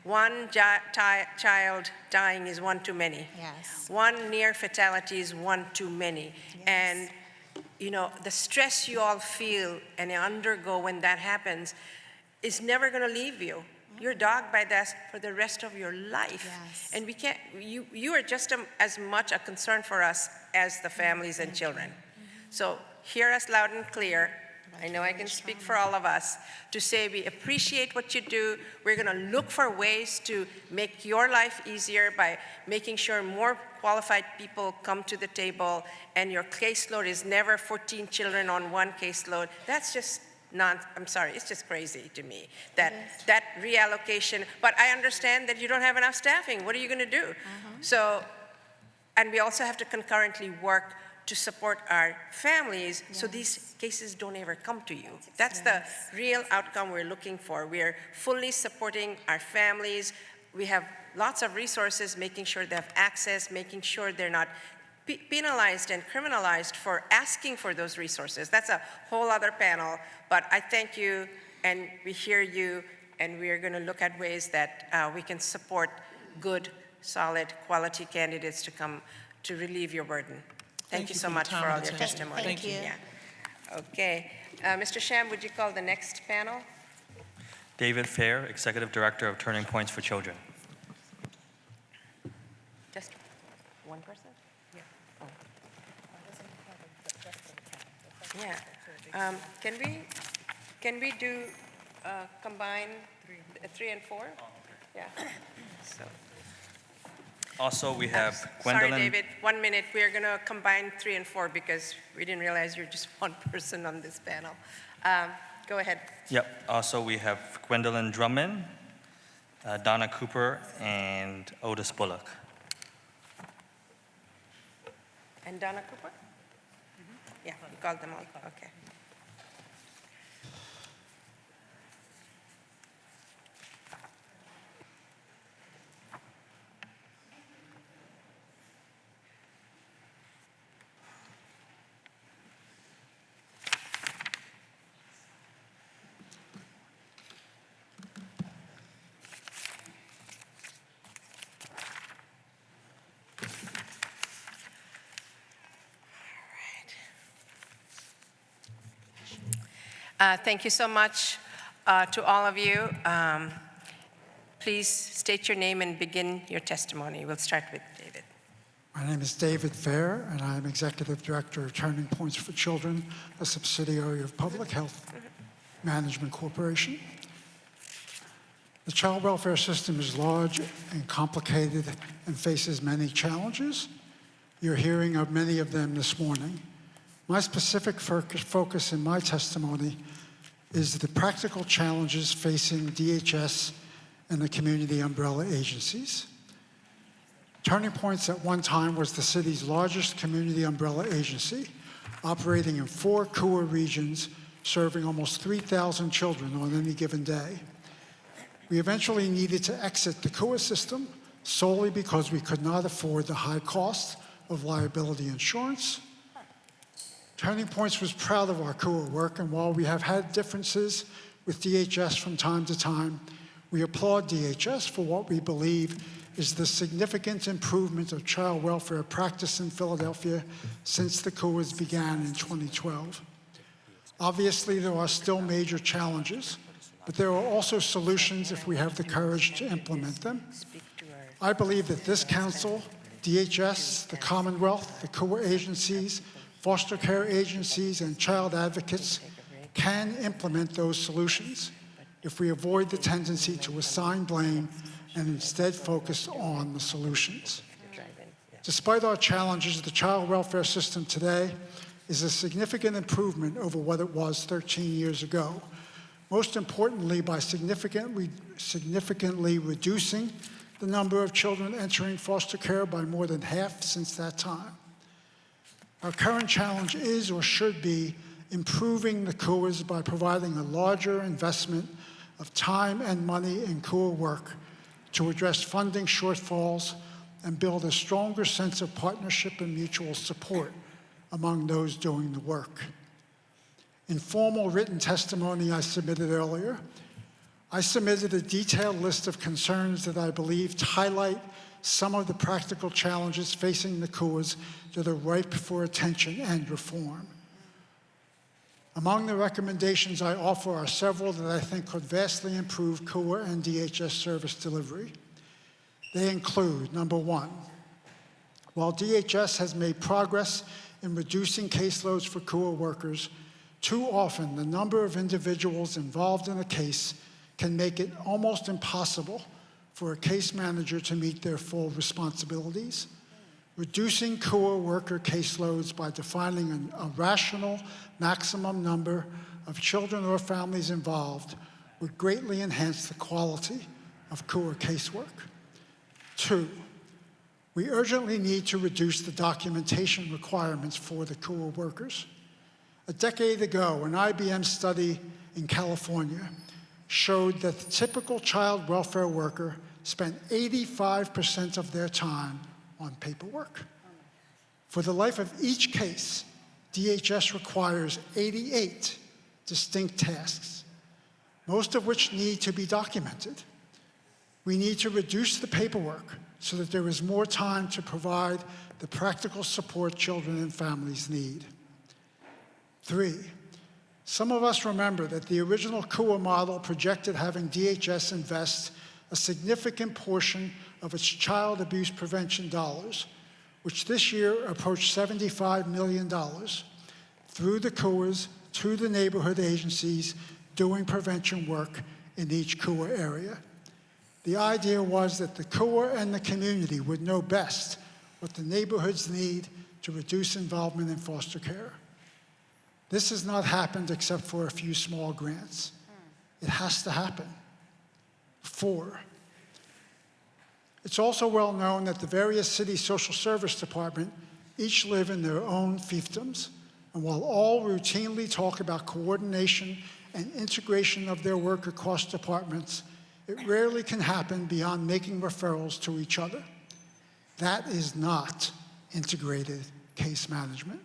one child dying is one too many. Yes. One near fatality is one too many. Yes. And, the stress you all feel and undergo when that happens is never going to leave you. You're dogged by that for the rest of your life. Yes. And we can't, you are just as much a concern for us as the families and children. So hear us loud and clear. I know I can speak for all of us to say we appreciate what you do. We're going to look for ways to make your life easier by making sure more qualified people come to the table, and your caseload is never 14 children on one caseload. That's just I'm sorry, it's just crazy to me, that reallocation. But I understand that you don't have enough staffing. What are you going to do? So, and we also have to concurrently work to support our families so these cases don't ever come to you. That's the real outcome we're looking for. We're fully supporting our families. We have lots of resources, making sure they have access, making sure they're not penalized and criminalized for asking for those resources. That's a whole other panel, but I thank you, and we hear you, and we are going to look at ways that we can support good, solid, quality candidates to come to relieve your burden. Thank you so much for all your testimony. Thank you. Yeah. Okay. Mr. Sham, would you call the next panel? David Fair, Executive Director of Turning Points for Children. Just one person? Yeah. Oh. Yeah. Can we do combine 3 and 4? Yeah. So. Also, we have Gwendolyn. Sorry, David, 1 minute. We are going to combine 3 and 4 because we didn't realize you're just one person on this panel. Go ahead. Yep. Also, we have Gwendolyn Drummond, Donna Cooper, and Otis Bullock. And Donna Cooper? Yeah, you called them all. Okay. Thank you so much to all of you. Please state your name and begin your testimony. We'll start with David. My name is David Fair, and I'm Executive Director of Turning Points for Children, a subsidiary of Public Health Management Corporation. The child welfare system is large and complicated and faces many challenges. You're hearing of many of them this morning. My specific focus in my testimony is the practical challenges facing DHS and the community umbrella agencies. Turning Points at one time was the city's largest community umbrella agency, operating in 4 CUA regions, serving almost 3,000 children on any given day. We eventually needed to exit the CUA system solely because we could not afford the high cost of liability insurance. Turning Points was proud of our CUA work, and while we have had differences with DHS from time to time, we applaud DHS for what we believe is the significant improvement of child welfare practice in Philadelphia since the CUAs began in 2012. Obviously, there are still major challenges, but there are also solutions if we have the courage to implement them. I believe that this council, DHS, the Commonwealth, the CUA agencies, foster care agencies, and child advocates can implement those solutions if we avoid the tendency to assign blame and instead focus on the solutions. Despite our challenges, the child welfare system today is a significant improvement over what it was 13 years ago, most importantly by significantly reducing the number of children entering foster care by more than half since that time. Our current challenge is, or should be, improving the CUAs by providing a larger investment of time and money in CUA work to address funding shortfalls and build a stronger sense of partnership and mutual support among those doing the work. In formal written testimony I submitted earlier, I submitted a detailed list of concerns that I believe highlight some of the practical challenges facing the CUAs that are ripe for attention and reform. Among the recommendations I offer are several that I think could vastly improve CUA and DHS service delivery. They include, number 1, while DHS has made progress in reducing caseloads for CUA workers, too often the number of individuals involved in a case can make it almost impossible for a case manager to meet their full responsibilities. Reducing CUA worker caseloads by defining a rational maximum number of children or families involved would greatly enhance the quality of CUA casework. 2, We urgently need to reduce the documentation requirements for the CUA workers. A decade ago, an IBM study in California showed that the typical child welfare worker spent 85% of their time on paperwork. For the life of each case, DHS requires 88 distinct tasks, most of which need to be documented. We need to reduce the paperwork so that there is more time to provide the practical support children and families need. 3, some of us remember that the original CUA model projected having DHS invest a significant portion of its child abuse prevention dollars, which this year approached $75 million, through the CUAs to the neighborhood agencies doing prevention work in each CUA area. The idea was that the CUA and the community would know best what the neighborhoods need to reduce involvement in foster care. This has not happened except for a few small grants. It has to happen. 4, it's also well known that the various city social service departments each live in their own fiefdoms, and while all routinely talk about coordination and integration of their work across departments, it rarely can happen beyond making referrals to each other. That is not integrated case management.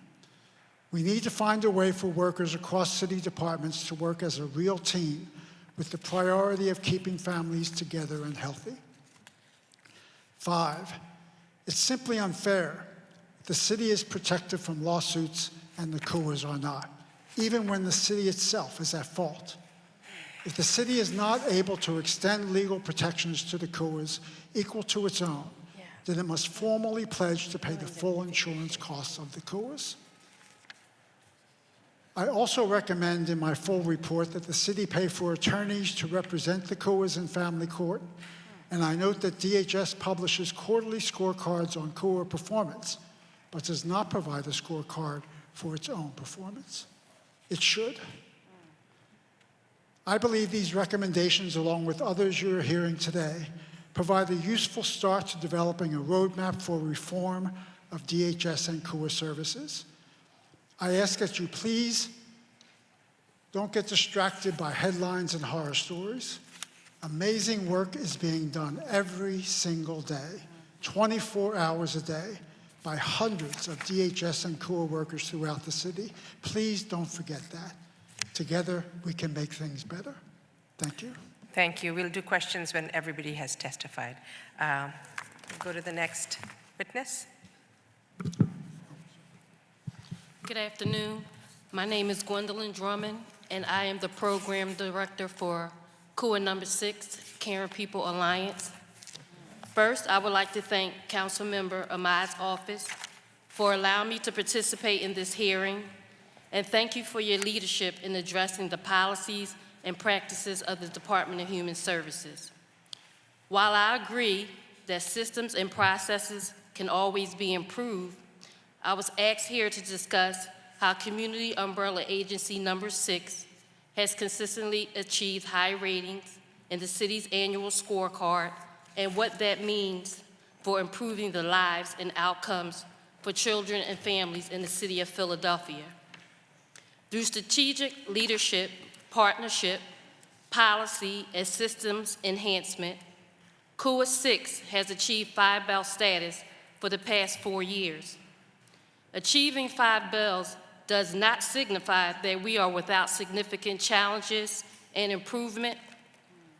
We need to find a way for workers across city departments to work as a real team with the priority of keeping families together and healthy. 5, it's simply unfair. The city is protected from lawsuits and the CUAs are not, even when the city itself is at fault. If the city is not able to extend legal protections to the CUAs equal to its own, then it must formally pledge to pay the full insurance costs of the CUAs. I also recommend in my full report that the city pay for attorneys to represent the CUAs in family court, and I note that DHS publishes quarterly scorecards on CUA performance, but does not provide a scorecard for its own performance. It should. I believe these recommendations, along with others you're hearing today, provide a useful start to developing a roadmap for reform of DHS and CUA services. I ask that you please don't get distracted by headlines and horror stories. Amazing work is being done every single day, 24 hours a day, by hundreds of DHS and CUA workers throughout the city. Please don't forget that. Together, we can make things better. Thank you. Thank you. We'll do questions when everybody has testified. We'll go to the next witness. Good afternoon. My name is Gwendolyn Drummond, and I am the Program Director for CUA number 6, Caring People Alliance. First, I would like to thank Councilmember Ahmad's office for allowing me to participate in this hearing, and thank you for your leadership in addressing the policies and practices of the Department of Human Services. While I agree that systems and processes can always be improved, I was asked here to discuss how Community Umbrella Agency number 6 has consistently achieved high ratings in the city's annual scorecard and what that means for improving the lives and outcomes for children and families in the city of Philadelphia. Through strategic leadership, partnership, policy, and systems enhancement, CUA 6 has achieved 5 Bell status for the past 4 years. Achieving 5 Bells does not signify that we are without significant challenges and improvement.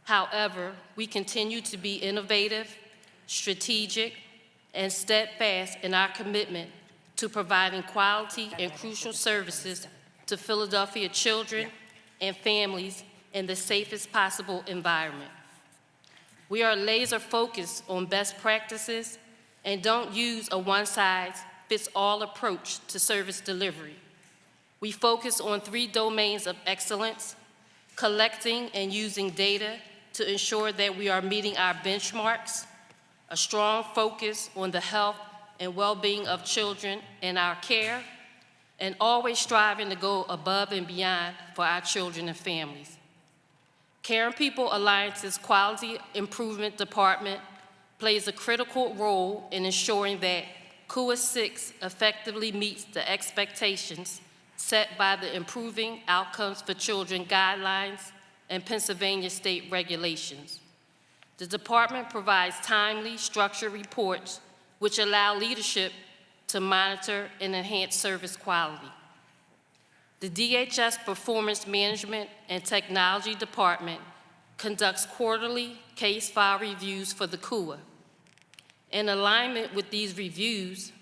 However, we continue to be innovative, strategic, and steadfast in our commitment to providing quality and crucial services to Philadelphia children and families in the safest possible environment. We are laser focused on best practices and don't use a one-size-fits-all approach to service delivery. We focus on 3 domains of excellence: collecting and using data to ensure that we are meeting our benchmarks, a strong focus on the health and well-being of children in our care, and always striving to go above and beyond for our children and families. Caring People Alliance's Quality Improvement Department plays a critical role in ensuring that KUA 6 effectively meets the expectations set by the Improving Outcomes for Children guidelines and Pennsylvania state regulations. The department provides timely, structured reports which allow leadership to monitor and enhance service quality. The DHS Performance Management and Technology Department conducts quarterly case file reviews for the KUA. In alignment with these reviews,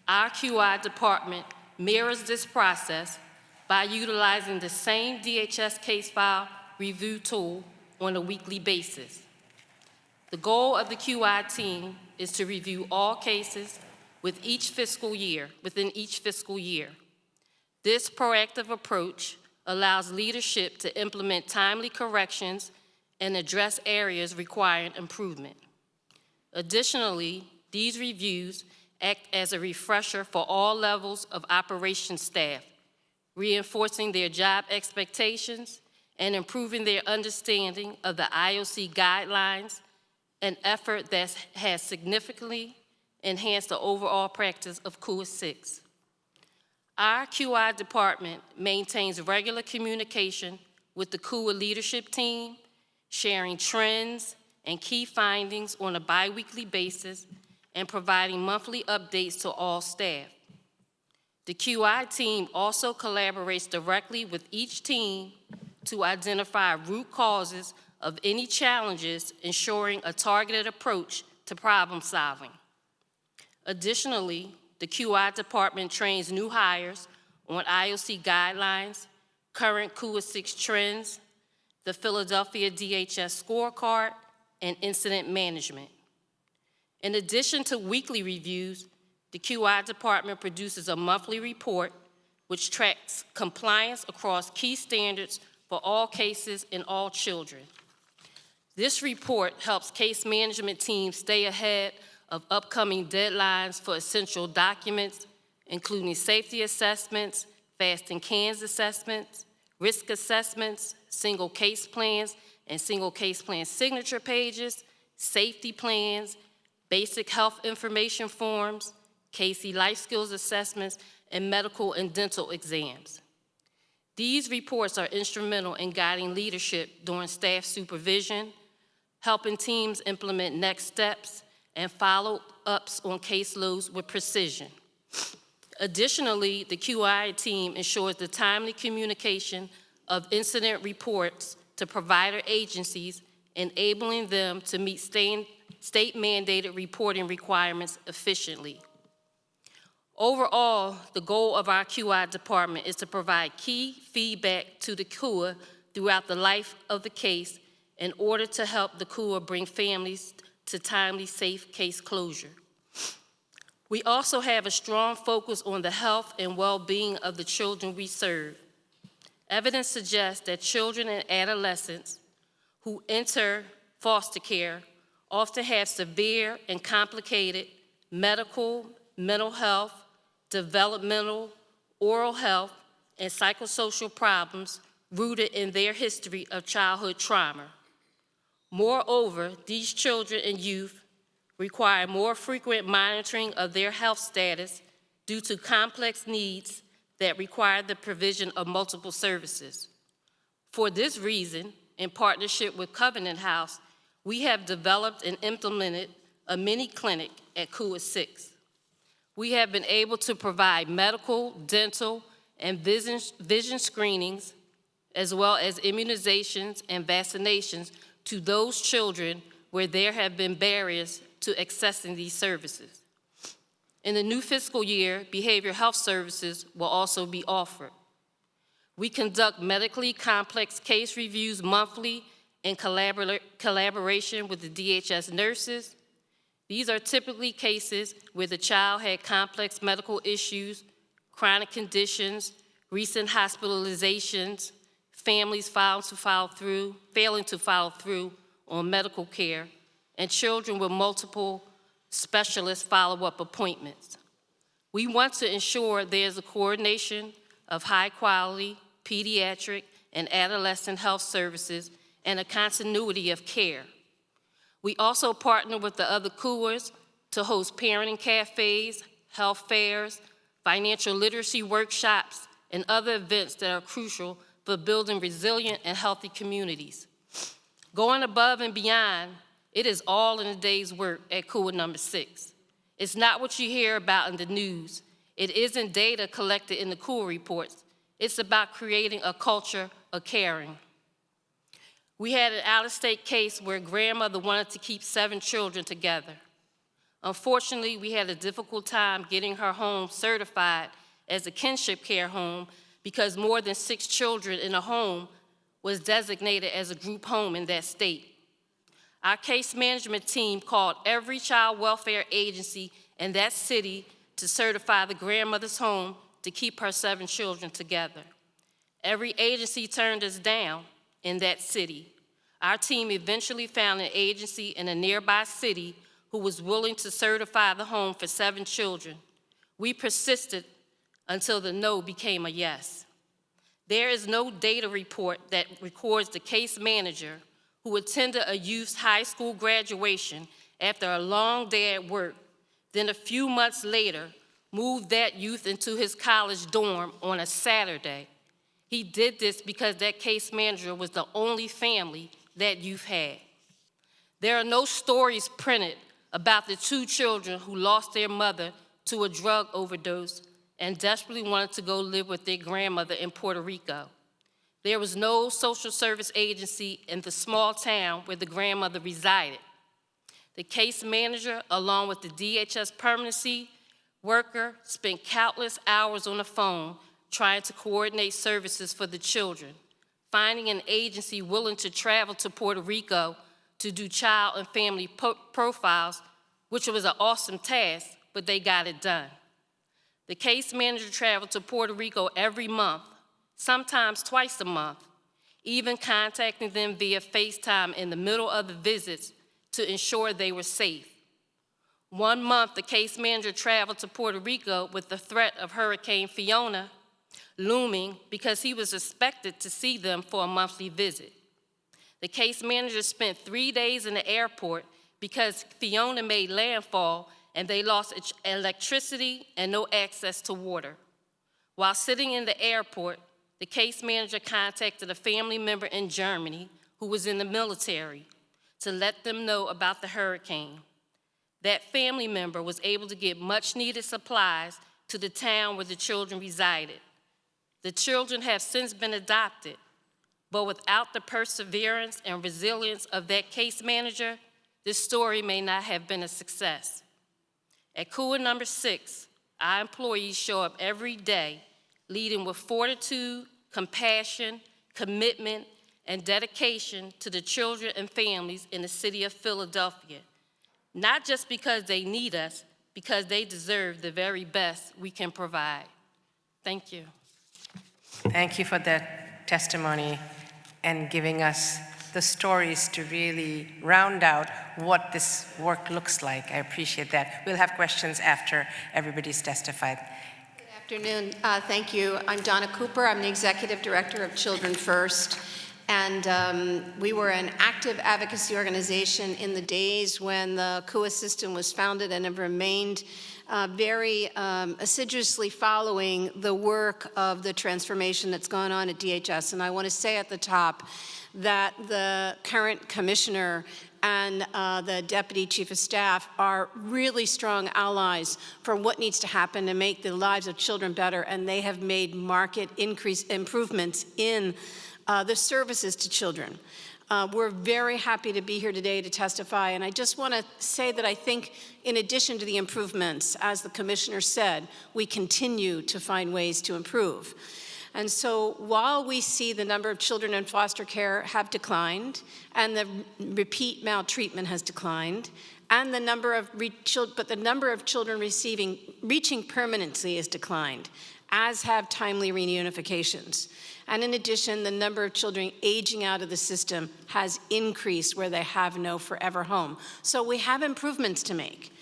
our QI department mirrors this process by utilizing the same DHS case file review tool on a weekly basis. The goal of the QI team is to review all cases within each fiscal year. This proactive approach allows leadership to implement timely corrections and address areas requiring improvement. Additionally, these reviews act as a refresher for all levels of operations staff, reinforcing their job expectations and improving their understanding of the IOC guidelines, an effort that has significantly enhanced the overall practice of KUA 6. Our QI department maintains regular communication with the KUA leadership team, sharing trends and key findings on a bi-weekly basis and providing monthly updates to all staff. The QI team also collaborates directly with each team to identify root causes of any challenges, ensuring a targeted approach to problem solving. Additionally, the QI department trains new hires on IOC guidelines, current KUA 6 trends, the Philadelphia DHS scorecard, and incident management. In addition to weekly reviews, the QI department produces a monthly report which tracks compliance across key standards for all cases and all children. This report helps case management teams stay ahead of upcoming deadlines for essential documents, including safety assessments, fast and cans assessments, risk assessments, single case plans and single case plan signature pages, safety plans, basic health information forms, KC life skills assessments, and medical and dental exams. These reports are instrumental in guiding leadership during staff supervision, helping teams implement next steps, and follow-ups on caseloads with precision. Additionally, the QI team ensures the timely communication of incident reports to provider agencies, enabling them to meet state-mandated reporting requirements efficiently. Overall, the goal of our QI department is to provide key feedback to the KUA throughout the life of the case in order to help the KUA bring families to timely, safe case closure. We also have a strong focus on the health and well-being of the children we serve. Evidence suggests that children and adolescents who enter foster care often have severe and complicated medical, mental health, developmental, oral health, and psychosocial problems rooted in their history of childhood trauma. Moreover, these children and youth require more frequent monitoring of their health status due to complex needs that require the provision of multiple services. For this reason, in partnership with Covenant House, we have developed and implemented a mini clinic at KUA 6. We have been able to provide medical, dental, and vision screenings, as well as immunizations and vaccinations to those children where there have been barriers to accessing these services. In the new fiscal year, behavioral health services will also be offered. We conduct medically complex case reviews monthly in collaboration with the DHS nurses. These are typically cases where the child had complex medical issues, chronic conditions, recent hospitalizations, families failing to follow through on medical care, and children with multiple specialist follow-up appointments. We want to ensure there's a coordination of high-quality pediatric and adolescent health services and a continuity of care. We also partner with the other CUAs to host parenting cafes, health fairs, financial literacy workshops, and other events that are crucial for building resilient and healthy communities. Going above and beyond, it is all in a day's work at CUA number 6. It's not what you hear about in the news. It isn't data collected in the CUA reports. It's about creating a culture of caring. We had an out-of-state case where a grandmother wanted to keep 7 children together. Unfortunately, we had a difficult time getting her home certified as a kinship care home because more than 6 children in a home was designated as a group home in that state. Our case management team called every child welfare agency in that city to certify the grandmother's home to keep her 7 children together. Every agency turned us down in that city. Our team eventually found an agency in a nearby city who was willing to certify the home for 7 children. We persisted until the no became a yes. There is no data report that records the case manager who attended a youth's high school graduation after a long day at work, then a few months later, moved that youth into his college dorm on a Saturday. He did this because that case manager was the only family that youth had. There are no stories printed about the 2 children who lost their mother to a drug overdose and desperately wanted to go live with their grandmother in Puerto Rico. There was no social service agency in the small town where the grandmother resided. The case manager, along with the DHS permanency worker, spent countless hours on the phone trying to coordinate services for the children, finding an agency willing to travel to Puerto Rico to do child and family profiles, which was an awesome task, but they got it done. The case manager traveled to Puerto Rico every month, sometimes twice a month, even contacting them via FaceTime in the middle of the visits to ensure they were safe. One month, the case manager traveled to Puerto Rico with the threat of Hurricane Fiona looming because he was expected to see them for a monthly visit. The case manager spent 3 days in the airport because Fiona made landfall and they lost electricity and no access to water. While sitting in the airport, the case manager contacted a family member in Germany who was in the military to let them know about the hurricane. That family member was able to get much-needed supplies to the town where the children resided. The children have since been adopted, but without the perseverance and resilience of that case manager, this story may not have been a success. At CUA number 6, our employees show up every day leading with fortitude, compassion, commitment, and dedication to the children and families in the city of Philadelphia, not just because they need us, because they deserve the very best we can provide. Thank you. Thank you for that testimony and giving us the stories to really round out what this work looks like. I appreciate that. We'll have questions after everybody's testified. Good afternoon. Thank you. I'm Donna Cooper. I'm the Executive Director of Children First. And we were an active advocacy organization in the days when the CUA system was founded and have remained very assiduously following the work of the transformation that's gone on at DHS. And I want to say at the top that the current commissioner and the Deputy Chief of Staff are really strong allies for what needs to happen to make the lives of children better, and they have made marked improvements in the services to children. We're very happy to be here today to testify, and I just want to say that I think in addition to the improvements, as the Commissioner said, we continue to find ways to improve. And so while we see the number of children in foster care have declined, and the repeat maltreatment has declined, and the number of children reaching permanency has declined, as have timely reunifications. And in addition, the number of children aging out of the system has increased where they have no forever home. So we have improvements to make.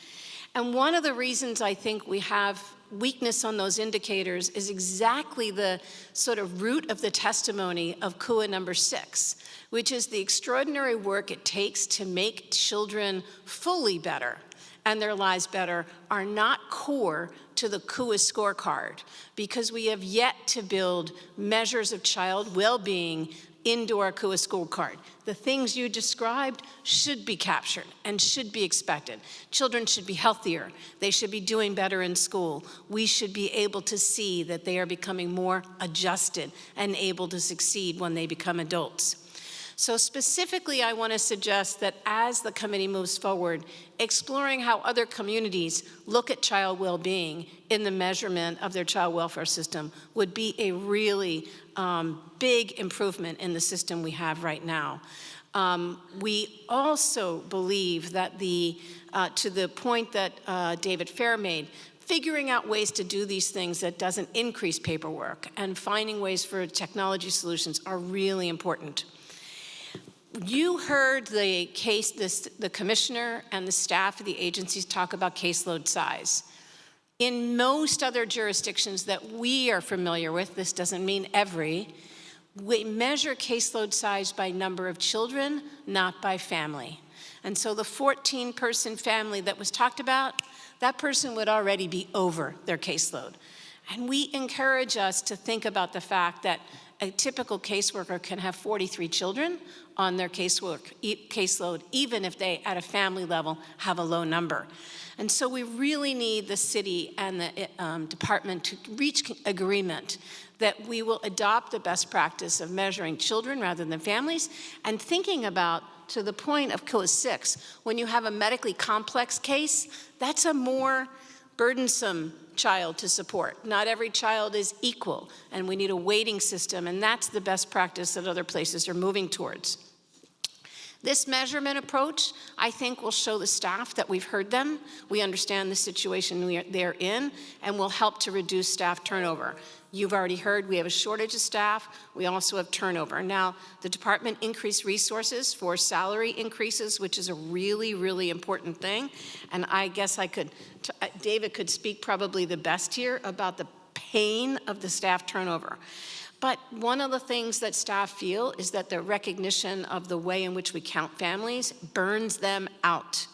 And one of the reasons I think we have weakness on those indicators is exactly the sort of root of the testimony of CUA number 6, which is the extraordinary work it takes to make children fully better and their lives better are not core to the CUA scorecard, because we have yet to build measures of child well-being into our CUA scorecard. The things you described should be captured and should be expected. Children should be healthier. They should be doing better in school. We should be able to see that they are becoming more adjusted and able to succeed when they become adults. So specifically, I want to suggest that as the committee moves forward, exploring how other communities look at child well-being in the measurement of their child welfare system would be a really big improvement in the system we have right now. We also believe that to the point that David Fair made, figuring out ways to do these things that doesn't increase paperwork and finding ways for technology solutions are really important. You heard the commissioner and the staff of the agencies talk about caseload size. In most other jurisdictions that we are familiar with, this doesn't mean every, we measure caseload size by number of children, not by family. And so the 14-person family that was talked about, that person would already be over their caseload. And we encourage us to think about the fact that a typical caseworker can have 43 children on their caseload, even if they, at a family level, have a low number. And so we really need the city and the department to reach agreement that we will adopt the best practice of measuring children rather than families, and thinking about, to the point of CUA 6, when you have a medically complex case, that's a more burdensome child to support. Not every child is equal, and we need a weighting system, and that's the best practice that other places are moving towards. This measurement approach, I think, will show the staff that we've heard them, we understand the situation they're in, and will help to reduce staff turnover. You've already heard we have a shortage of staff. We also have turnover. Now, the department increased resources for salary increases, which is a really, really important thing. And I guess David could speak probably the best here about the pain of the staff turnover. But one of the things that staff feel is that the recognition of the way in which we count families burns them out.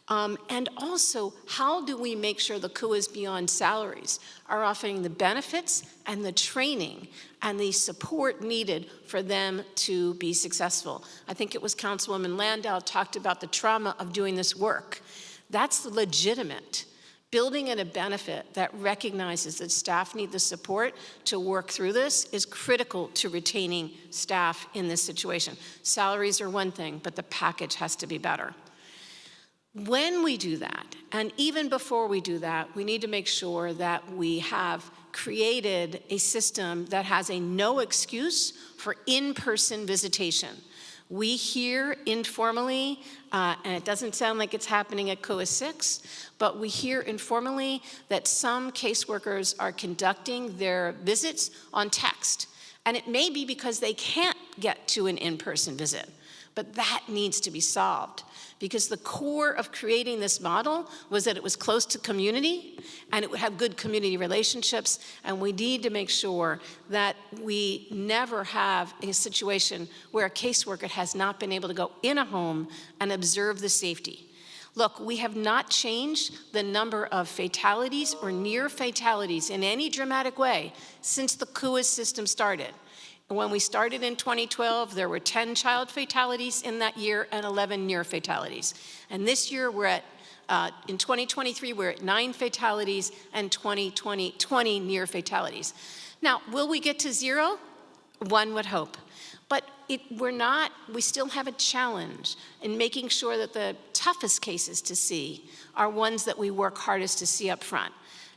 And also, how do we make sure the CUAs beyond salaries are offering the benefits and the training and the support needed for them to be successful? I think it was Councilwoman Landau talked about the trauma of doing this work. That's legitimate. Building in a benefit that recognizes that staff need the support to work through this is critical to retaining staff in this situation. Salaries are one thing, but the package has to be better. When we do that, and even before we do that, we need to make sure that we have created a system that has a no excuse for in-person visitation. We hear informally, and it doesn't sound like it's happening at CUA 6, but we hear informally that some caseworkers are conducting their visits on text. And it may be because they can't get to an in-person visit, but that needs to be solved. Because the core of creating this model was that it was close to community and it would have good community relationships, and we need to make sure that we never have a situation where a caseworker has not been able to go in a home and observe the safety. Look, we have not changed the number of fatalities or near fatalities in any dramatic way since the CUA system started. When we started in 2012, there were 10 child fatalities in that year and 11 near fatalities. And this year, in 2023, we're at 9 fatalities and 20 near fatalities. Now, will we get to 0? One would hope. But we still have a challenge in making sure that the toughest cases to see are ones that we work hardest to see up front,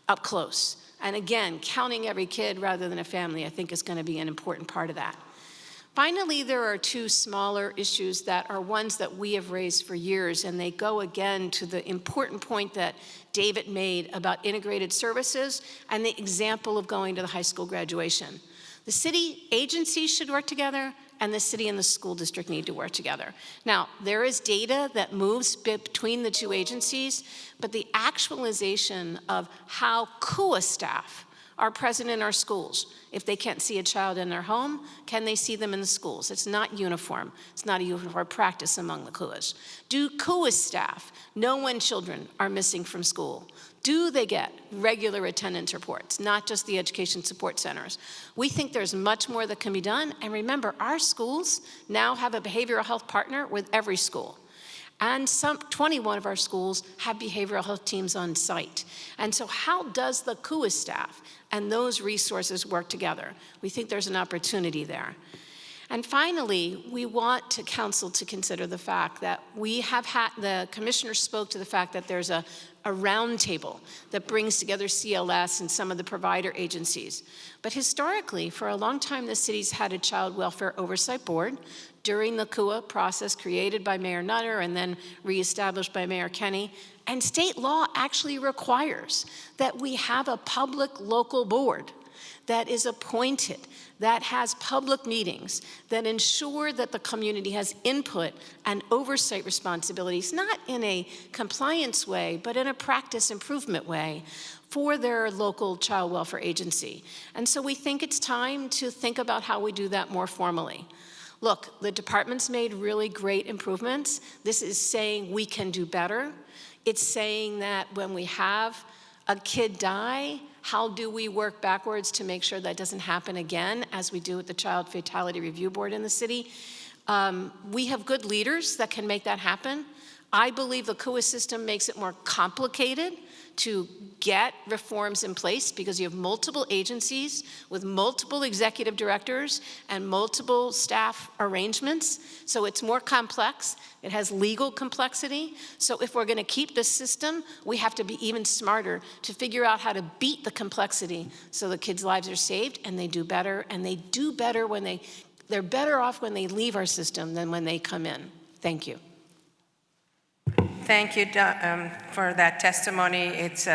up close. And again, counting every kid rather than a family, I think, is going to be an important part of that. Finally, there are 2 smaller issues that are ones that we have raised for years, and they go again to the important point that David made about integrated services and the example of going to the high school graduation. The city agencies should work together, and the city and the school district need to work together. Now, there is data that moves between the two agencies, but the actualization of how CUA staff are present in our schools. If they can't see a child in their home, can they see them in the schools? It's not uniform. It's not a uniform practice among the CUAs. Do CUA staff know when children are missing from school? Do they get regular attendance reports, not just the education support centers? We think there's much more that can be done. And remember, our schools now have a behavioral health partner with every school. And 21 of our schools have behavioral health teams on site. And so how does the CUA staff and those resources work together? We think there's an opportunity there. And finally, we want council to consider the fact that the commissioner spoke to the fact that there's a roundtable that brings together CLS and some of the provider agencies. But historically, for a long time, the city's had a child welfare oversight board during the CUA process created by Mayor Nutter and then reestablished by Mayor Kenny. And state law actually requires that we have a public local board that is appointed, that has public meetings, that ensure that the community has input and oversight responsibilities, not in a compliance way, but in a practice improvement way for their local child welfare agency. And so we think it's time to think about how we do that more formally. Look, the department's made really great improvements. This is saying we can do better. It's saying that when we have a kid die, how do we work backwards to make sure that doesn't happen again, as we do with the Child Fatality Review Board in the city? We have good leaders that can make that happen. I believe the CUA system makes it more complicated to get reforms in place because you have multiple agencies with multiple executive directors and multiple staff arrangements. So it's more complex. It has legal complexity. So if we're going to keep this system, we have to be even smarter to figure out how to beat the complexity so the kids' lives are saved and they do better. And they do better when they're better off when they leave our system than when they come in. Thank you. Thank you for that testimony. It's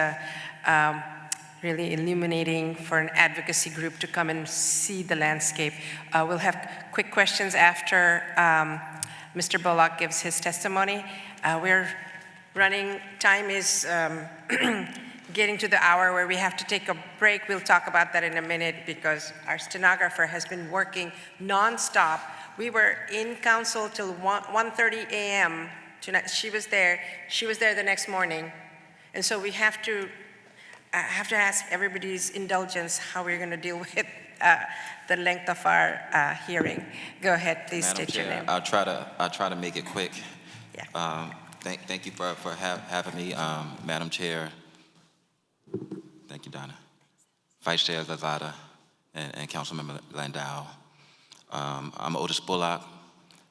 really illuminating for an advocacy group to come and see the landscape. We'll have quick questions after Mr. Bullock gives his testimony. We're running, time is getting to the hour where we have to take a break. We'll talk about that in a minute because our stenographer has been working nonstop. We were in council till 1:30 a.m. tonight. She was there the next morning. And so we have to ask everybody's indulgence how we're going to deal with the length of our hearing. Go ahead, please state your name. I'll try to make it quick. Yeah. Thank you for having me, Madam Chair. Thank you, Donna. Vice Chair Lazada and Councilmember Landau. I'm Otis Bullock,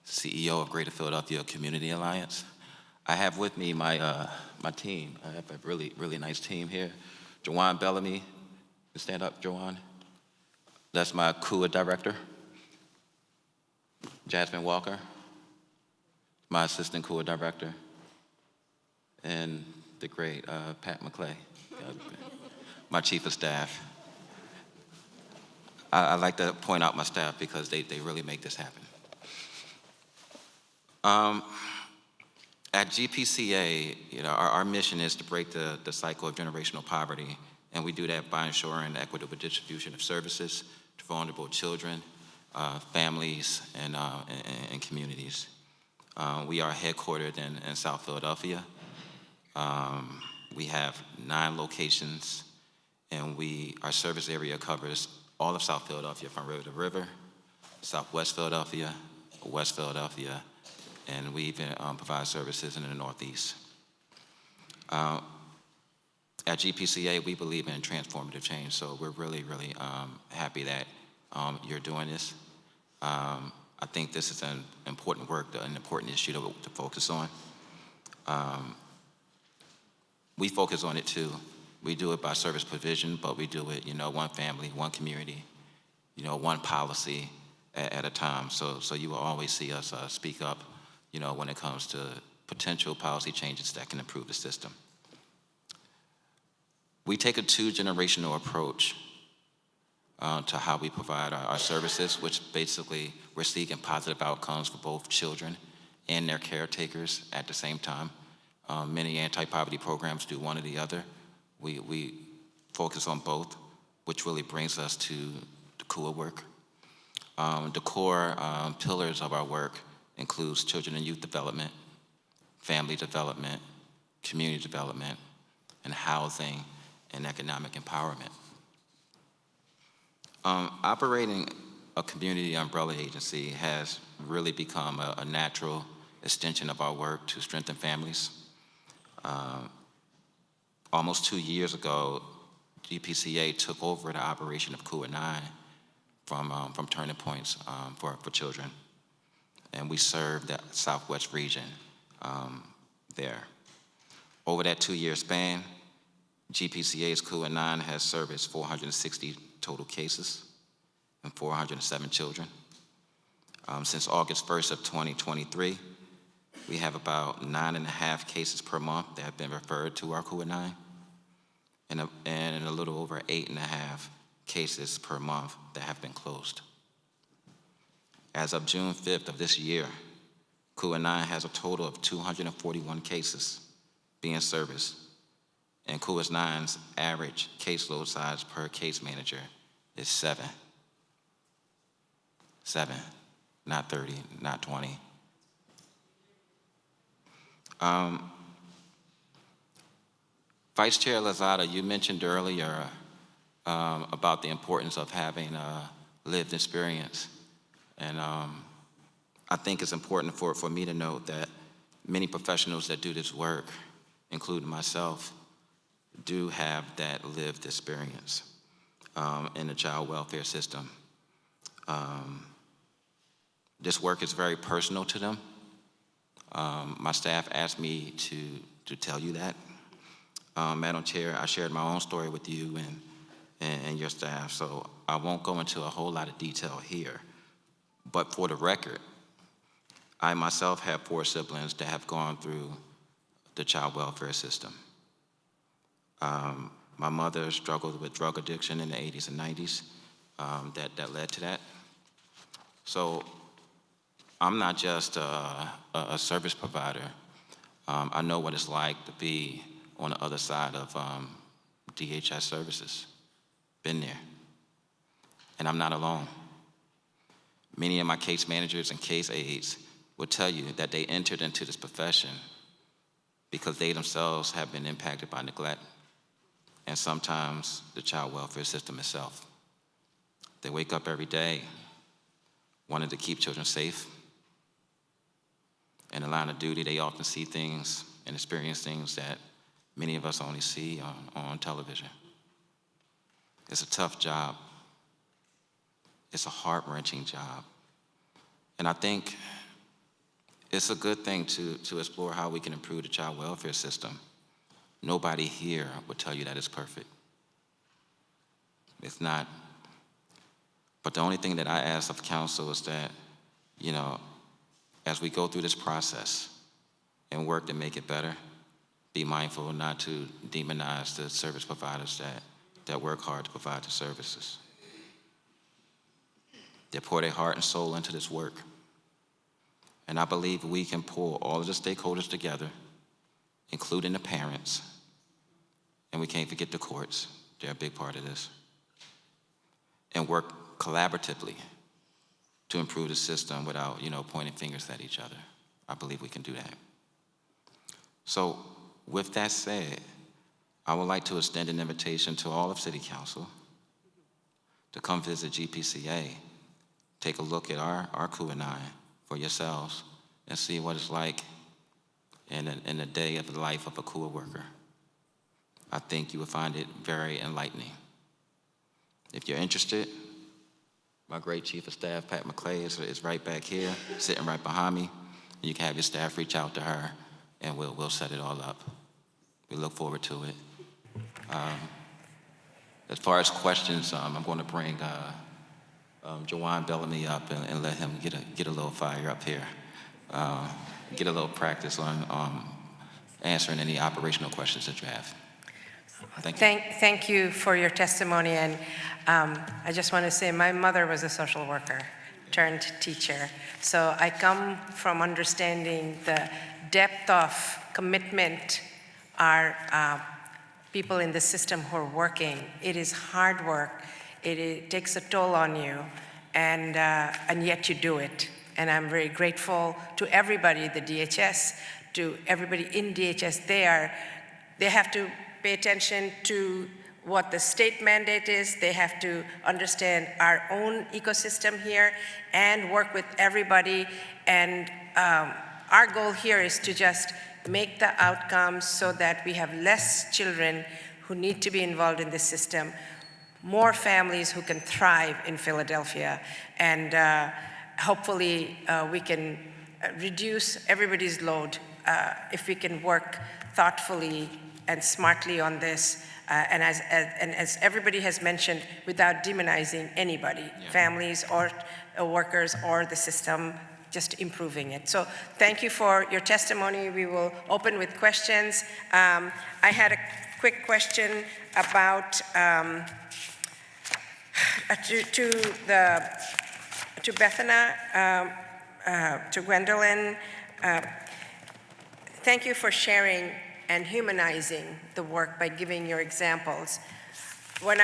CEO of Greater Philadelphia Community Alliance. I have with me my team. I have a really nice team here. Joanne Bellamy, stand up, Joanne. That's my CUA director. Jasmine Walker, my assistant CUA director. And the great Pat McClay, my chief of staff. I like to point out my staff because they really make this happen. At GPCA, our mission is to break the cycle of generational poverty, and we do that by ensuring equitable distribution of services to vulnerable children, families, and communities. We are headquartered in South Philadelphia. We have 9 locations, and our service area covers all of South Philadelphia from river to river, Southwest Philadelphia, West Philadelphia, and we even provide services in the Northeast. At GPCA, we believe in transformative change, so we're really happy that you're doing this. I think this is an important work, an important issue to focus on. We focus on it too. We do it by service provision, but we do it, one family, one community, one policy at a time. So you will always see us speak up, when it comes to potential policy changes that can improve the system. We take a 2-generational approach to how we provide our services, which basically we're seeking positive outcomes for both children and their caretakers at the same time. Many anti-poverty programs do one or the other. We focus on both, which really brings us to the core work. The core pillars of our work includes children and youth development, family development, community development, and housing and economic empowerment. Operating a community umbrella agency has really become a natural extension of our work to strengthen families. Almost 2 years ago, GPCA took over the operation of KUA 9 from Turning Points for children. And we served the Southwest region there. Over that 2-year span, GPCA's KUA 9 has serviced 460 total cases and 407 children. Since August 1st of 2023, we have about 9.5 cases per month that have been referred to our KUA 9, and a little over 8.5 cases per month that have been closed. As of June 5th of this year, KUA 9 has a total of 241 cases being serviced, and KUA 9's average caseload size per case manager is 7. 7, not 30, not 20. Vice Chair Lozada, you mentioned earlier about the importance of having a lived experience. And I think it's important for me to note that many professionals that do this work, including myself, do have that lived experience in the child welfare system. This work is very personal to them. My staff asked me to tell you that. Madam Chair, I shared my own story with you and your staff, so I won't go into a whole lot of detail here. But for the record, I myself have 4 siblings that have gone through the child welfare system. My mother struggled with drug addiction in the 80s and 90s that led to that. So I'm not just a service provider. I know what it's like to be on the other side of DHS services. Been there. And I'm not alone. Many of my case managers and case aides will tell you that they entered into this profession because they themselves have been impacted by neglect and sometimes the child welfare system itself. They wake up every day wanting to keep children safe. In the line of duty, they often see things and experience things that many of us only see on television. It's a tough job. It's a heart-wrenching job. And I think it's a good thing to explore how we can improve the child welfare system. Nobody here would tell you that it's perfect. It's not. But the only thing that I ask of council is that, as we go through this process and work to make it better, be mindful not to demonize the service providers that work hard to provide the services. They pour their heart and soul into this work. And I believe we can pull all of the stakeholders together, including the parents, and we can't forget the courts. They're a big part of this. And work collaboratively to improve the system without, pointing fingers at each other. I believe we can do that. So with that said, I would like to extend an invitation to all of City Council to come visit GPCA, take a look at our KUA 9 for yourselves, and see what it's like in a day of the life of a KUA worker. I think you will find it very enlightening. If you're interested, my great Chief of Staff, Pat McClay, is right back here, sitting right behind me. You can have your staff reach out to her, and we'll set it all up. We look forward to it. As far as questions, I'm going to bring Jawan Bellamy up and let him get a little fire up here, get a little practice on answering any operational questions that you have. Thank you. Thank you for your testimony, and I just want to say my mother was a social worker turned teacher, so I come from understanding the depth of commitment our people in the system who are working. It is hard work. It takes a toll on you, and yet you do it. And I'm very grateful to everybody, the DHS, to everybody in DHS. They have to pay attention to what the state mandate is. They have to understand our own ecosystem here and work with everybody. And our goal here is to just make the outcomes so that we have less children who need to be involved in this system, more families who can thrive in Philadelphia, and hopefully we can reduce everybody's load if we can work thoughtfully and smartly on this, and as everybody has mentioned, without demonizing anybody, families or workers or the system, just improving it. So thank you for your testimony. We will open with questions. I had a quick question about to Bethana, to Gwendolyn. Thank you for sharing and humanizing the work by giving your examples. When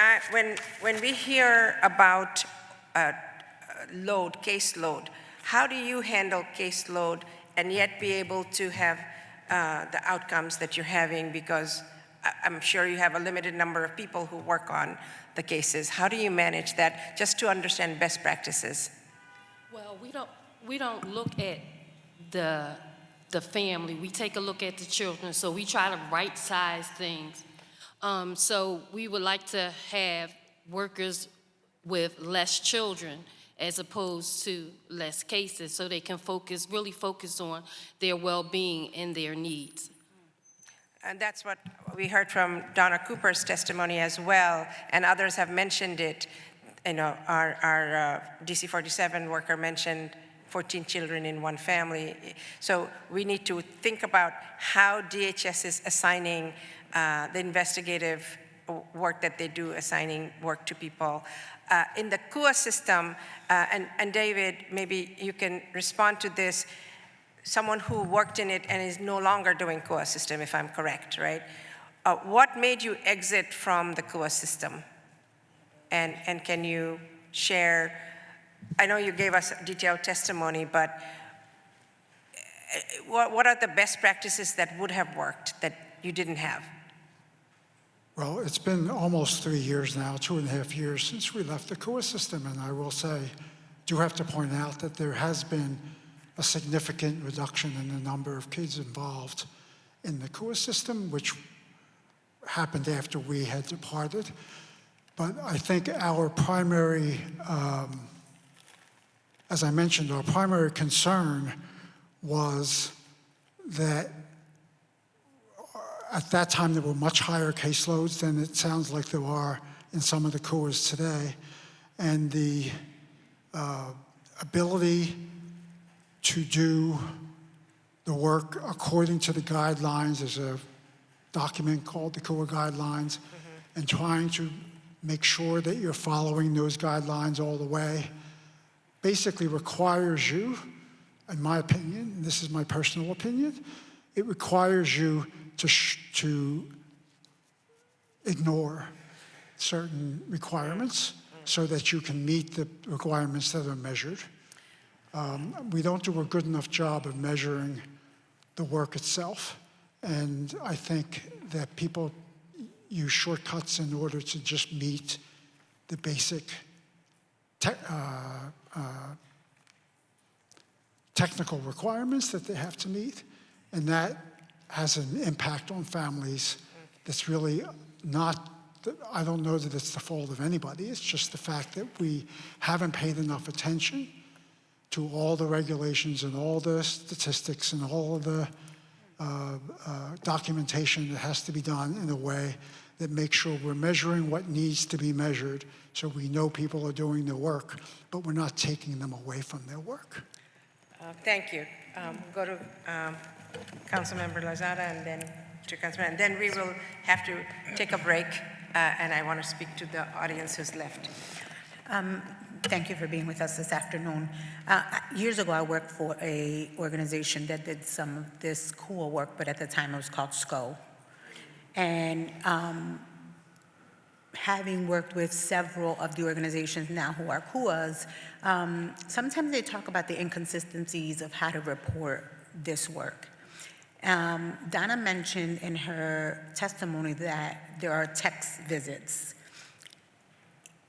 we hear about caseload, how do you handle caseload and yet be able to have the outcomes that you're having? Because I'm sure you have a limited number of people who work on the cases. How do you manage that, just to understand best practices? Well, we don't look at the family. We take a look at the children, so we try to right-size things. So we would like to have workers with less children as opposed to less cases, so they can really focus on their well-being and their needs. And that's what we heard from Donna Cooper's testimony as well, and others have mentioned it. You know, our DC 47 worker mentioned 14 children in one family. So we need to think about how DHS is assigning the investigative work that they do, assigning work to people. In the CUA system, and David, maybe you can respond to this, someone who worked in it and is no longer doing CUA system, if I'm correct, right? What made you exit from the CUA system? And can you share, I know you gave us detailed testimony, but what are the best practices that would have worked that you didn't have? Well, it's been almost 3 years now, 2.5 years since we left the CUA system, and I will say, do have to point out that there has been a significant reduction in the number of kids involved in the CUA system, which happened after we had departed. But I think our primary, as I mentioned, our primary concern was that at that time there were much higher caseloads than it sounds like there are in some of the CUAs today. And the ability to do the work according to the guidelines, there's a document called the CUA guidelines, and trying to make sure that you're following those guidelines all the way, basically requires you, in my opinion, and this is my personal opinion, it requires you to ignore certain requirements so that you can meet the requirements that are measured. We don't do a good enough job of measuring the work itself, and I think that people use shortcuts in order to just meet the basic technical requirements that they have to meet, and that has an impact on families that's really not, I don't know that it's the fault of anybody, it's just the fact that we haven't paid enough attention to all the regulations and all the statistics and all of the documentation that has to be done in a way that makes sure we're measuring what needs to be measured so we know people are doing their work, but we're not taking them away from their work. Thank you. Go to Councilmember Lozada and then to Councilman, and then we will have to take a break, and I want to speak to the audience who's left. Thank you for being with us this afternoon. Years ago, I worked for an organization that did some of this cool work, but at the time it was called SCO. And having worked with several of the organizations now who are CUAs, sometimes they talk about the inconsistencies of how to report this work. Donna mentioned in her testimony that there are text visits.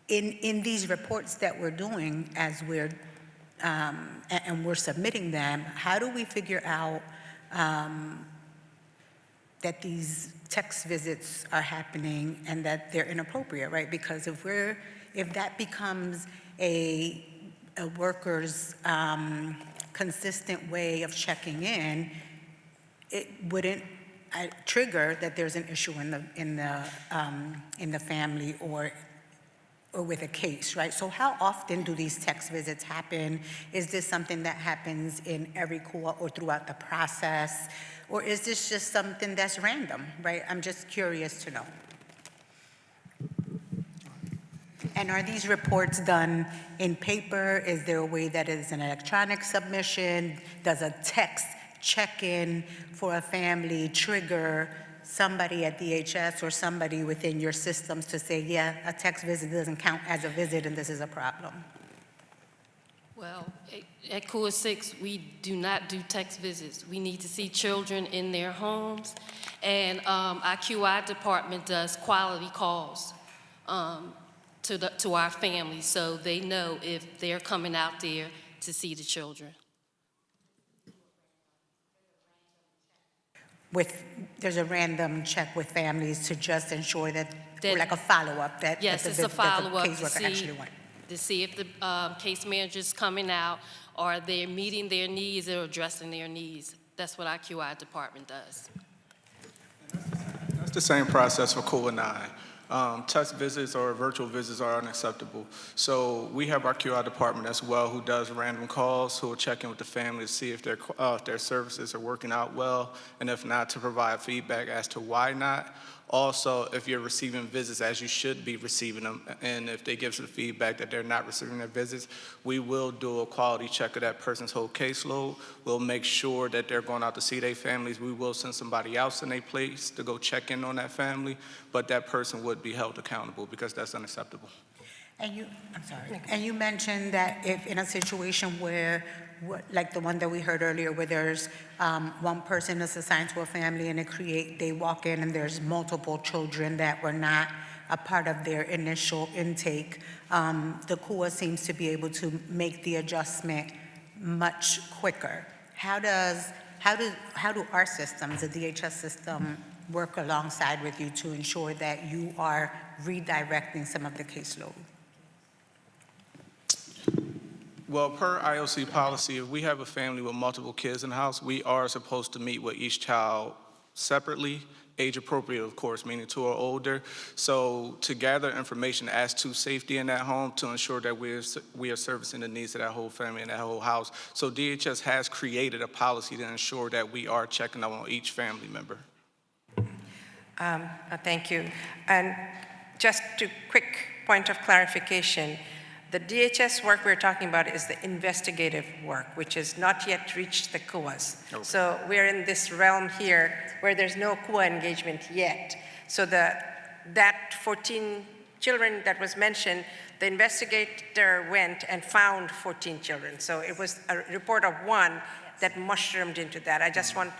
In these reports that we're doing as we're, and we're submitting them, how do we figure out that these text visits are happening and that they're inappropriate, right? Because if that becomes a worker's consistent way of checking in, it wouldn't trigger that there's an issue in the family or with a case, right? So how often do these text visits happen? Is this something that happens in every CUA or throughout the process? Or is this just something that's random, right? I'm just curious to know. And are these reports done in paper? Is there a way that is an electronic submission? Does a text check-in for a family trigger somebody at DHS or somebody within your systems to say, yeah, a text visit doesn't count as a visit and this is a problem? Well, at CUA 6, we do not do text visits. We need to see children in their homes, and our QI department does quality calls to our families, so they know if they're coming out there to see the children. There's a random check with families to just ensure that like a follow-up, that yes, that it's a follow-up to see if the case manager's coming out, or they're meeting their needs or addressing their needs. That's what our QI department does. That's the same process for CUA 9. Text visits or virtual visits are unacceptable. So we have our QI department as well who does random calls, who will check in with the family to see if their services are working out well, and if not, to provide feedback as to why not. Also, if you're receiving visits as you should be receiving them, and if they give us the feedback that they're not receiving their visits, we will do a quality check of that person's whole caseload. We'll make sure that they're going out to see their families. We will send somebody else in their place to go check in on that family, but that person would be held accountable because that's unacceptable. And and you mentioned that if in a situation where, like the one that we heard earlier, where there's one person that's assigned to a family and they walk in and there's multiple children that were not a part of their initial intake, the CUA seems to be able to make the adjustment much quicker. How do our systems, the DHS system, work alongside with you to ensure that you are redirecting some of the caseload? Well, per IOC policy, if we have a family with multiple kids in the house, we are supposed to meet with each child separately, age appropriate, of course, meaning 2 or older. So to gather information as to safety in that home to ensure that we are servicing the needs of that whole family and that whole house. So DHS has created a policy to ensure that we are checking up on each family member. Thank you. And just a quick point of clarification. The DHS work we're talking about is the investigative work, which has not yet reached the CUAs. Okay. So we're in this realm here where there's no CUA engagement yet. So that 14 children that was mentioned, the investigator went and found 14 children. So it was a report of one that mushroomed into that. I just want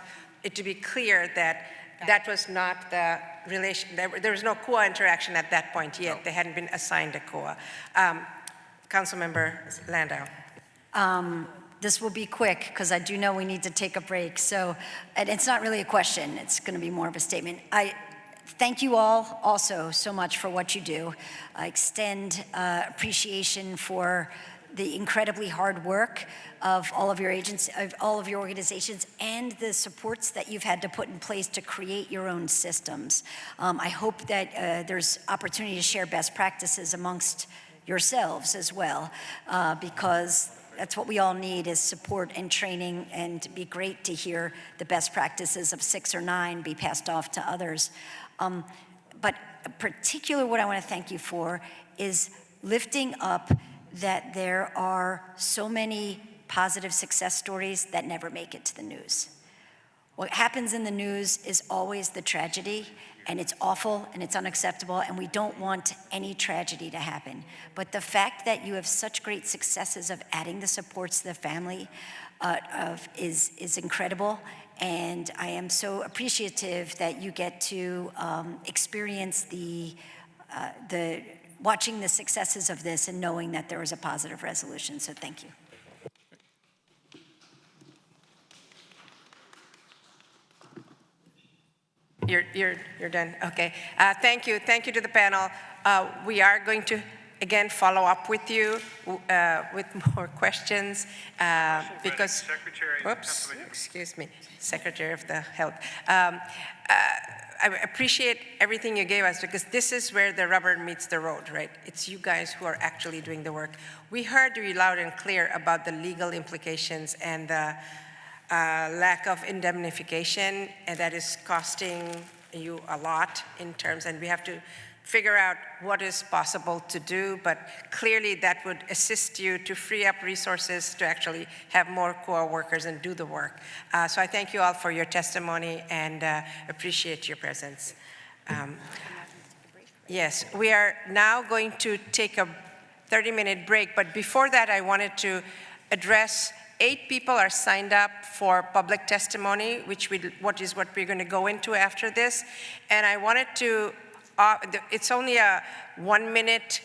it to be clear that that was not the relation. There was no CUA interaction at that point yet. No. They hadn't been assigned a CUA. Councilmember Landau. This will be quick because I do know we need to take a break. So, and it's not really a question. It's going to be more of a statement. I thank you all also so much for what you do. I extend appreciation for the incredibly hard work of all of your agents, of all of your organizations, and the supports that you've had to put in place to create your own systems. I hope that there's opportunity to share best practices amongst yourselves as well, because That's what we all need, is support and training, and it'd be great to hear the best practices of 6 or 9 be passed off to others. But particular what I want to thank you for is lifting up that there are so many positive success stories that never make it to the news. What happens in the news is always the tragedy, and it's awful and it's unacceptable, and we don't want any tragedy to happen. But the fact that you have such great successes of adding the supports to the family is incredible, and I am so appreciative that you get to experience watching the successes of this and knowing that there was a positive resolution, so thank you. You're done, okay. Thank you to the panel. We are going to, again, follow up with you with more questions because, whoops, excuse me, Secretary of the Health. I appreciate everything you gave us, because this is where the rubber meets the road, right? It's you guys who are actually doing the work. We heard you loud and clear about the legal implications and the lack of indemnification, and that is costing you a lot in terms, and we have to figure out what is possible to do, but clearly that would assist you to free up resources to actually have more core workers and do the work. So I thank you all for your testimony and appreciate your presence. Yes, we are now going to take a 30-minute break, but before that I wanted to address 8 people are signed up for public testimony, what is what we're going to go into after this. And I wanted to, it's only a 1-minute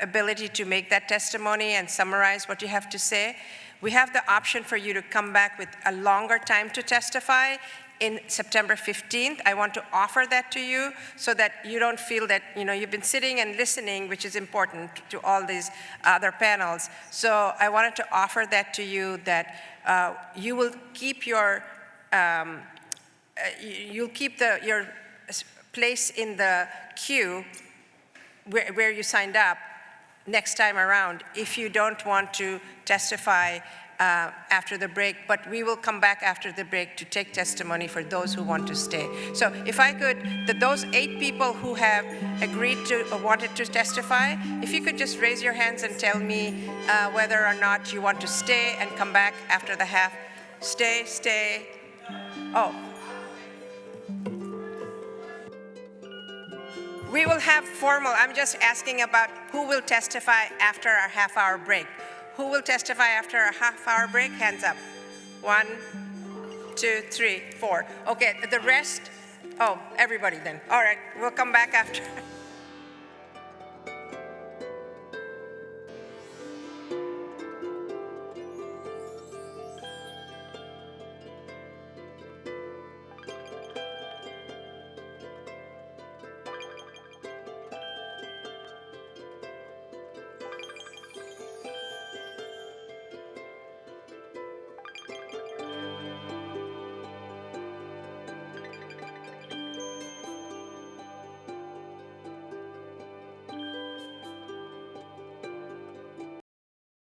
ability to make that testimony and summarize what you have to say. We have the option for you to come back with a longer time to testify in September 15th. I want to offer that to you so that you don't feel that you've been sitting and listening, which is important to all these other panels. So I wanted to offer that to you, that you will keep your your place in the queue where you signed up next time around if you don't want to testify after the break, but we will come back after the break to take testimony for those who want to stay. So if I could, those 8 people who have agreed to or wanted to testify, if you could just raise your hands and tell me whether or not you want to stay and come back after the half. Stay. Oh. We will have formal, I'm just asking about who will testify after our half-hour break. Who will testify after a half-hour break? Hands up. 1, 2, 3, 4. Okay, the rest, everybody then. All right, we'll come back after.